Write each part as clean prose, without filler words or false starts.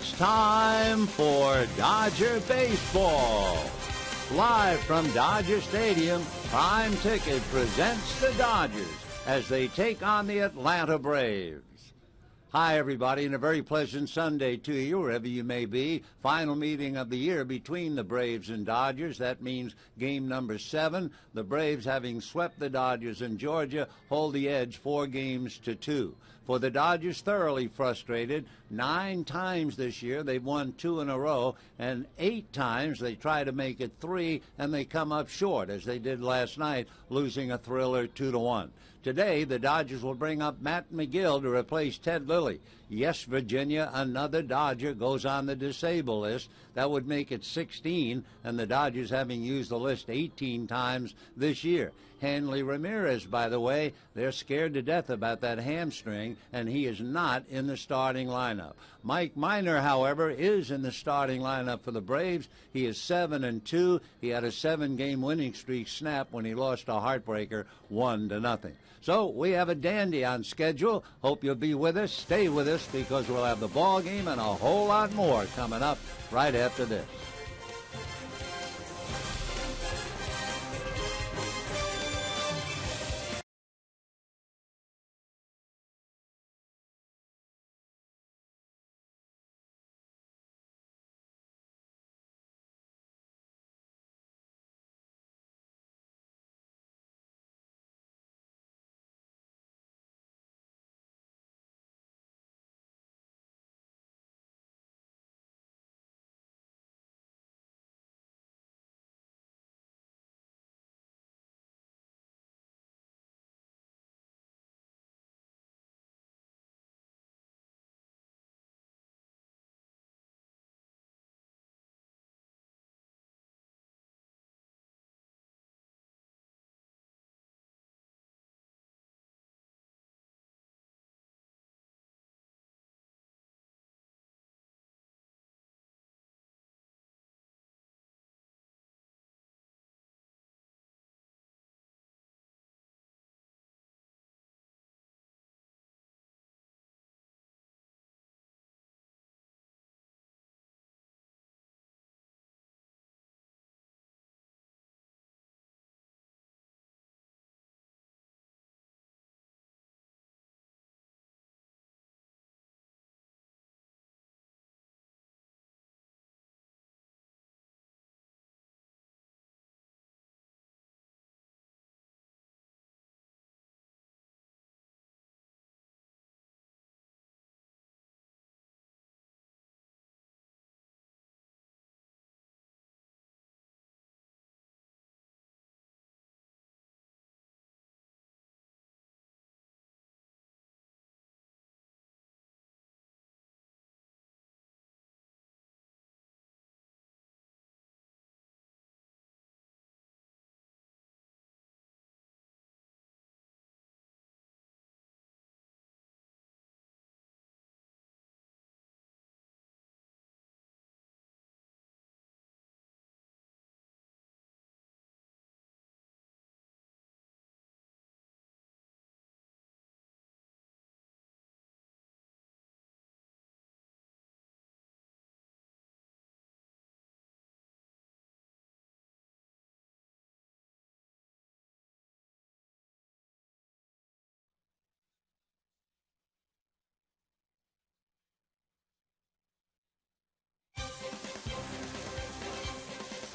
It's time for Dodger Baseball. Live from Dodger Stadium, Prime Ticket presents the Dodgers as they take on the Atlanta Braves. Hi, everybody, and a very pleasant Sunday to you, wherever you may be. Final meeting of the year between the Braves and Dodgers. That means game number 7. The Braves, having swept the Dodgers in Georgia, hold the edge 4-2. For the Dodgers, thoroughly frustrated. 9 times this year, they've won 2 in a row, and 8 times they try to make it 3, and they come up short, as they did last night, losing a thriller 2-1. Today, the Dodgers will bring up Matt McGill to replace Ted Lilly. Yes, Virginia, another Dodger goes on the disabled list. That would make it 16, and the Dodgers having used the list 18 times this year. Hanley Ramirez, by the way, they're scared to death about that hamstring, and he is not in the starting lineup. Mike Minor, however, is in the starting lineup for the Braves. He is 7-2. He had a 7-game winning streak snap when he lost a heartbreaker 1-0. So we have a dandy on schedule. Hope you'll be with us. Stay with us, because we'll have the ball game and a whole lot more coming up right after this.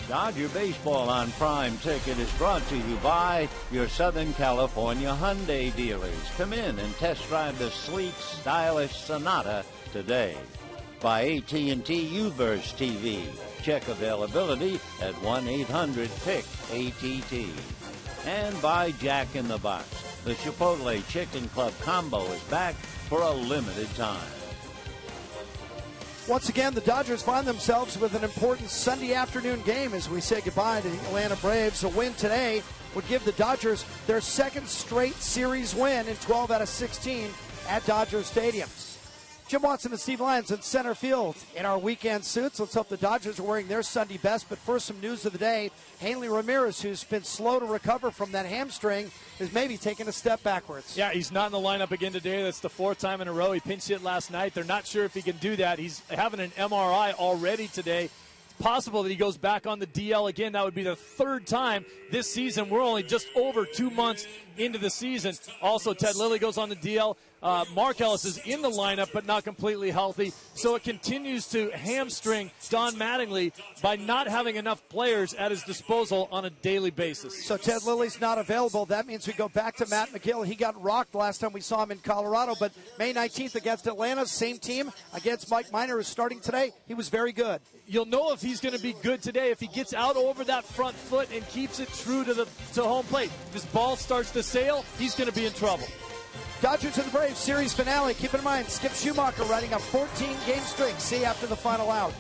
Dodger Baseball on Prime Ticket is brought to you by your Southern California Hyundai dealers. Come in and test drive the sleek, stylish Sonata today. By AT&T UVerse TV. Check availability at 1-800-PIC-ATT. And by Jack in the Box. The Chipotle Chicken Club combo is back for a limited time. Once again, the Dodgers find themselves with an important Sunday afternoon game as we say goodbye to the Atlanta Braves. A win today would give the Dodgers their second straight series win in 12 out of 16 at Dodger Stadium. Jim Watson and Steve Lyons in center field in our weekend suits. Let's hope the Dodgers are wearing their Sunday best. But first, some news of the day. Hanley Ramirez, who's been slow to recover from that hamstring, is maybe taking a step backwards. Yeah, he's not in the lineup again today. That's the fourth time in a row. He pinch hit last night. They're not sure if he can do that. He's having an MRI already today. Possible that he goes back on the DL again. That would be the third time this season. We're only just over 2 months into the season. Also, Ted Lilly goes on the DL. Mark Ellis is in the lineup but not completely healthy. So it continues to hamstring Don Mattingly by not having enough players at his disposal on a daily basis. So Ted Lilly's not available. That means we go back to Matt McGill. He got rocked last time we saw him in Colorado, but May 19th against Atlanta, same team, against Mike Minor, who's starting today. He was very good. You'll know if he's going to be good today if he gets out over that front foot and keeps it true to home plate. If his ball starts to sail, he's going to be in trouble. Dodgers and the Braves series finale. Keep in mind, Skip Schumacher riding a 14-game streak. See you after the final out.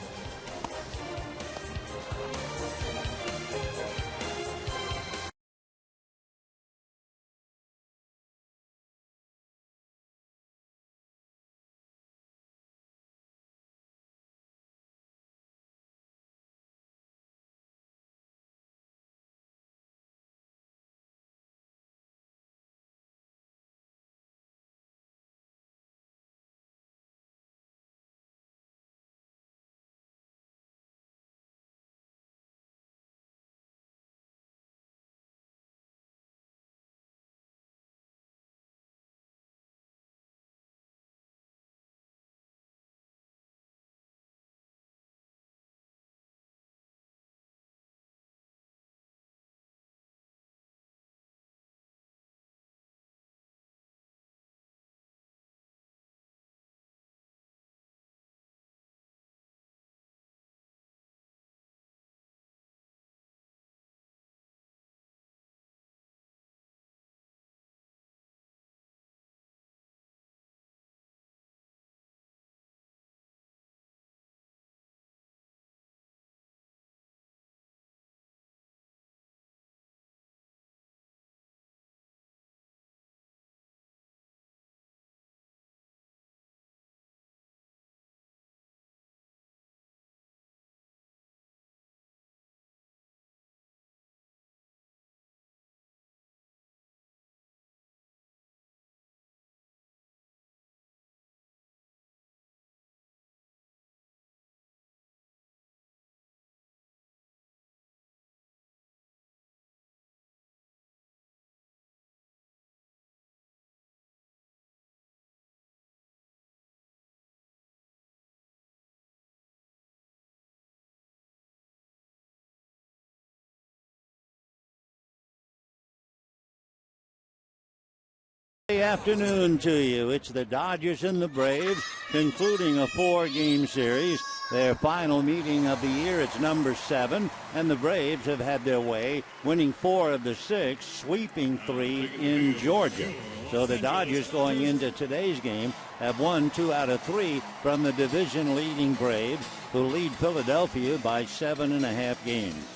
Good afternoon to you. It's the Dodgers and the Braves concluding a 4-game series. Their final meeting of the year. It's number 7, and the Braves have had their way, winning 4 of the 6, sweeping 3 in Georgia. So the Dodgers going into today's game have won 2 out of 3 from the division-leading Braves, who lead Philadelphia by 7.5 games.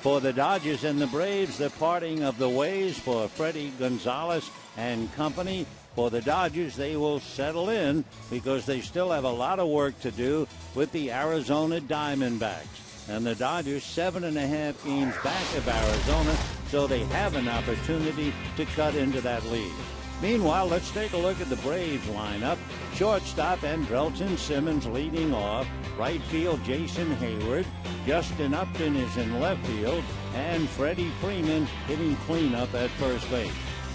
For the Dodgers and the Braves, the parting of the ways for Freddie Gonzalez and company. For the Dodgers, they will settle in because they still have a lot of work to do with the Arizona Diamondbacks. And the Dodgers 7.5 games back of Arizona, so they have an opportunity to cut into that lead. Meanwhile, let's take a look at the Braves lineup. Shortstop Andrelton Simmons leading off. Right field, Jason Hayward. Justin Upton is in left field. And Freddie Freeman hitting cleanup at first base.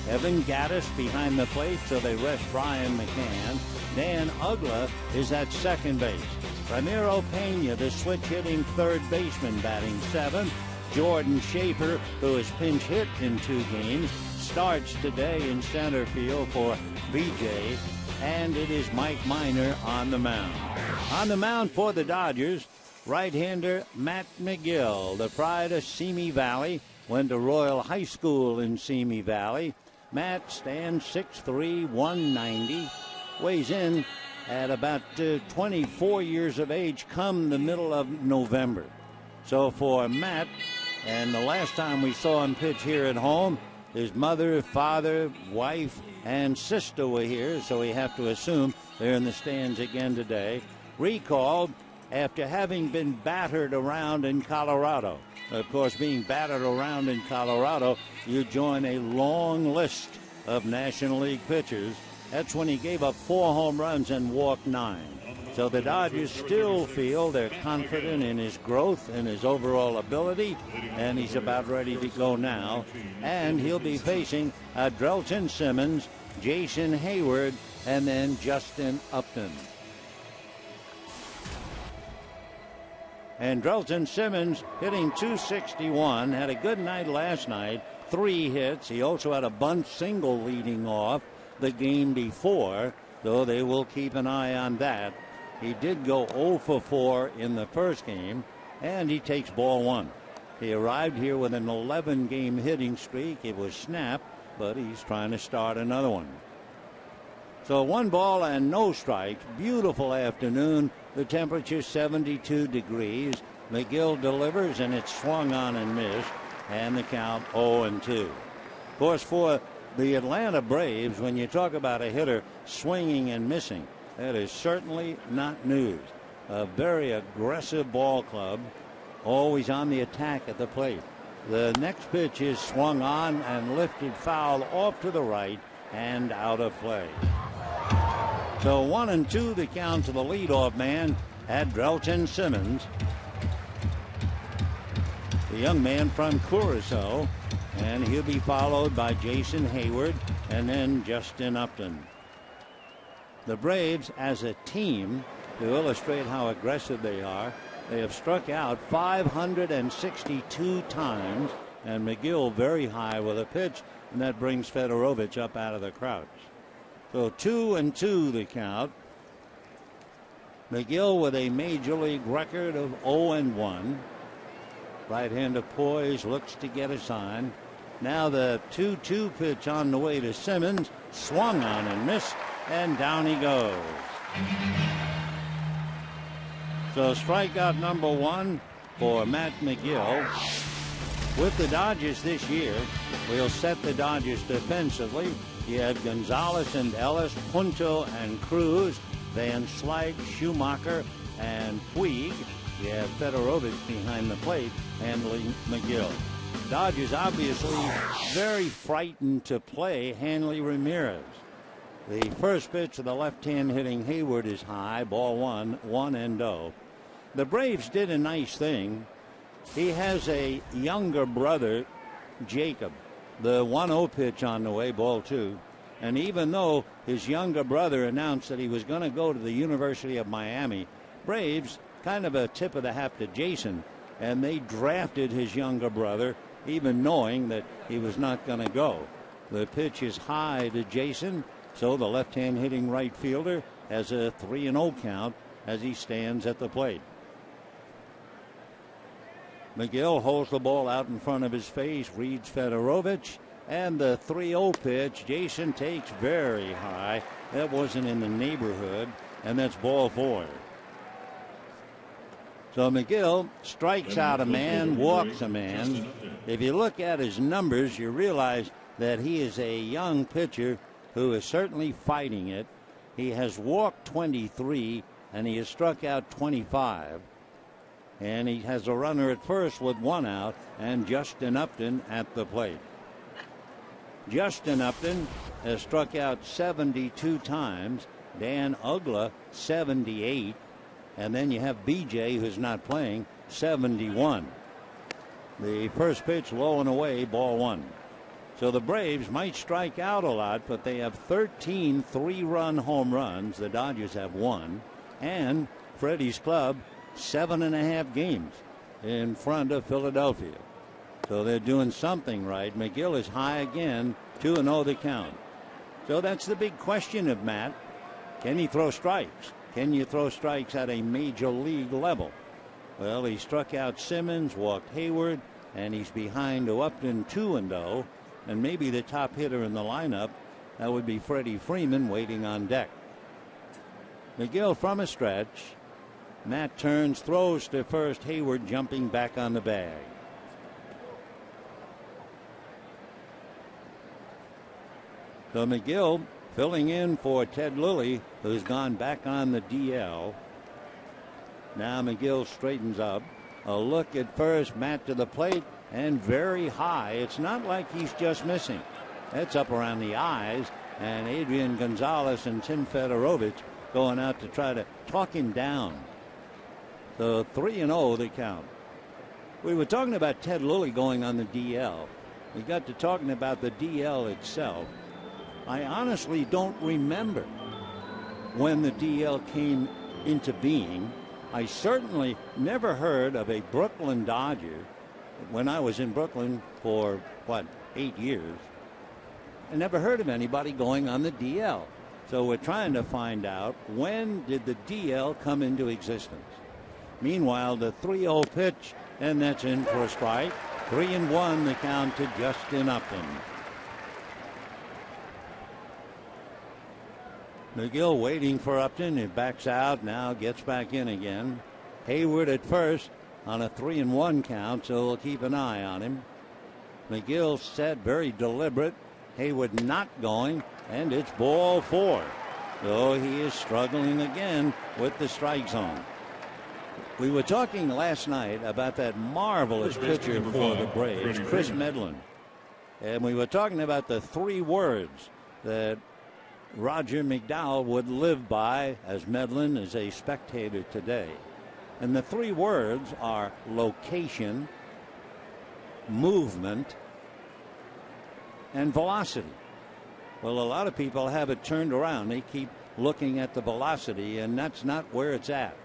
Evan Gattis behind the plate, so they rest Brian McCann. Dan Uggla is at second base. Ramiro Pena, the switch-hitting third baseman, batting 7th. Jordan Schaefer, who has pinch hit in 2 games, starts today in center field for BJ. And it is Mike Minor on the mound. On the mound for the Dodgers, right-hander Matt McGill, the pride of Simi Valley, went to Royal High School in Simi Valley. Matt stands 6'3", 190, weighs in at about 24 years of age come the middle of November. So for Matt, and the last time we saw him pitch here at home, His mother, father, wife, and sister were here, so we have to assume they're in the stands again today. Recalled after having been battered around in Colorado. Of course, being battered around in Colorado, you join a long list of National League pitchers. That's when he gave up 4 home runs and walked 9. So the Dodgers still feel they're confident in his growth and his overall ability, and he's about ready to go now. And he'll be facing Drelton Simmons, Jason Hayward, and then Justin Upton. And Drelton Simmons hitting .261, had a good night last night, 3 hits. He also had a bunt single leading off the game before, though they will keep an eye on that. He did go 0 for 4 in the first game, and he takes ball 1. He arrived here with an 11-game hitting streak. It was snapped, but he's trying to start another one. So 1 ball and no strikes. Beautiful afternoon. The temperature 72 degrees. McGill delivers, and it's swung on and missed, and the count 0-2. Of course, for the Atlanta Braves, when you talk about a hitter swinging and missing, that is certainly not news. A very aggressive ball club, always on the attack at the plate. The next pitch is swung on and lifted foul off to the right and out of play. So 1-2 the count to the leadoff man at Drelton Simmons, the young man from Curacao, and he'll be followed by Jason Hayward and then Justin Upton. The Braves as a team, to illustrate how aggressive they are, they have struck out 562 times, and McGill very high with a pitch, and that brings Fedorovich up out of the crouch. So 2-2 the count. McGill with a major league record of 0-1. Right-hander poise, looks to get a sign. Now the 2-2 pitch on the way to Simmons, swung on and missed, and down he goes. So strikeout number 1 for Matt McGill. With the Dodgers this year, we'll set the Dodgers defensively. You have Gonzalez and Ellis, Punto and Cruz, Van Slyke, Schumacher, and Puig. You have Fedorovich behind the plate handling McGill. Dodgers obviously very frightened to play Hanley Ramirez. The first pitch of the left-hand hitting Hayward is high, ball 1, 1-0. The Braves did a nice thing. He has a younger brother, Jacob. The 1-0 pitch on the way, ball 2. And even though his younger brother announced that he was going to go to the University of Miami, Braves, kind of a tip of the hat to Jason, and they drafted his younger brother, even knowing that he was not going to go. The pitch is high to Jason, so the left-hand hitting right fielder has a 3-0 count as he stands at the plate. McGill holds the ball out in front of his face, reads Fedorovich, and the 3-0 pitch Jason takes very high. That wasn't in the neighborhood, and that's ball 4. So McGill strikes out a man, walks a man. If you look at his numbers, you realize that he is a young pitcher who is certainly fighting it. He has walked 23, and he has struck out 25. And he has a runner at first with 1 out, and Justin Upton at the plate. Justin Upton has struck out 72 times. Dan Uggla 78. And then you have BJ, who's not playing, 71. The first pitch low and away, ball 1. So the Braves might strike out a lot, but they have 13 3-run home runs. The Dodgers have 1. And Freddie's club, 7.5 games in front of Philadelphia. So they're doing something right. McGill is high again, 2-0 the count. So that's the big question of Matt. Can he throw strikes? Can you throw strikes at a major league level? Well, he struck out Simmons, walked Hayward, and he's behind to Upton 2-0. And maybe the top hitter in the lineup, that would be Freddie Freeman waiting on deck. McGill from a stretch. Matt turns, throws to first. Hayward jumping back on the bag. So McGill filling in for Ted Lilly, who's gone back on the DL. Now McGill straightens up. A look at first, Matt to the plate, and very high. It's not like he's just missing. That's up around the eyes, and Adrian Gonzalez and Tim Fedorovich going out to try to talk him down. So 3-0 the count. We were talking about Ted Lilly going on the DL. We got to talking about the DL itself. I honestly don't remember when the DL came into being. I certainly never heard of a Brooklyn Dodger when I was in Brooklyn for, 8 years. I never heard of anybody going on the DL. So we're trying to find out, when did the DL come into existence? Meanwhile, the 3-0 pitch, and that's in for a strike. 3-1 the count to Justin Upton. McGill waiting for Upton. He backs out, now gets back in again. Hayward at first on a 3-1 count, so we'll keep an eye on him. McGill set, very deliberate. Hayward not going, and it's ball 4. So he is struggling again with the strike zone. We were talking last night about that marvelous pitcher for the Braves, Chris Medlin. And we were talking about the 3 words that Roger McDowell would live by, as Medlin is a spectator today. And the 3 words are location, movement, and velocity. Well, a lot of people have it turned around. They keep looking at the velocity, and that's not where it's at.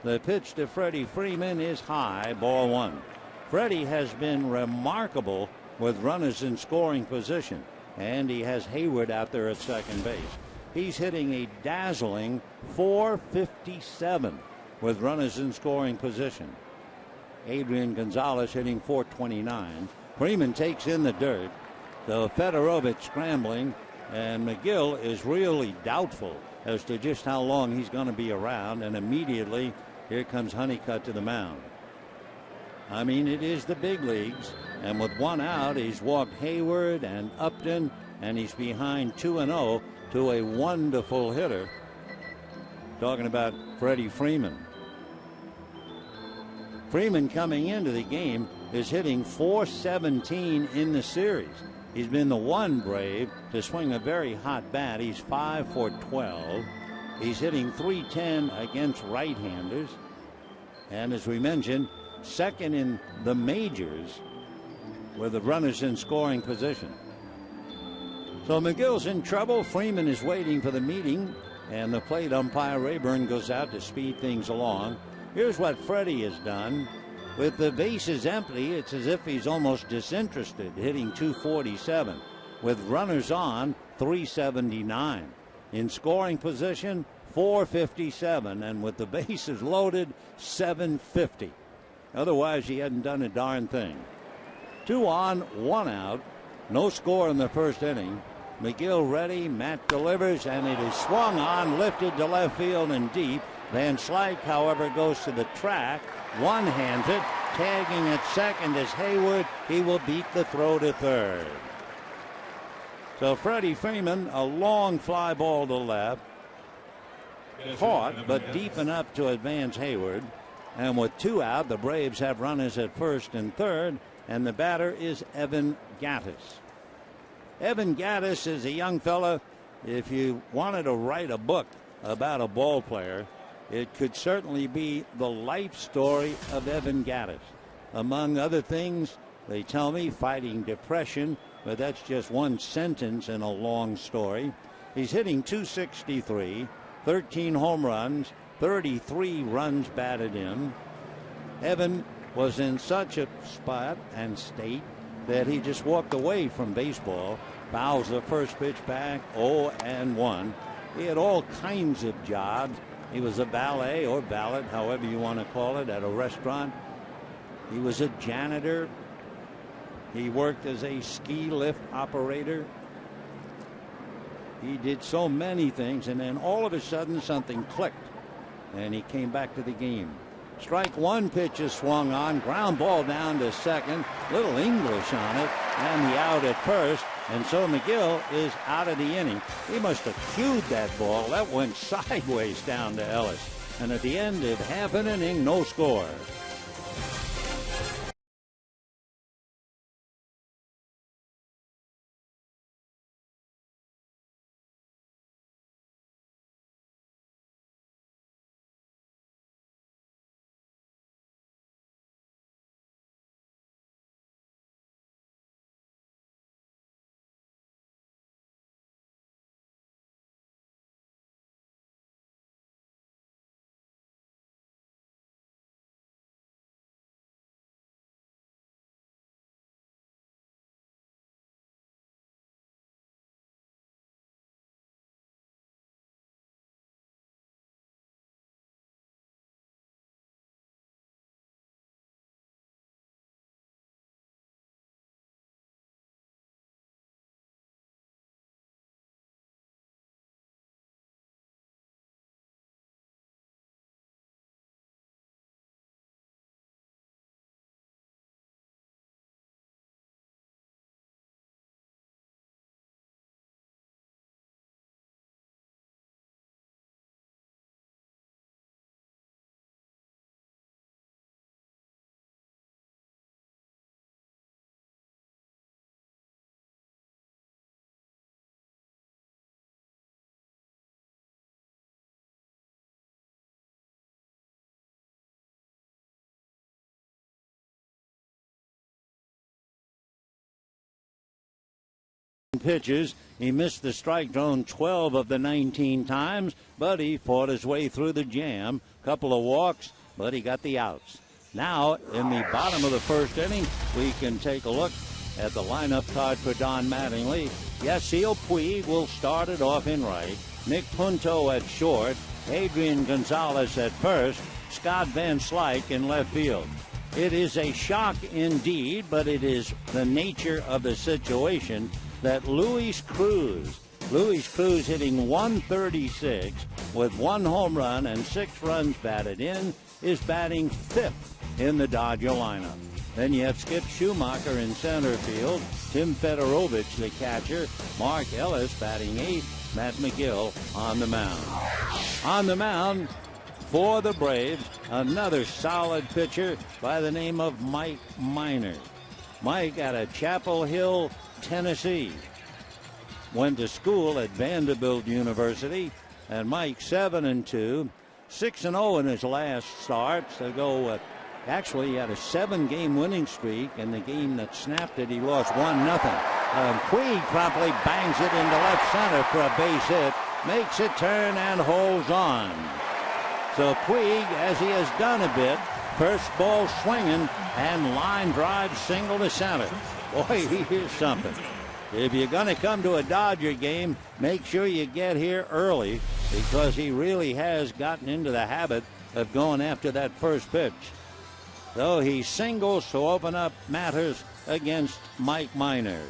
The pitch to Freddie Freeman is high, ball 1. Freddie has been remarkable with runners in scoring position, and he has Hayward out there at second base. He's hitting a dazzling .457 with runners in scoring position. Adrian Gonzalez hitting .429. Freeman takes in the dirt. So Fedorovich scrambling, and McGill is really doubtful as to just how long he's going to be around, and immediately here comes Honeycutt to the mound. I mean, it is the big leagues, and with 1 out, he's walked Hayward and Upton, and he's behind 2-0 to a wonderful hitter. Talking about Freddie Freeman. Freeman coming into the game is hitting .417 in the series. He's been the one Brave to swing a very hot bat. He's 5 for 12. He's hitting .310 against right-handers. And as we mentioned, second in the majors with the runners in scoring position. So McGill's in trouble. Freeman is waiting for the meeting, and the plate umpire Rayburn goes out to speed things along. Here's what Freddie has done. With the bases empty, it's as if he's almost disinterested, hitting .247. With runners on, .379. In scoring position, .457. And with the bases loaded, .750. Otherwise, he hadn't done a darn thing. 2 on, 1 out. No score in the first inning. McGill ready. Matt delivers, and it is swung on, lifted to left field and deep. Van Slyke, however, goes to the track. One-hands it. Tagging at second is Hayward. He will beat the throw to third. So Freddie Freeman, a long fly ball to left. Caught, but deep enough to advance Hayward. And with 2 out, the Braves have runners at first and third. And the batter is Evan Gattis. Evan Gattis is a young fella. If you wanted to write a book about a ball player, it could certainly be the life story of Evan Gattis. Among other things, they tell me, fighting depression, but that's just one sentence in a long story. He's hitting .263, 13 home runs, 33 runs batted in. Evan was in such a spot and state that he just walked away from baseball. Fouls the first pitch back, 0-1. He had all kinds of jobs. He was a valet or valet, however you want to call it, at a restaurant. He was a janitor. He worked as a ski lift operator. He did so many things, and then all of a sudden something clicked, and he came back to the game. Strike 1 pitch is swung on. Ground ball down to second. Little English on it, and the out at first. And so McGill is out of the inning. He must have cued that ball. That went sideways down to Ellis. And at the end of half an inning, no score. Pitches. He missed the strike zone 12 of the 19 times, but he fought his way through the jam. Couple of walks, but he got the outs. Now, in the bottom of the first inning, we can take a look at the lineup card for Don Mattingly. Yasiel Puig will start it off in right. Nick Punto at short. Adrian Gonzalez at first. Scott Van Slyke in left field. It is a shock indeed, but it is the nature of the situation that Luis Cruz hitting 136 with 1 home run and 6 runs batted in, is batting 5th in the Dodger lineup. Then you have Skip Schumacher in center field, Tim Fedorovich the catcher, Mark Ellis batting 8th, Matt McGill on the mound. On the mound for the Braves, another solid pitcher by the name of Mike Minor. Mike out of Chapel Hill, Tennessee. Went to school at Vanderbilt University, and Mike 7-2, 6-0 in his last starts. They go actually he had a 7-game winning streak, and the game that snapped it, he lost 1-0. Puig promptly bangs it into left center for a base hit, makes it turn and holds on. So Puig, as he has done a bit, first ball swinging and line drive single to center. Boy, here's something. If you're going to come to a Dodger game, make sure you get here early, because he really has gotten into the habit of going after that first pitch. So he singles to open up matters against Mike Minor.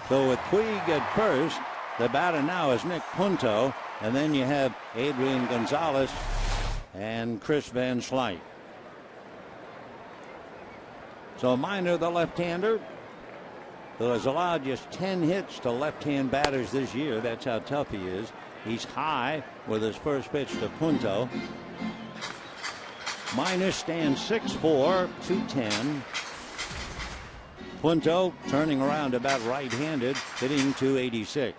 So with Puig at first, the batter now is Nick Punto, and then you have Adrian Gonzalez and Chris Van Slyke. So Minor, the left-hander, who has allowed just 10 hits to left-hand batters this year. That's how tough he is. He's high with his first pitch to Punto. Minor stands 6'4", 210. Punto turning around about right-handed, hitting .286.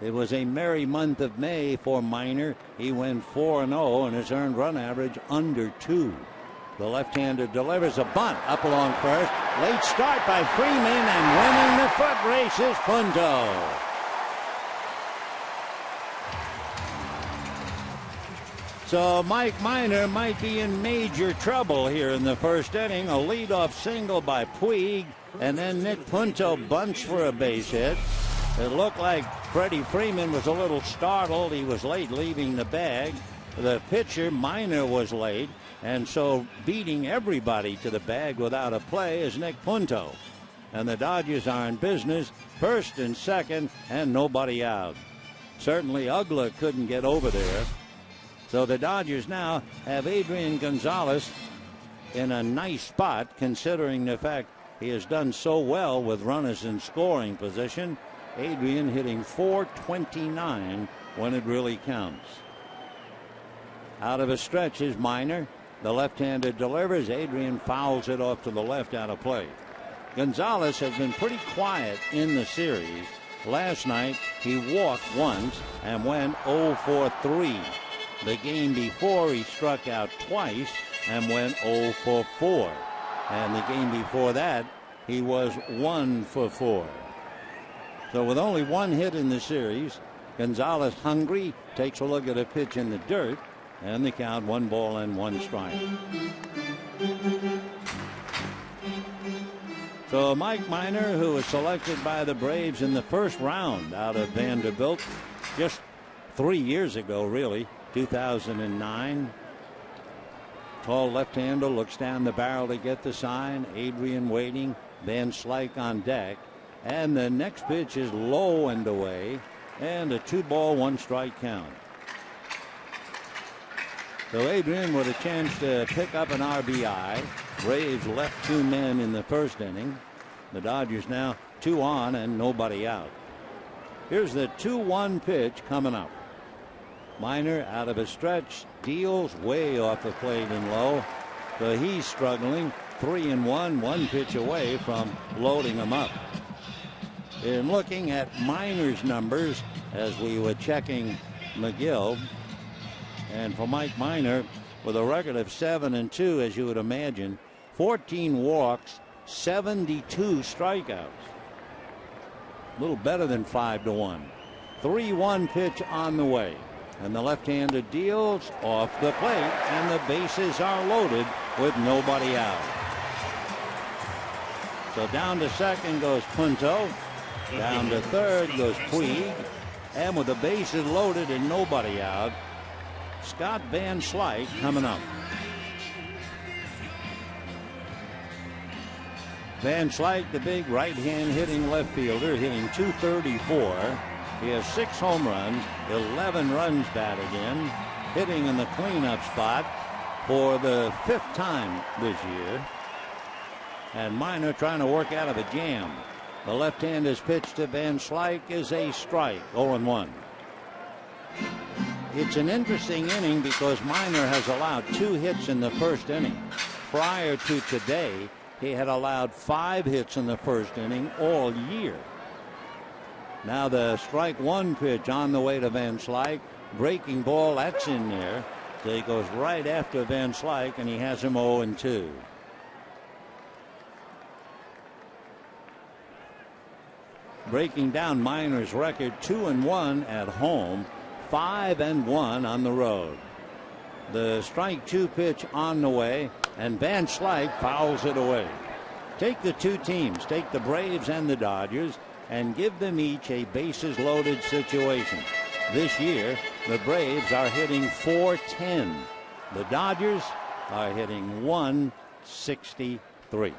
It was a merry month of May for Minor. He went 4-0 and his earned run average under 2. The left-hander delivers a bunt up along first. Late start by Freeman, and winning the foot race is Punto. So Mike Minor might be in major trouble here in the first inning. A leadoff single by Puig, and then Nick Punto bunts for a base hit. It looked like Freddie Freeman was a little startled. He was late leaving the bag. The pitcher, Minor, was late, and so beating everybody to the bag without a play is Nick Punto. And the Dodgers are in business, first and second, and nobody out. Certainly Ugla couldn't get over there. So the Dodgers now have Adrian Gonzalez in a nice spot, considering the fact he has done so well with runners in scoring position. Adrian hitting .429 when it really counts. Out of a stretch is Minor. The left-hander delivers. Adrian fouls it off to the left out of play. Gonzalez has been pretty quiet in the series. Last night he walked once and went 0 for 3. The game before he struck out twice and went 0 for 4. And the game before that he was 1 for 4. So with only one hit in the series, Gonzalez hungry, takes a look at a pitch in the dirt, and the count 1 ball and 1 strike. So Mike Minor, who was selected by the Braves in the first round out of Vanderbilt just 3 years ago, really, 2009. Tall left-hander looks down the barrel to get the sign. Adrian waiting. Van Slyke on deck. And the next pitch is low and away. And a 2 ball, 1 strike count. So Adrian with a chance to pick up an RBI. Braves left 2 men in the first inning. The Dodgers now 2 on and nobody out. Here's the 2-1 pitch coming up. Minor out of a stretch, deals way off the plate and low. So he's struggling. 3-1, 1 pitch away from loading him up. In looking at Minor's numbers as we were checking McGill, and for Mike Minor, with a record of 7-2, as you would imagine, 14 walks, 72 strikeouts. A little better than 5-1. 3-1 pitch on the way. And the left-hander deals off the plate, and the bases are loaded with nobody out. So down to second goes Punto. Down to third goes Puig. And with the bases loaded and nobody out, Scott Van Slyke coming up. Van Slyke, the big right-hand hitting left fielder, hitting .234. He has 6 home runs, 11 runs batted in, hitting in the cleanup spot for the 5th time this year. And Minor trying to work out of a jam. The left-hander's pitch to Van Slyke is a strike, 0-1. It's an interesting inning because Minor has allowed 2 hits in the first inning. Prior to today, he had allowed 5 hits in the first inning all year. Now the strike 1 pitch on the way to Van Slyke. Breaking ball, that's in there. So he goes right after Van Slyke, and he has him 0-2. Breaking down Minor's record, 2-1 at home, 5-1 on the road. The strike 2 pitch on the way, and Van Slyke fouls it away. Take the 2 teams, take the Braves and the Dodgers, and give them each a bases loaded situation. This year, the Braves are hitting .410. The Dodgers are hitting .163.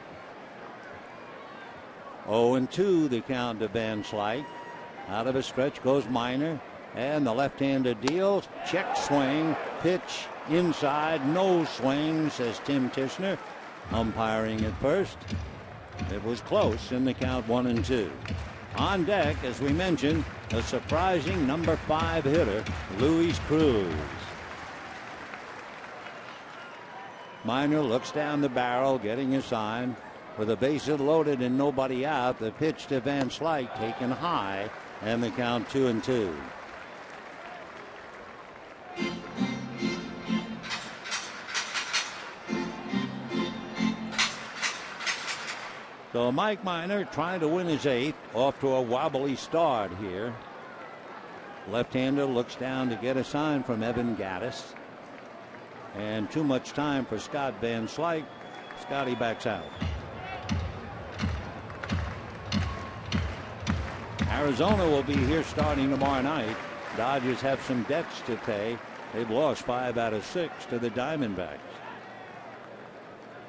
0-2 the count to Van Slyke. Out of a stretch goes Minor, and the left-hander deals. Check swing, pitch inside, no swing, says Tim Tishner, umpiring at first. It was close in the count, 1-2. On deck, as we mentioned, a surprising number 5 hitter, Luis Cruz. Minor looks down the barrel, getting a sign. With the bases loaded and nobody out, the pitch to Van Slyke taken high, and the count 2-2. So Mike Minor trying to win his 8th, off to a wobbly start here. Left-hander looks down to get a sign from Evan Gattis. And too much time for Scott Van Slyke. Scotty backs out. Arizona will be here starting tomorrow night. Dodgers have some debts to pay. They've lost 5 out of 6 to the Diamondbacks.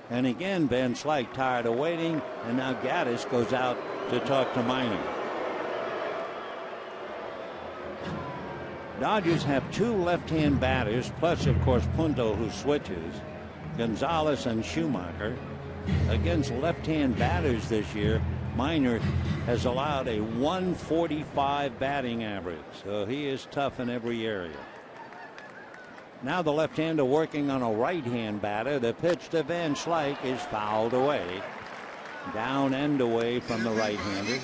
And again, Van Slyke tired of waiting, and now Gattis goes out to talk to Minor. Dodgers have 2 left-hand batters, plus, of course, Punto, who switches, Gonzalez and Schumacher. against left-hand batters this year, Minor has allowed a 145 batting average. So he is tough in every area. Now the left-hander working on a right-hand batter. The pitch to Van Slyke is fouled away. Down and away from the right-hander.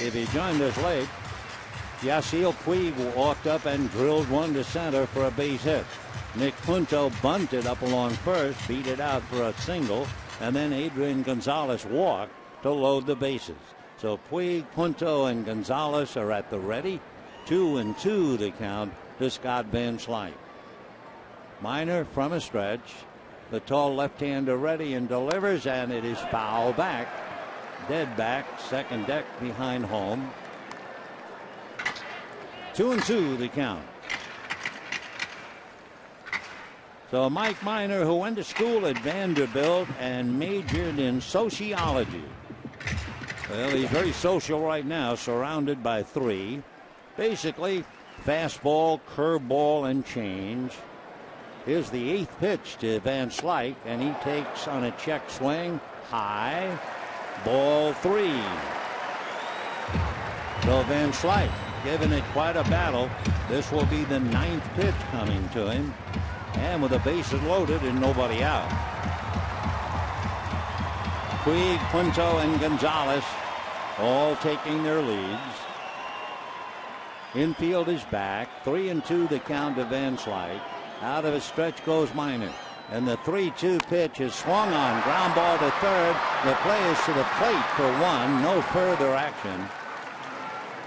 If he joined us late, Yasiel Puig walked up and drilled one to center for a base hit. Nick Punto bunted up along first, beat it out for a single, and then Adrian Gonzalez walked to load the bases. So Puig, Punto, and Gonzalez are at the ready. 2-2 the count to Scott Van Slyke. Minor from a stretch. The tall left-hander ready and delivers, and it is foul back. Dead back, second deck behind home. 2-2 the count. So Mike Minor, who went to school at Vanderbilt and majored in sociology. Well, he's very social right now, surrounded by three. Basically, fastball, curveball, and change. Here's the 8th pitch to Van Slyke, and he takes on a check swing. High. Ball 3. So Van Slyke giving it quite a battle. This will be the 9th pitch coming to him. And with the bases loaded and nobody out. Puig, Punto, and Gonzalez all taking their leads. Infield is back. 3-2 the count to Van Slyke. Out of his stretch goes Minor. And the 3-2 pitch is swung on. Ground ball to third. The play is to the plate for one. No further action.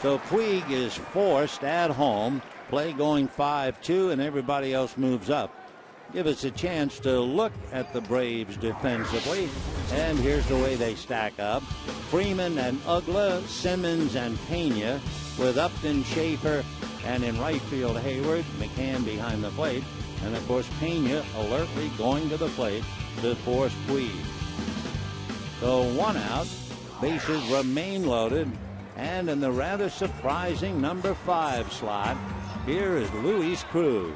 So Puig is forced at home. Play going 5-2, and everybody else moves up. Give us a chance to look at the Braves defensively. And here's the way they stack up. Freeman and Ugla, Simmons and Pena, with Upton, Schaefer, and in right field Hayward, McCann behind the plate. And of course Pena alertly going to the plate to force Puig. So one out. Bases remain loaded. And in the rather surprising number 5 slot, here is Luis Cruz.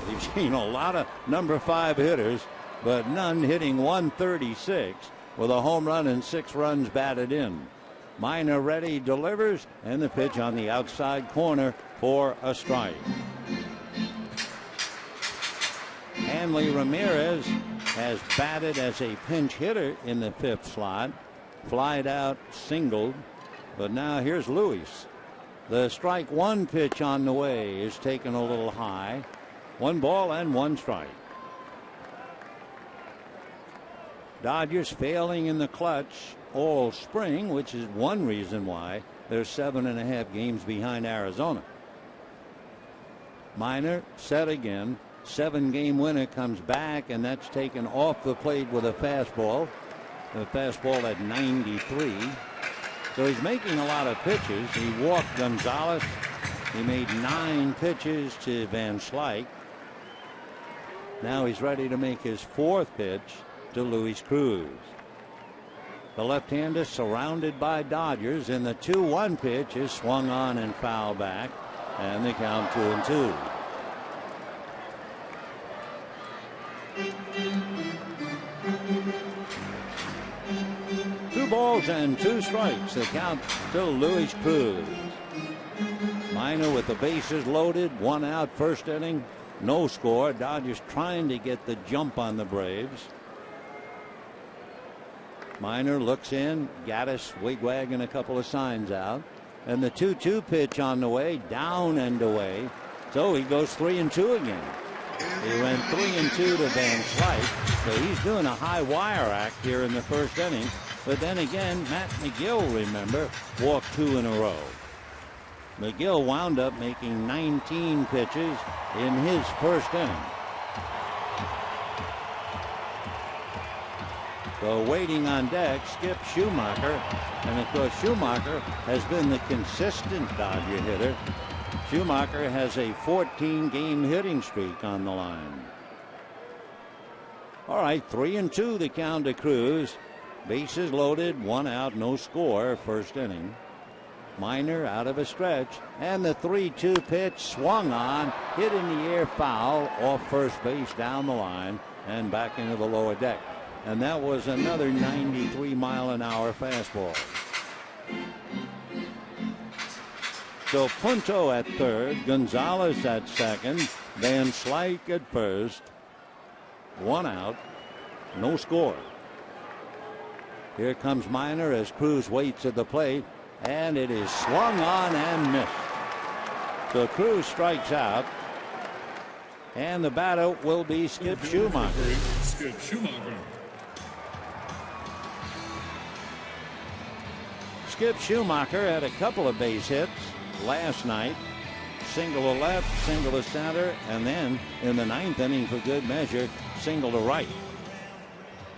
We've seen a lot of number 5 hitters, but none hitting 136 with a home run and 6 runs batted in. Minor ready, delivers, and the pitch on the outside corner for a strike. Hanley Ramirez has batted as a pinch hitter in the 5th slot. Flied out, singled, but now here's Luis. The strike 1 pitch on the way is taken a little high. 1 ball and 1 strike. Dodgers failing in the clutch all spring, which is one reason why they're 7.5 games behind Arizona. Minor set again. 7-game winner comes back, and that's taken off the plate with a fastball. The fastball at 93. So he's making a lot of pitches. He walked Gonzalez. He made 9 pitches to Van Slyke. Now he's ready to make his 4th pitch to Luis Cruz. The left-hander surrounded by Dodgers, and the 2-1 pitch is swung on and fouled back, and they count 2-2. Two balls and 2 strikes. The count to Luis Cruz. Minor with the bases loaded, 1 out, first inning. No score. Dodgers trying to get the jump on the Braves. Minor looks in. Gaddis wigwagging a couple of signs out. And the 2-2 pitch on the way, down and away. So he goes 3-2 again. He went 3-2 to Van Slyke. So he's doing a high wire act here in the first inning. But then again, Matt McGill, remember, walked 2 in a row. McGill wound up making 19 pitches in his first inning. So waiting on deck, Skip Schumacher. And of course, Schumacher has been the consistent Dodger hitter. Schumacher has a 14-game hitting streak on the line. All right, 3-2 the count to Cruz. Bases loaded, 1 out, no score, first inning. Minor out of a stretch, and the 3-2 pitch swung on, hit in the air, foul off first base, down the line and back into the lower deck. and that was another 93-mile-an-hour fastball. So Punto at third, Gonzalez at second, Van Slyke at first. 1 out, no score. Here comes Minor as Cruz waits at the plate, and it is swung on and missed. So Cruz strikes out, and the batter will be Skip Schumacher. Skip Schumacher. Skip Schumacher had a couple of base hits last night. Single to left, single to center, and then in the 9th inning for good measure, single to right.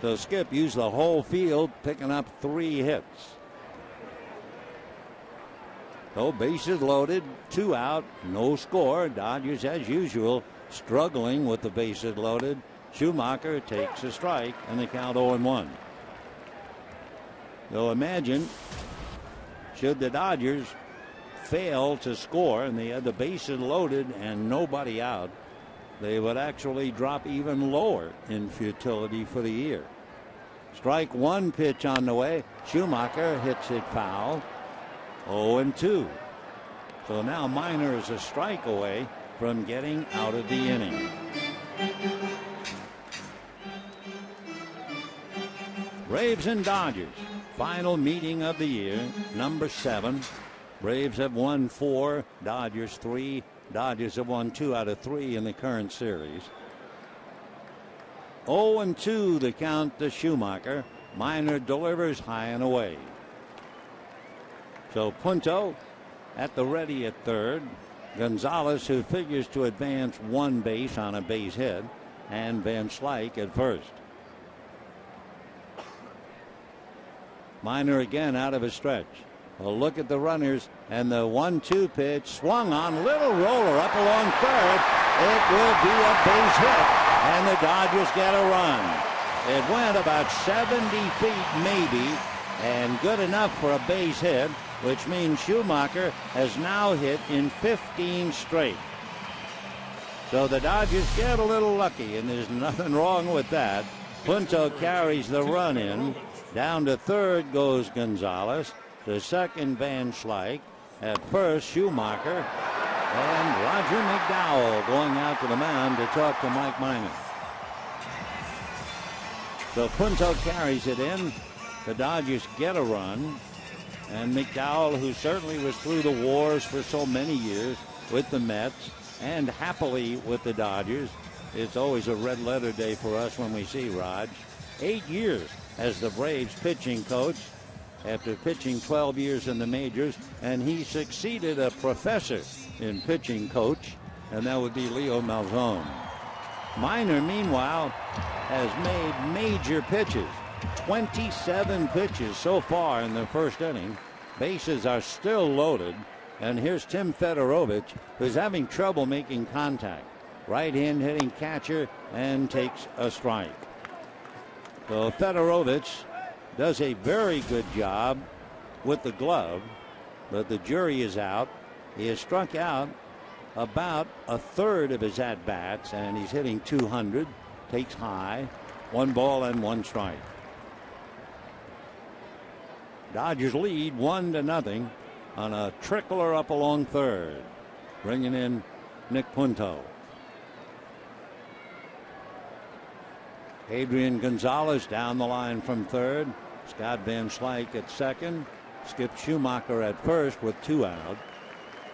So Skip used the whole field, picking up 3 hits. So bases loaded, 2 out, no score. Dodgers, as usual, struggling with the bases loaded. Schumacher takes a strike, and the count 0-1. So imagine, should the Dodgers fail to score and they had the bases loaded and nobody out, they would actually drop even lower in futility for the year. Strike 1 pitch on the way. Schumacher hits it foul. 0-2. So now Minor is a strike away from getting out of the inning. Braves and Dodgers. Final meeting of the year, number 7. Braves have won 4, Dodgers 3. Dodgers have won 2 out of 3 in the current series. 0-2 the count to Schumacher. Minor delivers high and away. So Punto at the ready at third. Gonzalez, who figures to advance 1 base on a base hit, and Van Slyke at first. Minor again out of a stretch. A look at the runners, and the 1-2 pitch swung on, little roller up along third. It will be a base hit, and the Dodgers get a run. It went about 70 feet maybe, and good enough for a base hit, which means Schumacher has now hit in 15 straight. So the Dodgers get a little lucky, and there's nothing wrong with that. Punto carries the run in. Down to third goes Gonzalez. To second, Van Slyke. At first, Schumacher. And Roger McDowell going out to the mound to talk to Mike Minor. So Punto carries it in. The Dodgers get a run. And McDowell, who certainly was through the wars for so many years with the Mets and happily with the Dodgers. It's always a red letter day for us when we see Raj. 8 years as the Braves pitching coach after pitching 12 years in the majors, and he succeeded a professor in pitching coach, and that would be Leo Malzone. Minor, meanwhile, has made major pitches. 27 pitches so far in the first inning. Bases are still loaded, and here's Tim Fedorovich, who's having trouble making contact. Right hand hitting catcher and takes a strike. So Fedorovich does a very good job with the glove, but the jury is out. He has struck out about a third of his at-bats, and he's hitting 200, takes high, 1 ball and 1 strike. Dodgers lead 1-0 on a trickler up along third, bringing in Nick Punto. Adrian Gonzalez down the line from third. Scott Van Slyke at second. Skip Schumacher at first with 2 out.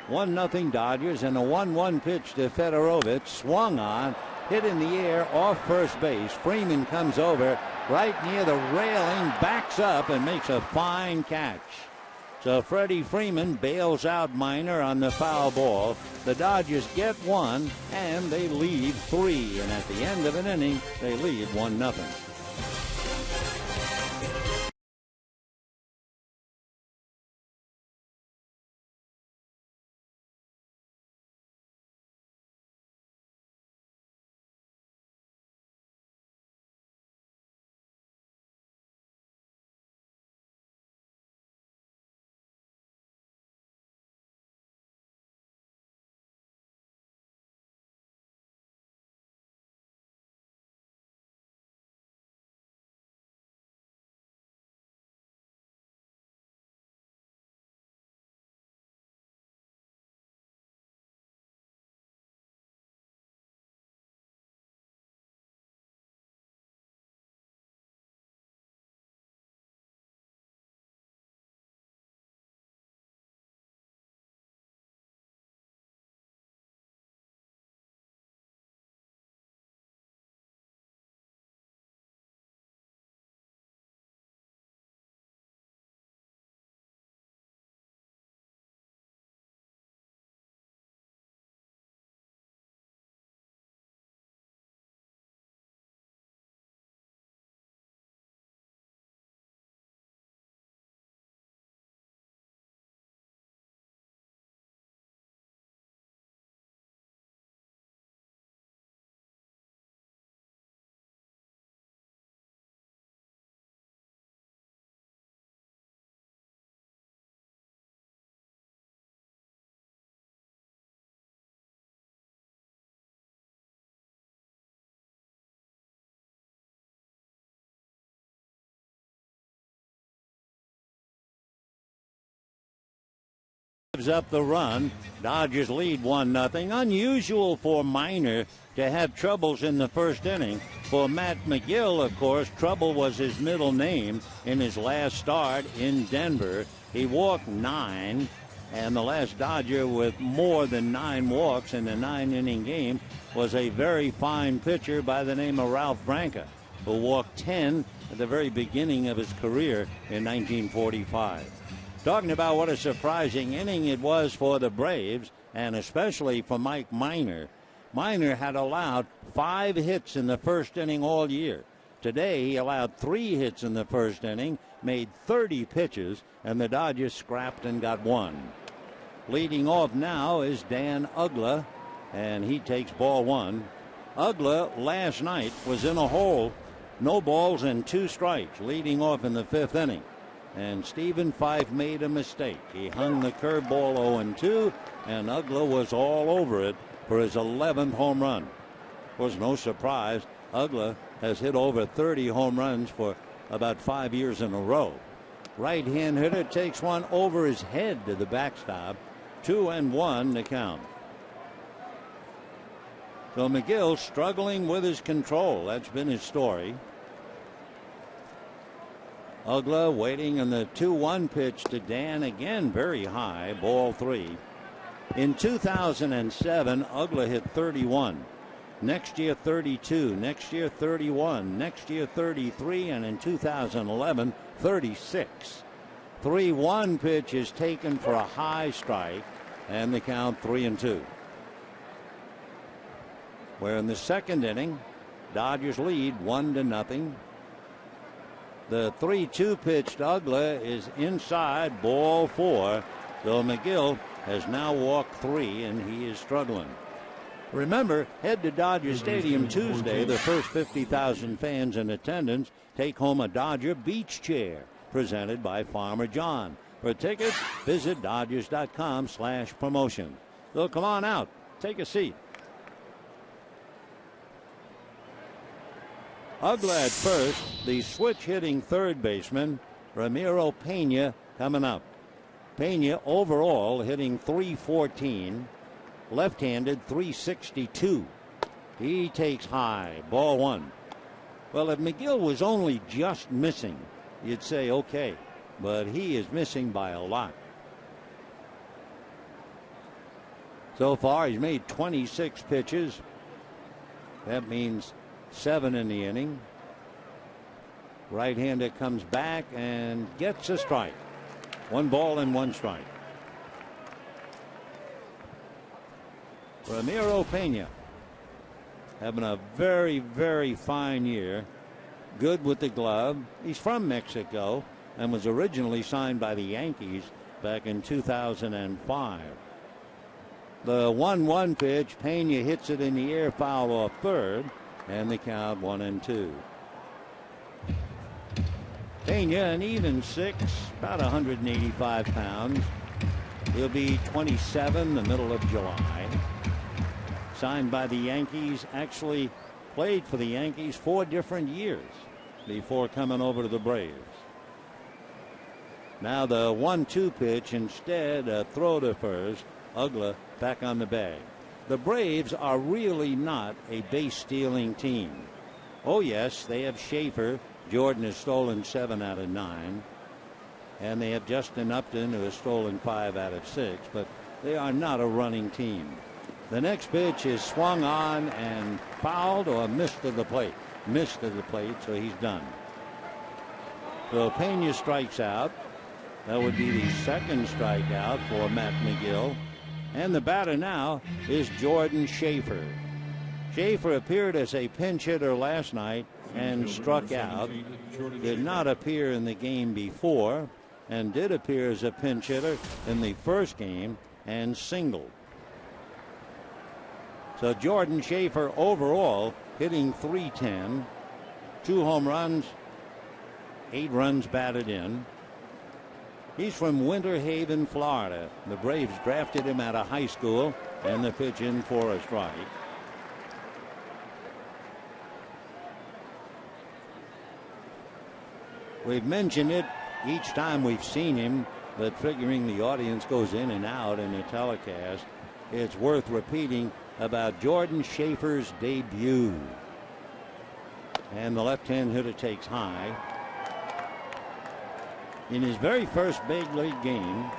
1-0 Dodgers, and a 1-1 pitch to Fedorovich. Swung on, hit in the air off first base. Freeman comes over right near the railing, backs up and makes a fine catch. So Freddie Freeman bails out Minor on the foul ball. The Dodgers get 1 and they lead 3, and at the end of an inning they lead 1-0. gives up the run. Dodgers lead 1-0. Unusual for Minor to have troubles in the first inning. For Matt McGill, of course, trouble was his middle name in his last start in Denver. He walked 9, and the last Dodger with more than 9 walks in a 9-inning game was a very fine pitcher by the name of Ralph Branca, who walked 10 at the very beginning of his career in 1945. Talking about what a surprising inning it was for the Braves, and especially for Mike Minor. Minor had allowed 5 hits in the first inning all year. Today he allowed 3 hits in the first inning, made 30 pitches, and the Dodgers scrapped and got 1. Leading off now is Dan Uggla, and he takes ball 1. Uggla last night was in a hole, no balls and 2 strikes, leading off in the 5th inning. And Stephen Fife made a mistake. He hung the curveball 0-2, and Uggla was all over it for his 11th home run. Of course, no surprise, Uggla has hit over 30 home runs for about 5 years in a row. Right-hand hitter takes one over his head to the backstop. 2-1 to count. So McGill struggling with his control. That's been his story. Uggla waiting on the 2-1 pitch to Dan, again very high, ball 3. In 2007, Uggla hit 31. Next year 32, next year 31, next year 33, and in 2011 36. 3-1 pitch is taken for a high strike, and the count 3-2. We're in the second inning. Dodgers lead 1-0. The 3-2 pitch to Uggla is inside, ball 4. So McGill has now walked 3, and he is struggling. Remember, head to Dodger Stadium Tuesday. The first 50,000 fans in attendance take home a Dodger beach chair presented by Farmer John. For tickets, visit Dodgers.com/promotion. So come on out. Take a seat. Uggla at first. The switch-hitting third baseman, Ramiro Pena, coming up. Pena overall hitting .314. Left-handed, .362. He takes high, ball 1. Well, if McGill was only just missing, you'd say okay, but he is missing by a lot. So far, he's made 26 pitches. That means 7 in the inning. Right-hander comes back and gets a strike. 1 ball and 1 strike. Ramiro Pena having a very, very fine year. Good with the glove. He's from Mexico and was originally signed by the Yankees back in 2005. The 1-1 pitch, Pena hits it in the air, foul off third, and the count 1-2. Pena, an even 6, about 185 pounds. He'll be 27 the middle of July. Signed by the Yankees, actually played for the Yankees 4 different years before coming over to the Braves. Now the 1-2 pitch, instead a throw to first. Uggla back on the bag. The Braves are really not a base stealing team. Oh yes, they have Schaefer. Jordan has stolen 7 out of 9. And they have Justin Upton, who has stolen 5 out of 6. But they are not a running team. The next pitch is swung on and fouled or missed to the plate. Missed to the plate, so he's done. So Pena strikes out. That would be the second strikeout for Matt McGill. And the batter now is Jordan Schaefer. Schaefer appeared as a pinch hitter last night and struck out. Did not appear in the game before and did appear as a pinch hitter in the first game and singled. So Jordan Schaefer overall hitting .310, 2 home runs, 8 runs batted in. He's from Winter Haven, Florida. The Braves drafted him out of high school, and the pitch in for a strike. We've mentioned it each time we've seen him. but figuring the audience goes in and out in the telecast, it's worth repeating about Jordan Schaefer's debut. And the left-hand hitter takes high. In his very first big league game,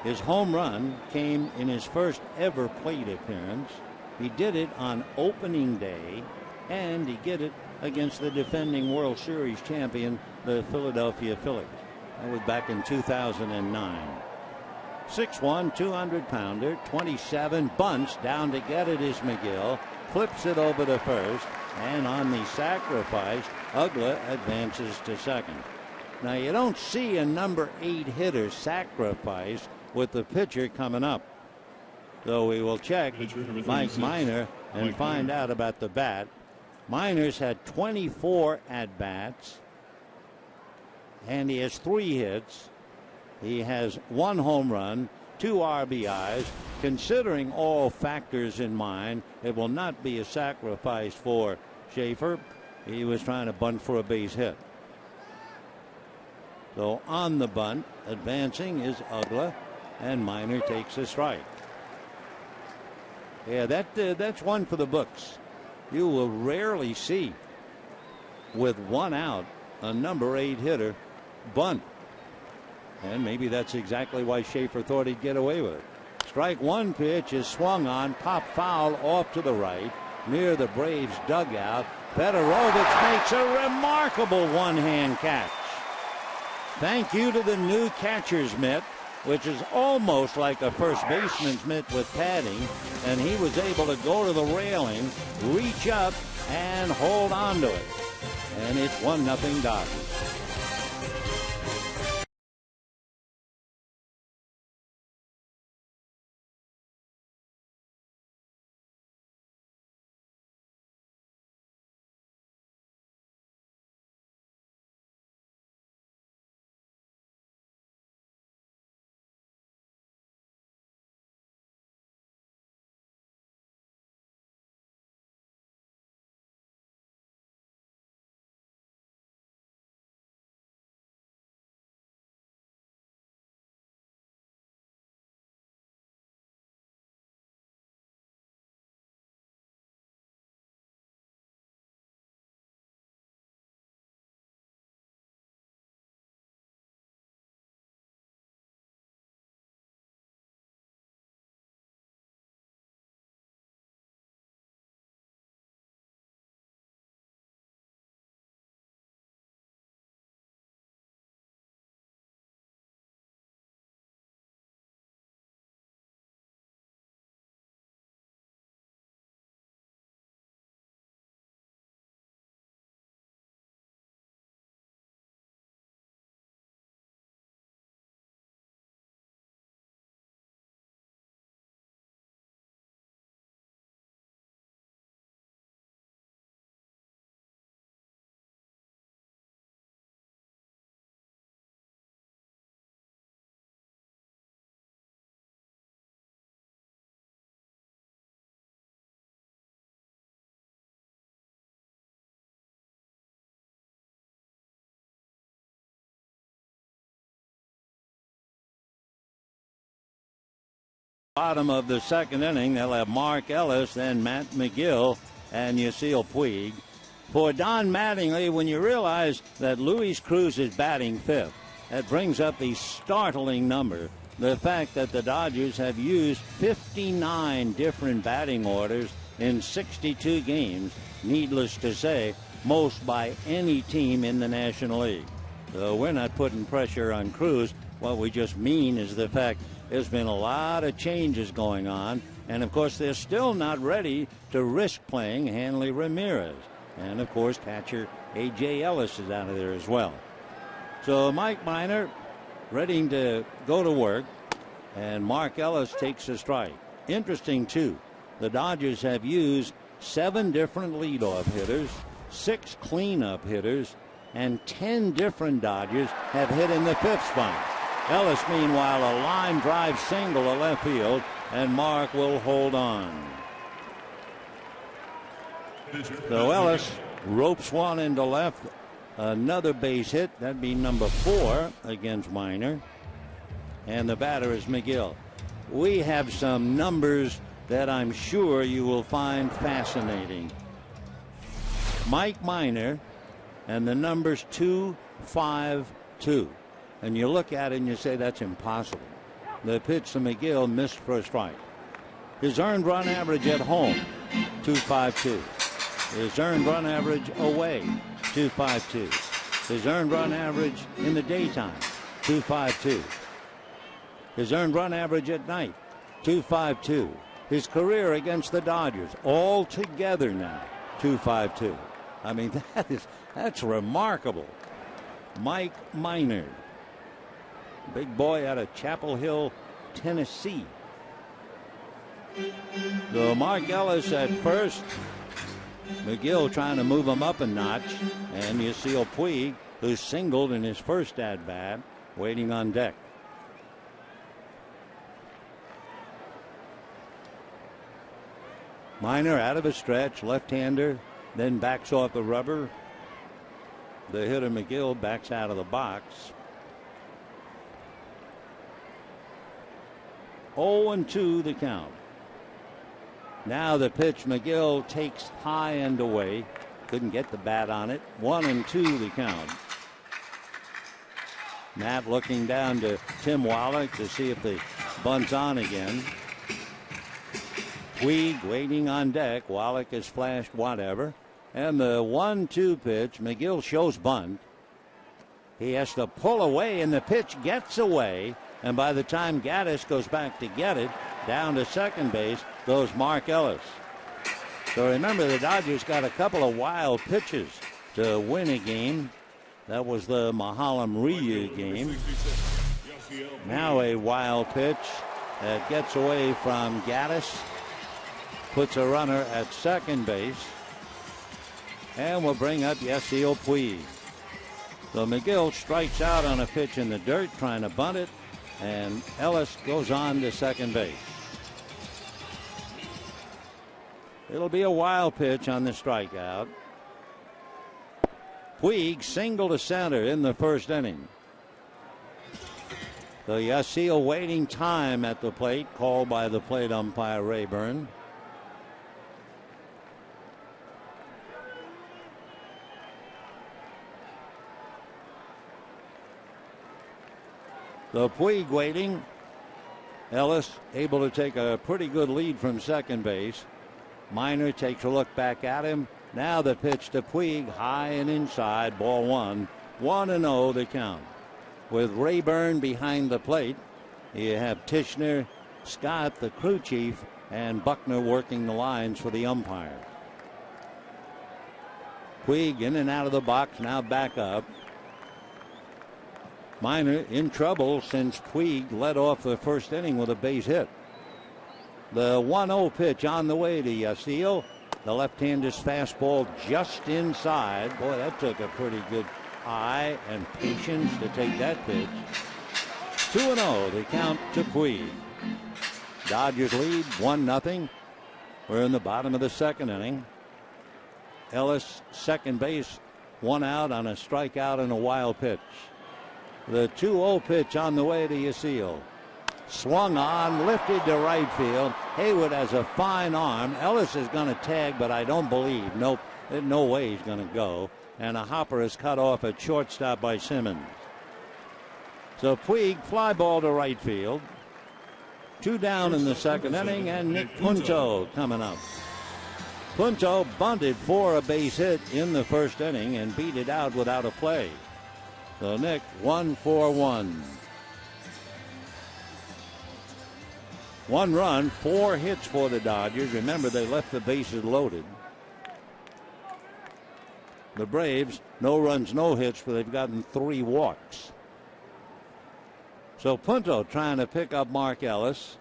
his home run came in his first ever plate appearance. He did it on opening day, and he did it against the defending World Series champion, the Philadelphia Phillies. That was back in 2009. 6'1", 200-pounder, 27, bunts down to get it is McGill, flips it over to first, and on the sacrifice, Ugla advances to second. Now, you don't see a number 8 hitter sacrifice with the pitcher coming up. So we will check Mike Minor and find out about the bat. Minor's had 24 at-bats, and he has 3 hits. He has 1 home run, 2 RBIs. Considering all factors in mind, it will not be a sacrifice for Schaefer. He was trying to bunt for a base hit. So on the bunt, advancing is Ugla, and Minor takes a strike. Yeah, that's one for the books. You will rarely see, with 1 out, a number 8 hitter bunt. And maybe that's exactly why Schaefer thought he'd get away with it. Strike 1 pitch is swung on, pop foul off to the right, near the Braves dugout. Fedorovich makes a remarkable one-hand catch. Thank you to the new catcher's mitt, which is almost like a first baseman's mitt with padding, and he was able to go to the railing, reach up, and hold on to it. And it's 1-0 Dodgers. Bottom of the second inning, they'll have Mark Ellis, then Matt McGill, and Yasiel Puig. For Don Mattingly, when you realize that Luis Cruz is batting 5th, that brings up the startling number. The fact that the Dodgers have used 59 different batting orders in 62 games, needless to say, most by any team in the National League. So we're not putting pressure on Cruz. What we just mean is the fact there's been a lot of changes going on, and of course they're still not ready to risk playing Hanley Ramirez. And of course catcher A.J. Ellis is out of there as well. So Mike Minor ready to go to work, and Mark Ellis takes a strike. Interesting too, the Dodgers have used 7 different leadoff hitters, 6 cleanup hitters, and 10 different Dodgers have hit in the 5th spot. Ellis, meanwhile, a line drive single to left field, and Mark will hold on. So Ellis ropes one into left. Another base hit. That'd be number 4 against Minor. and the batter is McGill. We have some numbers that I'm sure you will find fascinating. Mike Minor and the numbers 2-5-2. And you look at it and you say that's impossible. The pitch to McGill missed for a strike. His earned run average at home, 2.52. His earned run average away, 2.52. His earned run average in the daytime, 2.52. His earned run average at night, 2.52. His career against the Dodgers, all together now, 2.52. I mean, that's remarkable. Mike Minor, big boy out of Chapel Hill, Tennessee. So Mark Ellis at first. McGill trying to move him up a notch. And Yasiel Puig, who singled in his first at-bat, waiting on deck. Minor out of a stretch, left-hander, then backs off the rubber. The hitter McGill backs out of the box. 0-2 the count. Now the pitch McGill takes high and away. Couldn't get the bat on it. 1-2 the count. Matt looking down to Tim Wallach to see if the bunt's on again. Puig waiting on deck. Wallach has flashed whatever. And the 1-2 pitch. McGill shows bunt. He has to pull away, and the pitch gets away. And by the time Gaddis goes back to get it, down to second base goes Mark Ellis. So remember, the Dodgers got a couple of wild pitches to win a game. That was the Mahalam Ryu game. Now a wild pitch that gets away from Gaddis. Puts a runner at second base. And will bring up Yasiel Puig. So McGill strikes out on a pitch in the dirt trying to bunt it. And Ellis goes on to second base. It'll be a wild pitch on the strikeout. Puig single to center in the first inning. So Yasiel waiting time at the plate, called by the plate umpire Rayburn. So Puig waiting. Ellis able to take a pretty good lead from second base. Minor takes a look back at him. Now the pitch to Puig, high and inside, ball one. 1-0 the count. With Rayburn behind the plate, you have Tishner, Scott, the crew chief, and Buckner working the lines for the umpire. Puig in and out of the box, now back up. Minor in trouble since Puig led off the first inning with a base hit. The 1-0 pitch on the way to Yasiel. The left-hander's fastball just inside. Boy, that took a pretty good eye and patience to take that pitch. 2-0 the count to Puig. Dodgers lead 1-0. We're in the bottom of the second inning. Ellis, second base, one out on a strikeout and a wild pitch. The 2-0 pitch on the way to Yasiel. Swung on, lifted to right field. Haywood has a fine arm. Ellis is going to tag, but I don't believe. Nope, no way he's going to go. And a hopper is cut off at shortstop by Simmons. So Puig, fly ball to right field. 2 down in the second inning, and Nick Punto coming up. Punto bunted for a base hit in the first inning and beat it out without a play. So Nick, 1-for-1. 1 run, 4 hits for the Dodgers. Remember, they left the bases loaded. The Braves, no runs, no hits, but they've gotten 3 walks. So Punto trying to pick up Mark Ellis.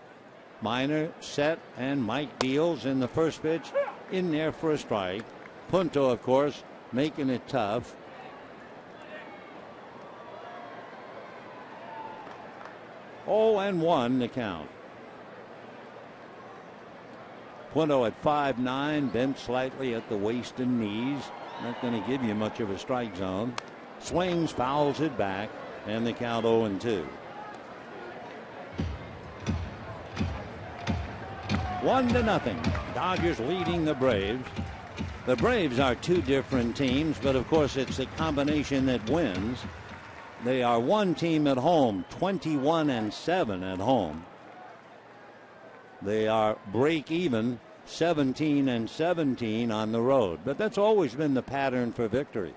Minor set, and Mike deals in the first pitch in there for a strike. Punto, of course, making it tough. 0-1 the count. Punto at 5'9", bent slightly at the waist and knees. Not going to give you much of a strike zone. Swings, fouls it back, and the count 0-2. 1-0. Dodgers leading the Braves. The Braves are two different teams, but of course it's a combination that wins. They are one team at home, 21-7 at home. They are break even, 17-17 on the road. But that's always been the pattern for victory.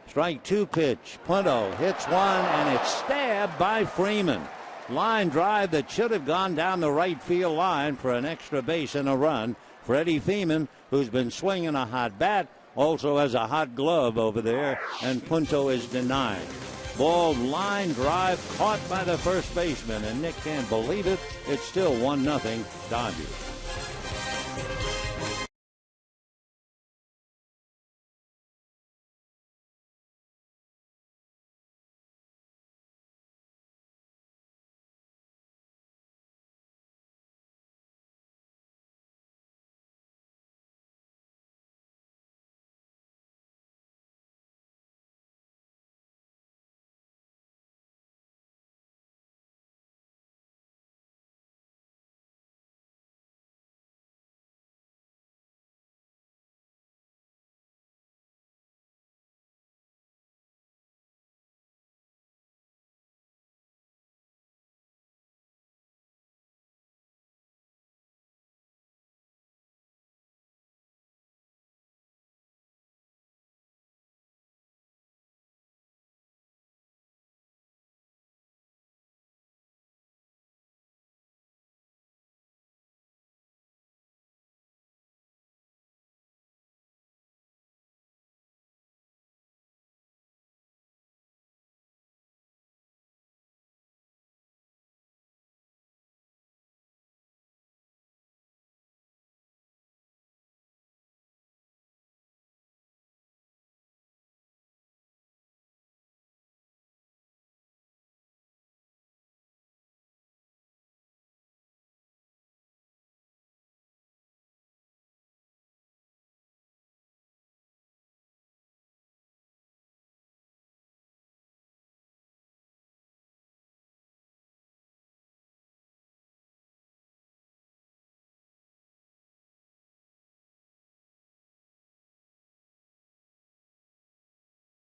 Strike two pitch. Punto hits one, and it's stabbed by Freeman. Line drive that should have gone down the right field line for an extra base and a run. Freddie Freeman, who's been swinging a hot bat, also has a hot glove over there, and Punto is denied. Ball line drive caught by the first baseman, and Nick can't believe it. It's still 1-0 Dodgers.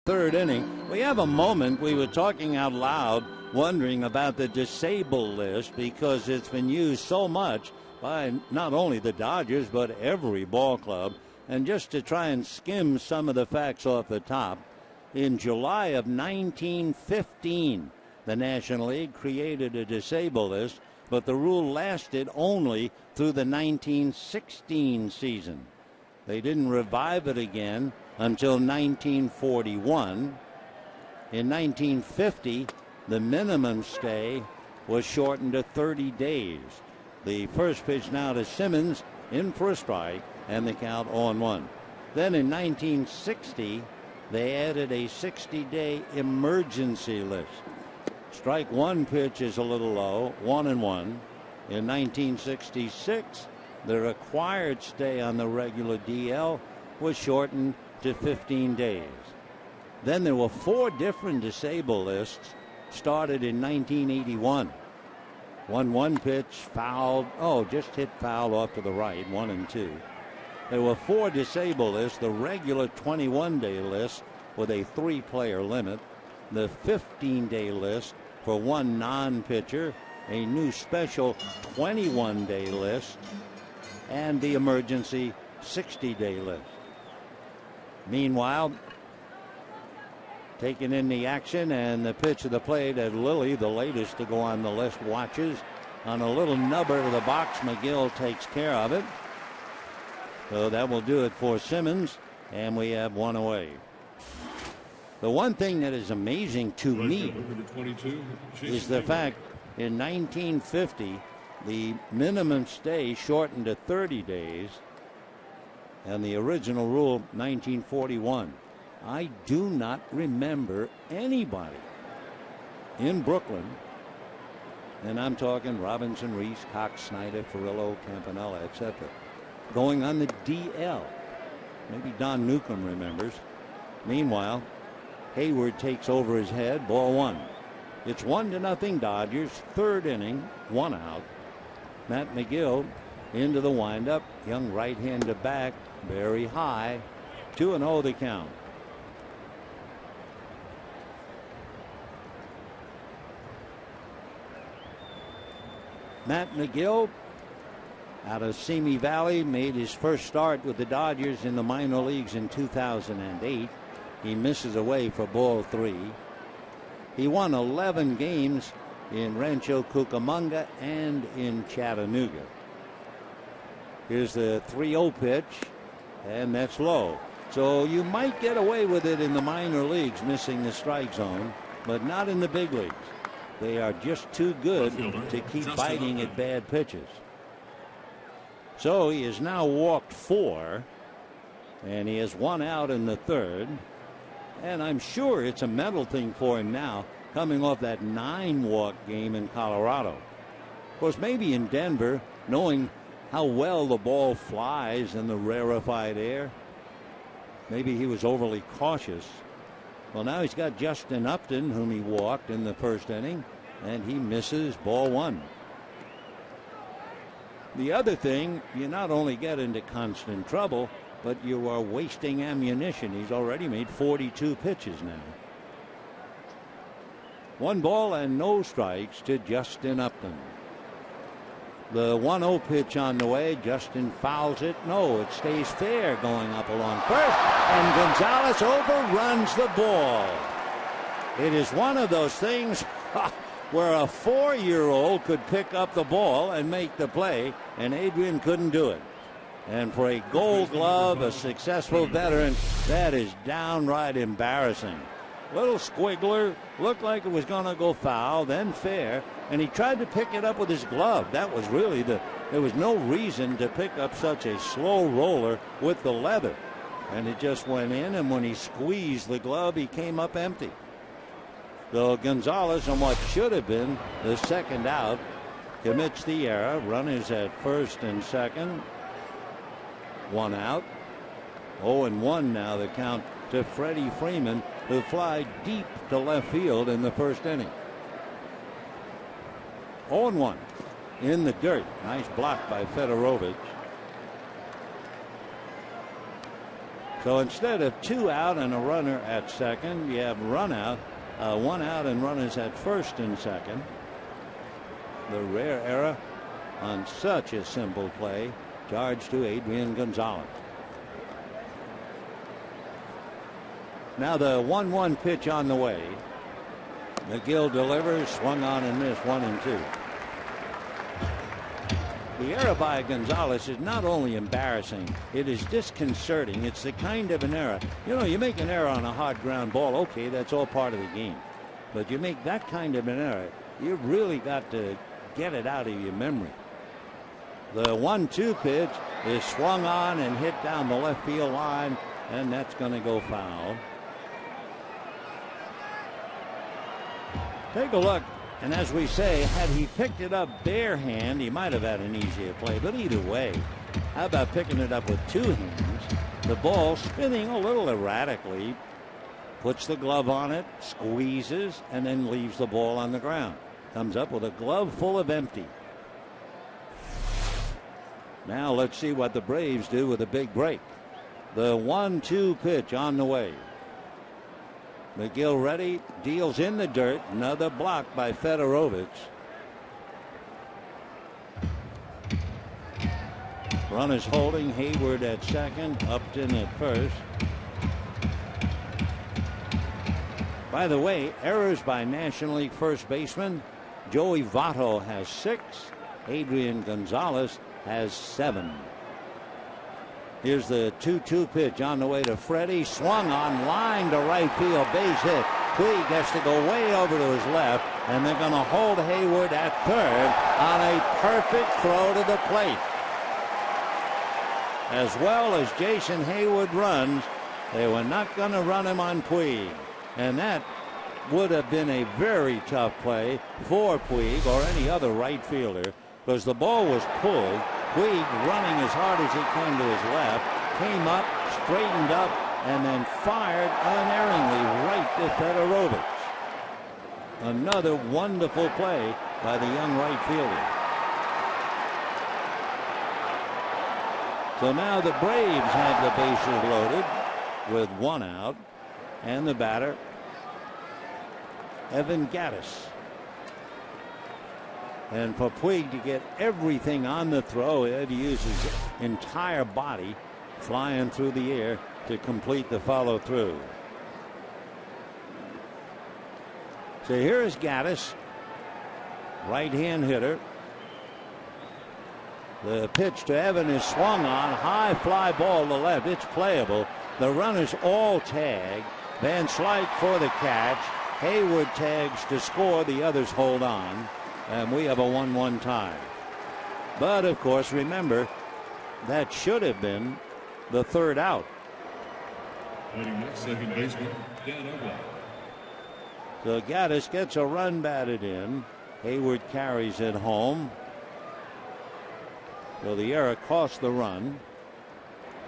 Third inning. We have a moment. We were talking out loud, wondering about the disabled list because it's been used so much by not only the Dodgers but every ball club. And just to try and skim some of the facts off the top, in July of 1915, the National League created a disabled list, but the rule lasted only through the 1916 season. They didn't revive it again until 1941. In 1950, the minimum stay was shortened to 30 days. The first pitch now to Simmons, in for a strike, and the count 0-1. Then in 1960, they added a 60-day emergency list. Strike one pitch is a little low, 1-1. In 1966, the required stay on the regular DL was shortened to 15 days. Then there were 4 different disabled lists started in 1981. 1-1 pitch, fouled, just hit foul off to the right, 1 and 2. There were 4 disabled lists, the regular 21-day list with a 3-player limit, the 15-day list for 1 non-pitcher, a new special 21-day list, and the emergency 60-day list. Meanwhile, taking in the action and the pitch of the plate at Lilly, the latest to go on the list, watches on a little nubber to the box. McGill takes care of it. So that will do it for Simmons, and we have 1 away. The one thing that is amazing to me is the fact in 1950 the minimum stay shortened to 30 days, and the original rule 1941. I do not remember anybody in Brooklyn, and I'm talking Robinson, Reese, Cox, Snyder, Ferrillo, Campanella, etc., going on the DL. Maybe Don Newcomb remembers. Meanwhile, Hayward takes over his head, ball 1. It's 1-0 Dodgers, third inning, 1 out. Matt McGill into the windup. Young right-hander back, very high. 2-0 the count. Matt McGill out of Simi Valley made his first start with the Dodgers in the minor leagues in 2008. He misses away for ball 3. He won 11 games in Rancho Cucamonga and in Chattanooga. Here's the 3-0 pitch, and that's low. So you might get away with it in the minor leagues, missing the strike zone, but not in the big leagues. They are just too good to keep biting at bad pitches. So he has now walked 4, and he has 1 out in the 3rd. And I'm sure it's a mental thing for him now, coming off that 9-walk game in Colorado. Of course, maybe in Denver, knowing how well the ball flies in the rarefied air, maybe he was overly cautious. Well, now he's got Justin Upton, whom he walked in the first inning, and he misses ball 1. The other thing, you not only get into constant trouble, but you are wasting ammunition. He's already made 42 pitches now. 1 ball and no strikes to Justin Upton. The 1-0 pitch on the way. Justin fouls it. No, it stays fair going up along first. And Gonzalez overruns the ball. It is one of those things where a 4-year-old could pick up the ball and make the play, and Adrian couldn't do it. And for a Gold Glove, a successful veteran, that is downright embarrassing. Little squiggler, looked like it was going to go foul, then fair, and he tried to pick it up with his glove. That was really there was no reason to pick up such a slow roller with the leather. And it just went in, and when he squeezed the glove, he came up empty. So Gonzalez, on what should have been the second out, commits the error. Runners at first and second. 1 out. 0-1 now the count to Freddie Freeman, who fly deep to left field in the first inning. 0-1 in the dirt. Nice block by Fedorovich. So instead of 2 out and a runner at second, you have 1 out and runners at first and second. The rare error on such a simple play, charged to Adrian Gonzalez. Now the 1-1 pitch on the way. McGill delivers, swung on and missed, 1-2. The error by Gonzalez is not only embarrassing, it is disconcerting. It's the kind of an error. You know, you make an error on a hard ground ball, okay, that's all part of the game. But you make that kind of an error, you've really got to get it out of your memory. The 1-2 pitch is swung on and hit down the left field line, and that's going to go foul. Take a look, and as we say, had he picked it up bare hand, he might have had an easier play. But either way, how about picking it up with 2 hands? The ball spinning a little erratically, puts the glove on it, squeezes, and then leaves the ball on the ground. Comes up with a glove full of empty. Now let's see what the Braves do with a big break. The 1-2 pitch on the way. McGill ready, deals in the dirt. Another block by Fedorovich. Runners holding, Hayward at second, Upton at first. By the way, errors by National League first baseman. Joey Votto has 6. Adrian Gonzalez has 7. Here's the 2-2 pitch on the way to Freddie. Swung on, line to right field, base hit. Puig has to go way over to his left, and they're going to hold Hayward at third on a perfect throw to the plate. As well as Jason Hayward runs, they were not going to run him on Puig. And that would have been a very tough play for Puig or any other right fielder, because the ball was pulled. Puig running as hard as he can to his left, came up, straightened up, and then fired unerringly right to Fedorovich. Another wonderful play by the young right fielder. So now the Braves have the bases loaded with one out, and the batter, Evan Gattis. And for Puig to get everything on the throw, he had to use his entire body flying through the air to complete the follow through. So here is Gattis, right-hand hitter. The pitch to Evan is swung on, high fly ball to left. It's playable. The runners all tag. Van Slyke for the catch. Hayward tags to score. The others hold on. And we have a 1-1 tie. But, of course, remember, that should have been the third out. Second baseman, Dan Ogle. So Gattis gets a run batted in. Hayward carries it home. So the error cost the run.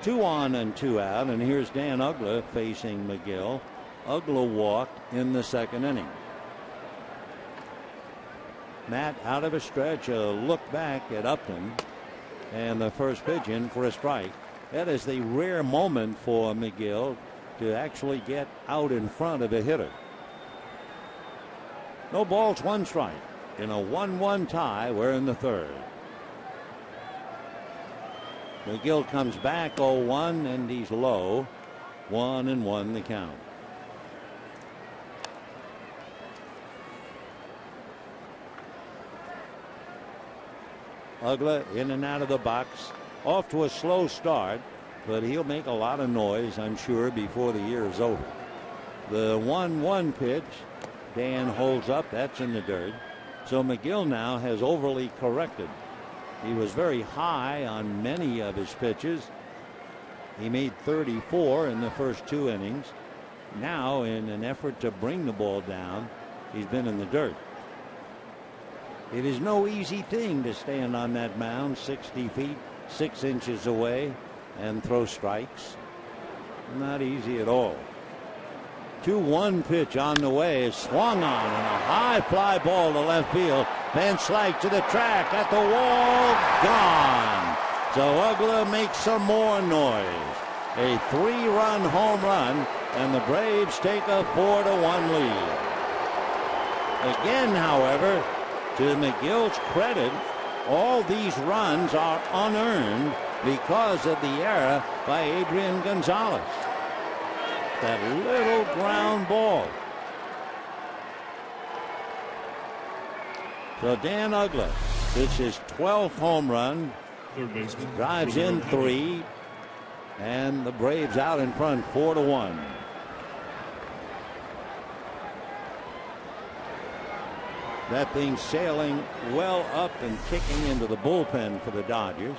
2 on and 2 out. And here's Dan Uggla facing McGill. Uggla walked in the second inning. Matt out of a stretch, a look back at Upton, and the first pitch in for a strike. That is the rare moment for McGill to actually get out in front of a hitter. No balls, 1 strike. In a 1-1 tie, we're in the third. McGill comes back 0-1, and he's low. 1-1 the count. Uggla in and out of the box. Off to a slow start, but he'll make a lot of noise, I'm sure, before the year is over. The 1-1 pitch, Dan holds up. That's in the dirt. So McGill now has overly corrected. He was very high on many of his pitches. He made 34 in the first 2 innings. Now, in an effort to bring the ball down, he's been in the dirt. It is no easy thing to stand on that mound 60 feet, 6 inches away, and throw strikes. Not easy at all. 2-1 pitch on the way is swung on, and a high fly ball to left field. Van Slyke to the track, at the wall, gone. So Uggla makes some more noise. A 3-run home run, and the Braves take a 4-1 lead. Again, however, to McGill's credit, all these runs are unearned because of the error by Adrian Gonzalez. That little ground ball. So Dan Uggla, it's his 12th home run. Third baseman. Drives in 3. And the Braves out in front 4-1. That thing sailing well up and kicking into the bullpen for the Dodgers.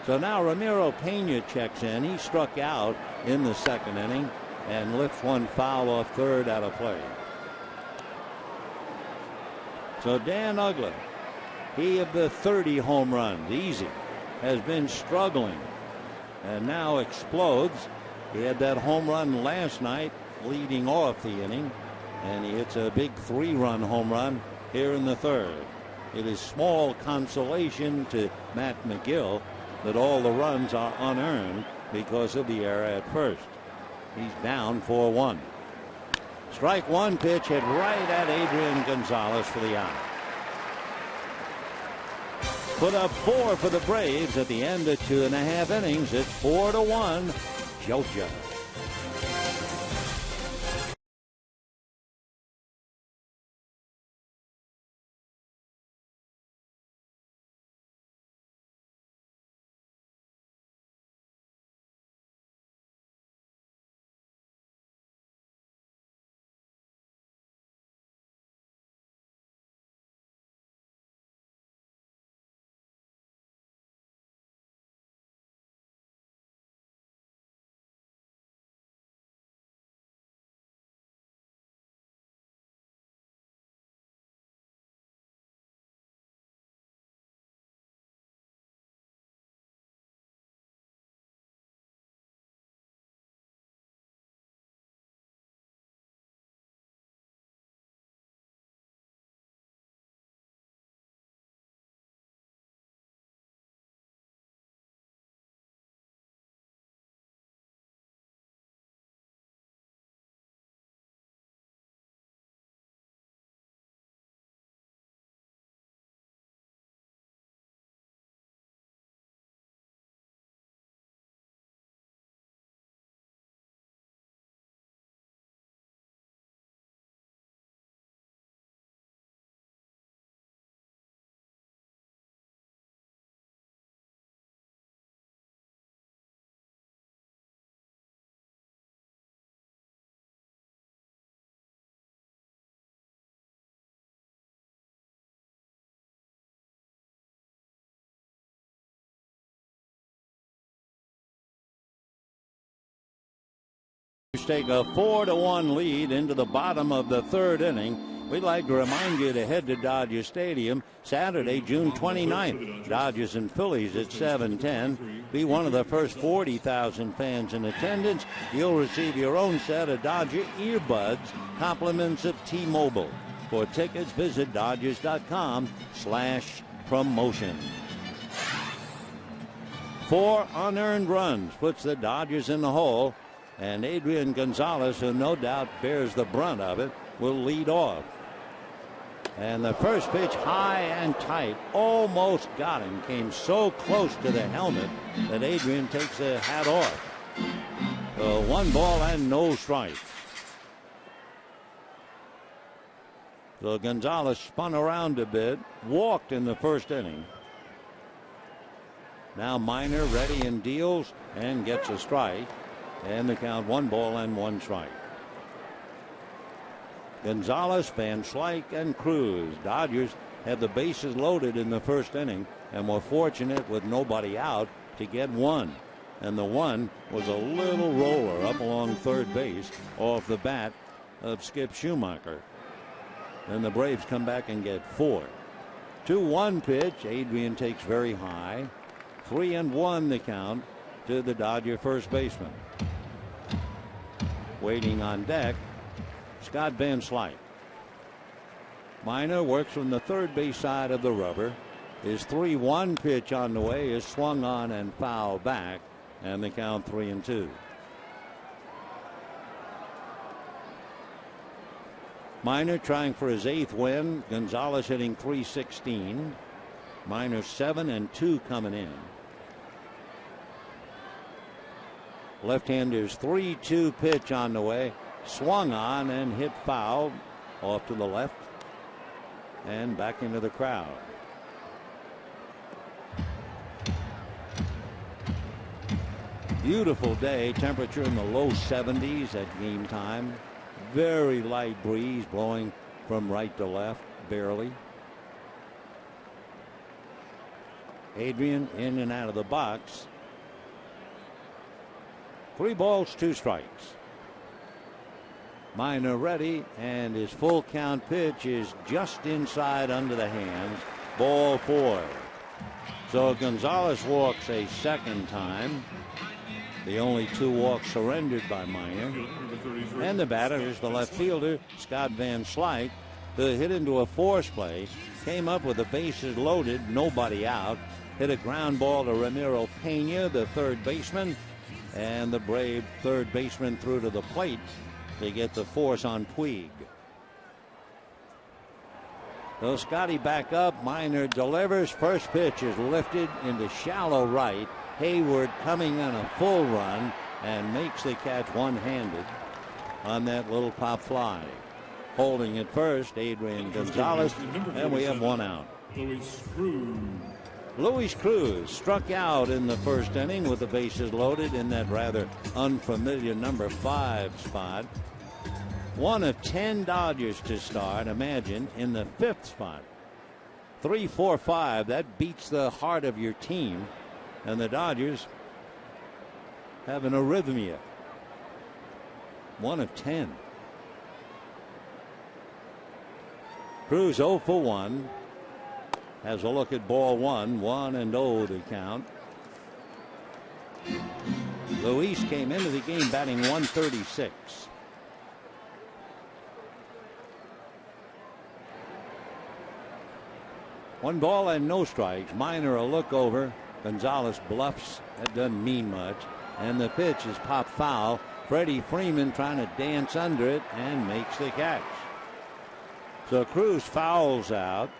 So now Ramiro Pena checks in. He struck out in the second inning and lifts one foul off third out of play. So Dan Uggla, he of the 30 home runs, easy, has been struggling and now explodes. He had that home run last night leading off the inning, and he hits a big 3-run home run here in the third. It is small consolation to Matt McGill that all the runs are unearned because of the error at first. He's down 4-1. Strike 1 pitch hit right at Adrian Gonzalez for the out. Put up 4 for the Braves at the end of 2.5 innings. It's 4-1 Georgia. Take a 4-1 lead into the bottom of the third inning. We'd like to remind you to head to Dodger Stadium Saturday, June 29th. Dodgers and Phillies at 7:10. Be one of the first 40,000 fans in attendance. You'll receive your own set of Dodger earbuds, compliments of T-Mobile. For tickets, visit Dodgers.com/promotion. 4 unearned runs puts the Dodgers in the hole. And Adrian Gonzalez, who no doubt bears the brunt of it, will lead off. And the first pitch high and tight, almost got him. Came so close to the helmet that Adrian takes the hat off. 1 ball and no strikes. So Gonzalez spun around a bit, walked in the first inning. Now Minor ready and deals and gets a strike. And the count 1 ball and 1 strike. Gonzalez, Van Slyke, and Cruz. Dodgers had the bases loaded in the first inning and were fortunate with nobody out to get 1. And the 1 was a little roller up along third base off the bat of Skip Schumacher. Then the Braves come back and get 4. 2-1 pitch. Adrian takes very high. 3-1 the count to the Dodger first baseman. Waiting on deck, Scott Van Slyke. Minor works from the third base side of the rubber. His 3-1 pitch on the way is swung on and fouled back, and the count 3-2. Minor trying for his 8th win. Gonzalez hitting .316. Minor 7-2 coming in. Left-hander's 3-2 pitch on the way, swung on and hit foul off to the left and back into the crowd. Beautiful day, temperature in the low 70s at game time. Very light breeze blowing from right to left, barely. Adrian in and out of the box. 3 balls, 2 strikes. Minor ready, and his full count pitch is just inside under the hands. Ball 4. So Gonzalez walks a second time. The only 2 walks surrendered by Minor. And the batter is the left fielder, Scott Van Slyke, who hit into a force play, came up with the bases loaded, nobody out, hit a ground ball to Ramiro Pena, the third baseman, and the Brave third baseman threw to the plate to get the force on Puig. So Scotty back up. Minor delivers. First pitch is lifted into shallow right. Hayward coming on a full run and makes the catch one-handed on that little pop fly. Holding at first, Adrian Gonzalez, and we have 1 out. Luis Cruz struck out in the first inning with the bases loaded in that rather unfamiliar number 5 spot. 1 of 10 Dodgers to start, imagine, in the 5th spot. 3-4-5, that beats the heart of your team, and the Dodgers have an arrhythmia. 1 of 10. Cruz 0 for 1. Has a look at ball 1, 1-0 the count. Luis came into the game batting .136. One ball and no strikes. Minor a look over. Gonzalez bluffs. That doesn't mean much. And the pitch is popped foul. Freddie Freeman trying to dance under it and makes the catch. So Cruz fouls out.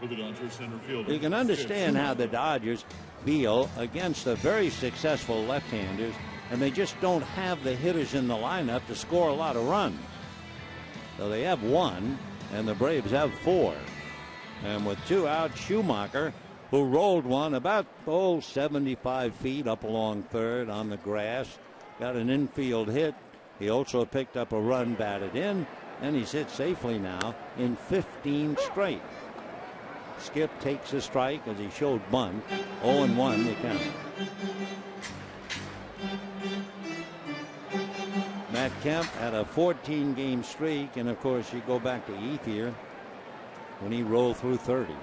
You can understand how the Dodgers feel against the very successful left-handers, and they just don't have the hitters in the lineup to score a lot of runs. So they have 1, and the Braves have 4. And with 2 out, Schumacher, who rolled one about 75 feet up along third on the grass, got an infield hit. He also picked up a run batted in, and he's hit safely now in 15 straight. Skip takes a strike as he showed bunt. 0-1 the count. Matt Kemp had a 14-game streak, and of course you go back to Ethier when he rolled through 30.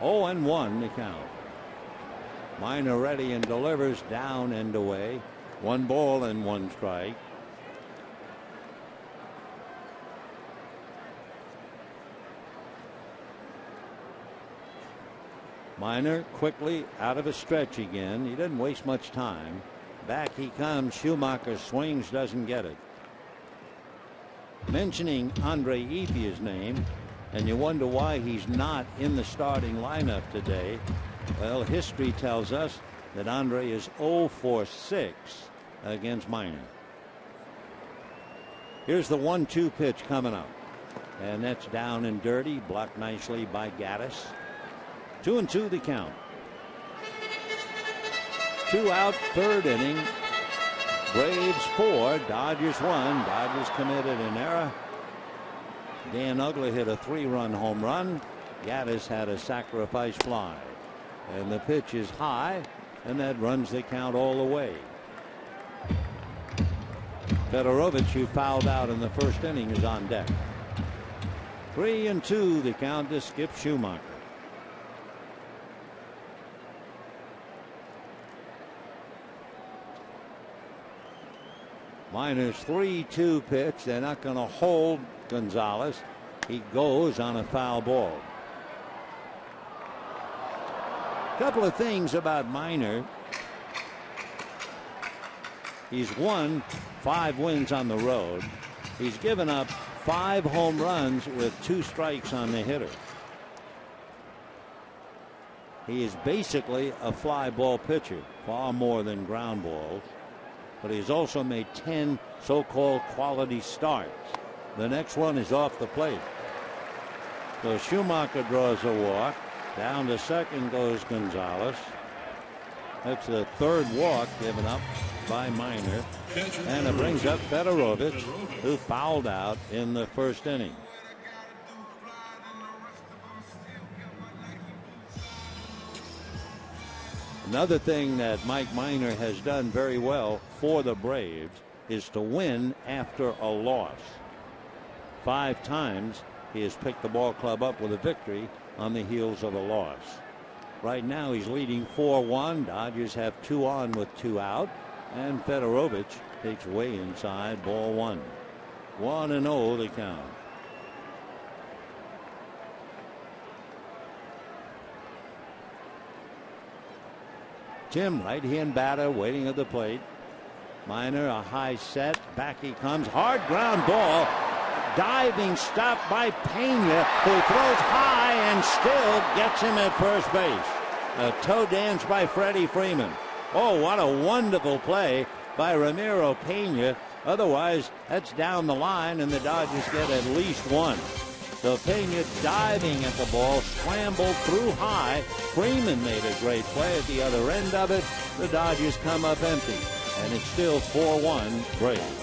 0-1 the count. Minor ready and delivers, down and away. 1 ball and 1 strike. Minor quickly out of a stretch again. He didn't waste much time. Back he comes. Schumacher swings, doesn't get it. Mentioning Andre Ethier's name, and you wonder why he's not in the starting lineup today. Well, history tells us that Andre is 0 for 6 against Minor. Here's the 1-2 pitch coming up, and that's down and dirty, blocked nicely by Gaddis. 2-2 the count. 2 out, 3rd inning. Braves 4, Dodgers 1. Dodgers committed an error. Dan Uggla hit a 3-run home run. Gaddis had a sacrifice fly. And the pitch is high, and that runs the count all the way. Fedorovich, who fouled out in the 1st inning, is on deck. 3-2 the count to Skip Schumacher. Minor's 3-2 pitch. They're not going to hold Gonzalez. He goes on a foul ball. Couple of things about Minor. He's won 5 wins on the road. He's given up 5 home runs with 2 strikes on the hitter. He is basically a fly ball pitcher, far more than ground balls. But he's also made 10 so-called quality starts. The next one is off the plate. So Schumacher draws a walk. Down to second goes Gonzalez. That's the 3rd walk given up by Minor. And it brings up Fedorovich, who fouled out in the 1st inning. Another thing that Mike Minor has done very well for the Braves is to win after a loss. 5 times he has picked the ball club up with a victory on the heels of a loss. Right now he's leading 4-1. Dodgers have 2 on with 2 out, and Fedorovich takes way inside, ball 1. 1-0 the count. Tim, right-hand batter, waiting at the plate. Minor, a high set. Back he comes. Hard ground ball. Diving stop by Pena, who throws high and still gets him at first base. A toe dance by Freddie Freeman. Oh, what a wonderful play by Ramiro Pena. Otherwise, that's down the line, and the Dodgers get at least 1. So Pena diving at the ball, scrambled through high. Freeman made a great play at the other end of it. The Dodgers come up empty, and it's still 4-1 Braves.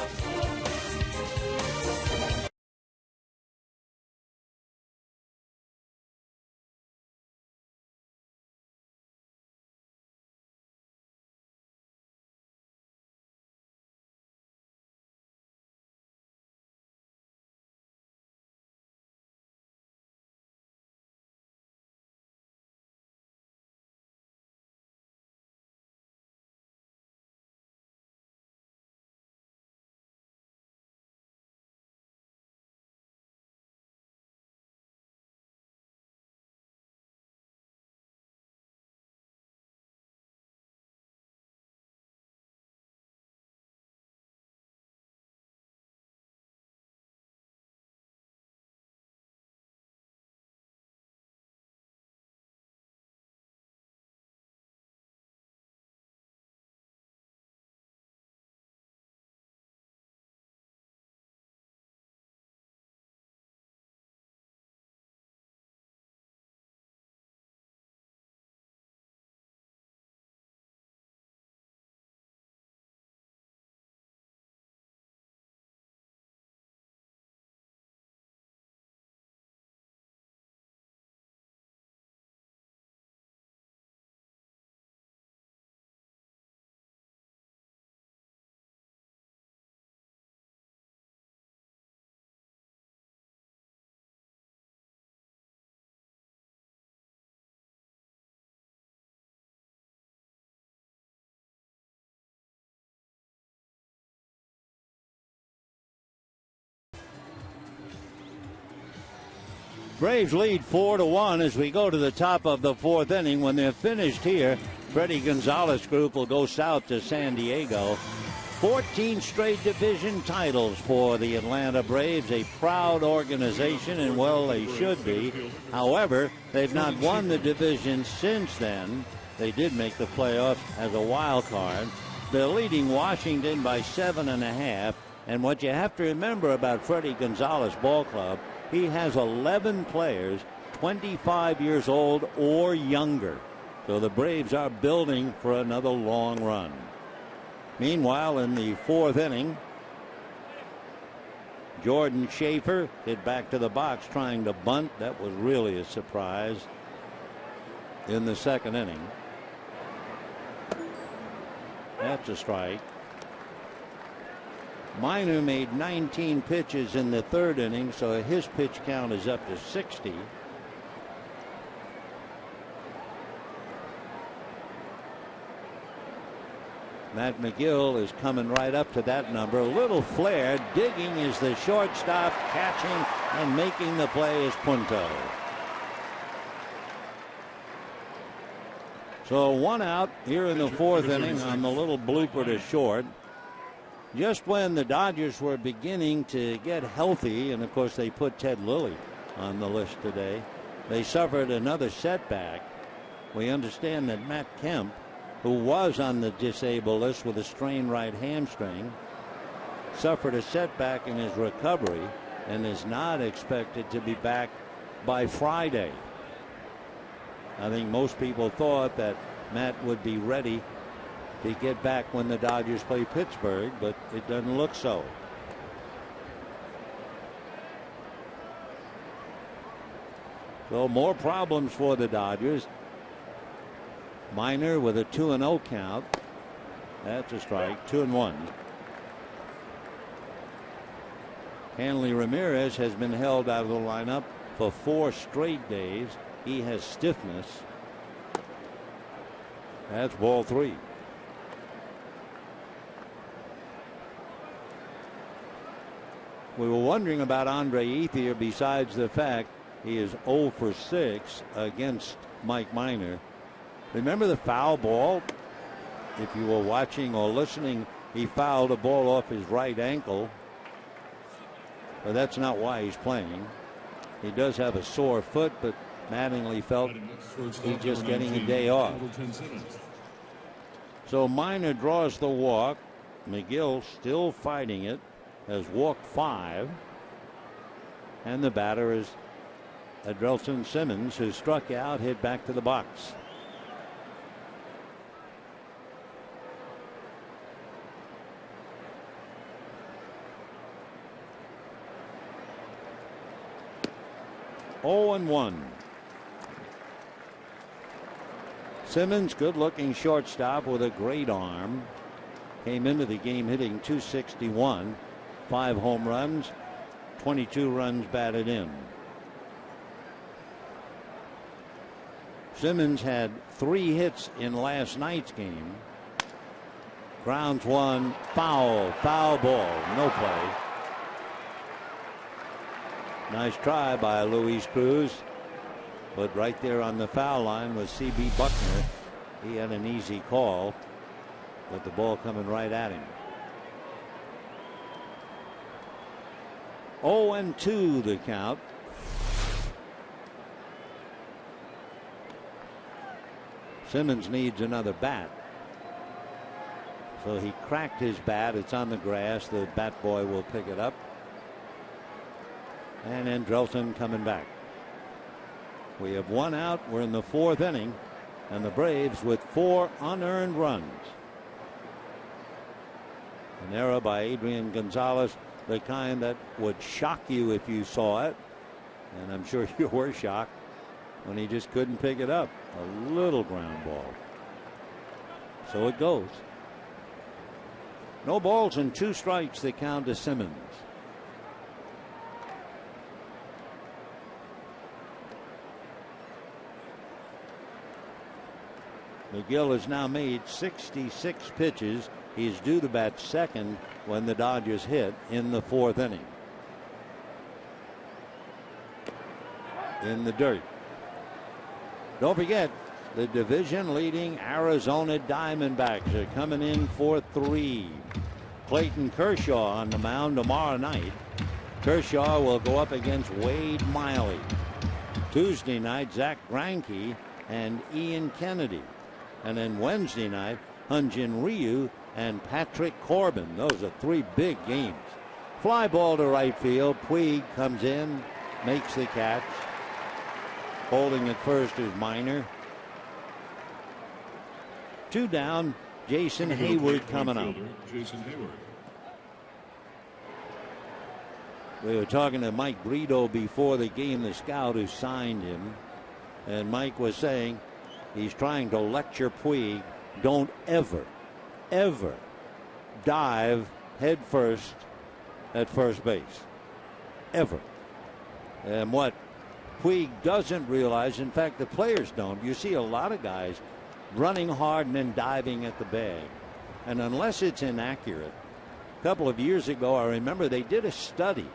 Braves lead 4-1 as we go to the top of the fourth inning. When they're finished here, Freddie Gonzalez group will go south to San Diego. 14 straight division titles for the Atlanta Braves, a proud organization, and well, they should be. However, they've not won the division since then. They did make the playoffs as a wild card. They're leading Washington by 7.5. And what you have to remember about Freddie Gonzalez Ball Club, he has 11 players 25 years old or younger. So the Braves are building for another long run. Meanwhile, in the fourth inning, Jordan Schaefer hit back to the box trying to bunt. That was really a surprise in the second inning. That's a strike. Minor made 19 pitches in the third inning, so his pitch count is up to 60. Matt McGill is coming right up to that number. A little flare. Digging is the shortstop. Catching and making the play is Punto. So one out here in the fourth inning on the little blooper to short. Just when the Dodgers were beginning to get healthy, and of course they put Ted Lilly on the list today, they suffered another setback. We understand that Matt Kemp, who was on the disabled list with a strained right hamstring, suffered a setback in his recovery and is not expected to be back by Friday. I think most people thought that Matt would be ready to get back when the Dodgers play Pittsburgh, but it doesn't look so. So more problems for the Dodgers. Minor with a 2-0 count. That's a strike. 2-1. Hanley Ramirez has been held out of the lineup for 4 straight days. He has stiffness. That's ball 3. We were wondering about Andre Ethier besides the fact he is 0 for 6 against Mike Minor. Remember the foul ball? If you were watching or listening, he fouled a ball off his right ankle. But that's not why he's playing. He does have a sore foot, but Mattingly felt he's just getting a day off. So Minor draws the walk. McGill still fighting it, has walked 5. And the batter is Adrelson Simmons, who struck out, hit back to the box. Oh and 1. Simmons, good-looking shortstop with a great arm. Came into the game hitting .261, 5 home runs, 22 runs batted in. Simmons had 3 hits in last night's game. Grounds one, foul ball, no play. Nice try by Luis Cruz, but right there on the foul line was C.B. Buckner. He had an easy call, but the ball coming right at him. 0-2 the count. Simmons needs another bat. So he cracked his bat. It's on the grass. The bat boy will pick it up. And Andrelton coming back. We have 1 out. We're in the 4th inning. And the Braves with 4 unearned runs. An error by Adrian Gonzalez, the kind that would shock you if you saw it. And I'm sure you were shocked when he just couldn't pick it up. A little ground ball. So it goes. No balls and 2 strikes, the count to Simmons. McGill has now made 66 pitches. He's due to bat second when the Dodgers hit in the 4th inning. in the dirt. Don't forget, the division-leading Arizona Diamondbacks are coming in for 3. Clayton Kershaw on the mound tomorrow night. Kershaw will go up against Wade Miley. Tuesday night, Zach Greinke and Ian Kennedy. And then Wednesday night, Hyun-Jin Ryu and Patrick Corbin. Those are 3 big games. Fly ball to right field. Puig comes in, makes the catch. Holding at first is Minor. 2 down. Jason Hayward coming up. Jason Hayward. We were talking to Mike Brito before the game, the scout who signed him. And Mike was saying he's trying to lecture Puig, don't ever, ever dive head first at first base. Ever. And what Puig doesn't realize, in fact, the players don't. You see a lot of guys running hard and then diving at the bag. And unless it's inaccurate, a couple of years ago, I remember they did a study,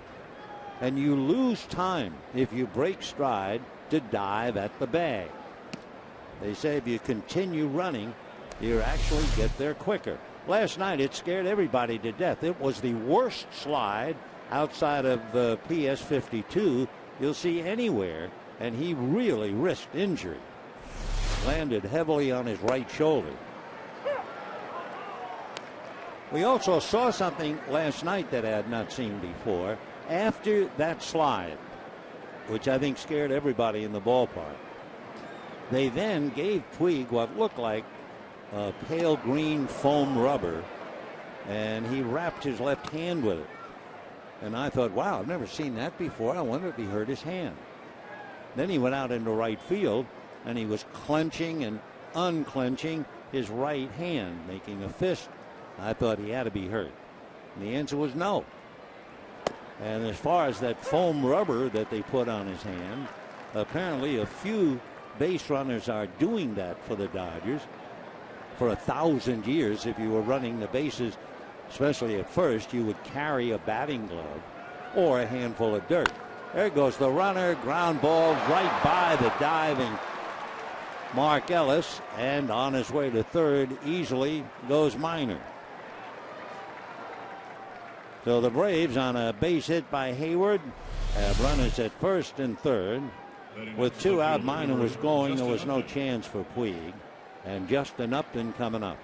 and you lose time if you break stride to dive at the bag. They say if you continue running, you actually get there quicker. Last night, it scared everybody to death. It was the worst slide outside of the PS 52 you'll see anywhere, and he really risked injury. Landed heavily on his right shoulder. We also saw something last night that I had not seen before. After that slide, which I think scared everybody in the ballpark, they then gave Puig what looked like a pale green foam rubber, and he wrapped his left hand with it. And I thought, wow, I've never seen that before. I wonder if he hurt his hand. Then he went out into right field, and he was clenching and unclenching his right hand, making a fist. I thought he had to be hurt. And the answer was no. And as far as that foam rubber that they put on his hand, apparently a few base runners are doing that for the Dodgers. For 1,000 years, if you were running the bases, especially at first, you would carry a batting glove or a handful of dirt. There goes the runner, ground ball right by the diving Mark Ellis, and on his way to third easily goes Minor. So the Braves, on a base hit by Hayward, have runners at first and third. With 2 out, Minor was going. There was no chance for Puig. And Justin Upton coming up.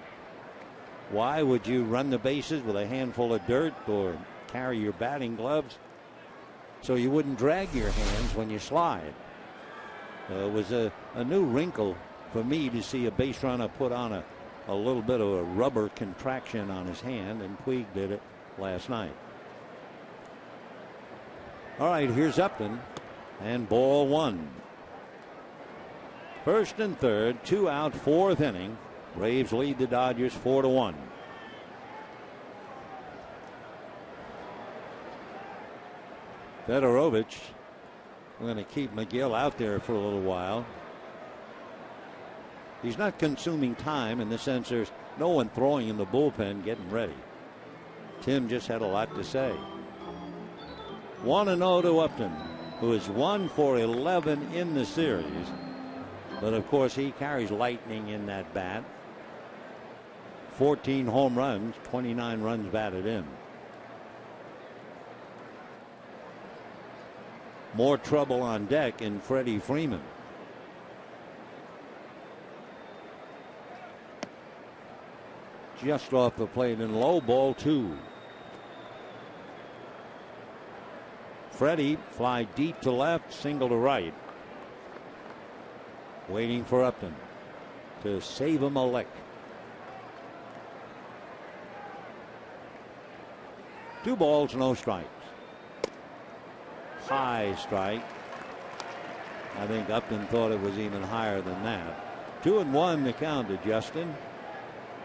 Why would you run the bases with a handful of dirt or carry your batting gloves? So you wouldn't drag your hands when you slide. It was a new wrinkle for me to see a base runner put on a little bit of a rubber contraction on his hand, and Puig did it last night. All right, here's Upton, and ball 1. First and third, 2 out, 4th inning. Braves lead the Dodgers 4-1. Fedorovich, we're going to keep McGill out there for a little while. He's not consuming time in the sense there's no one throwing in the bullpen getting ready. Tim just had a lot to say. 1-0 to Upton, who is 1 for 11 in the series. But of course, he carries lightning in that bat. 14 home runs, 29 runs batted in. More trouble on deck in Freddie Freeman. Just off the plate and low, ball 2. Freddie fly deep to left, single to right. Waiting for Upton to save him a lick. 2 balls, no strikes. High strike. I think Upton thought it was even higher than that. 2-1 the count to Justin.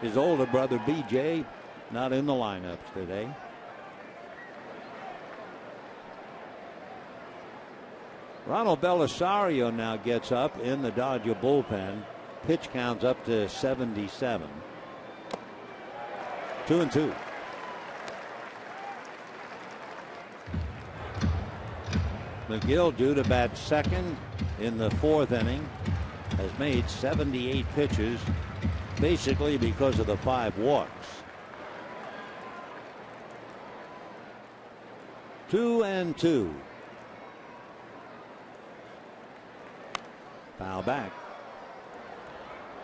His older brother BJ not in the lineups today. Ronald Belisario now gets up in the Dodger bullpen. Pitch counts up to 77. 2-2. McGill, due to bat second in the fourth inning, has made 78 pitches, basically because of the 5 walks. 2-2. Foul back.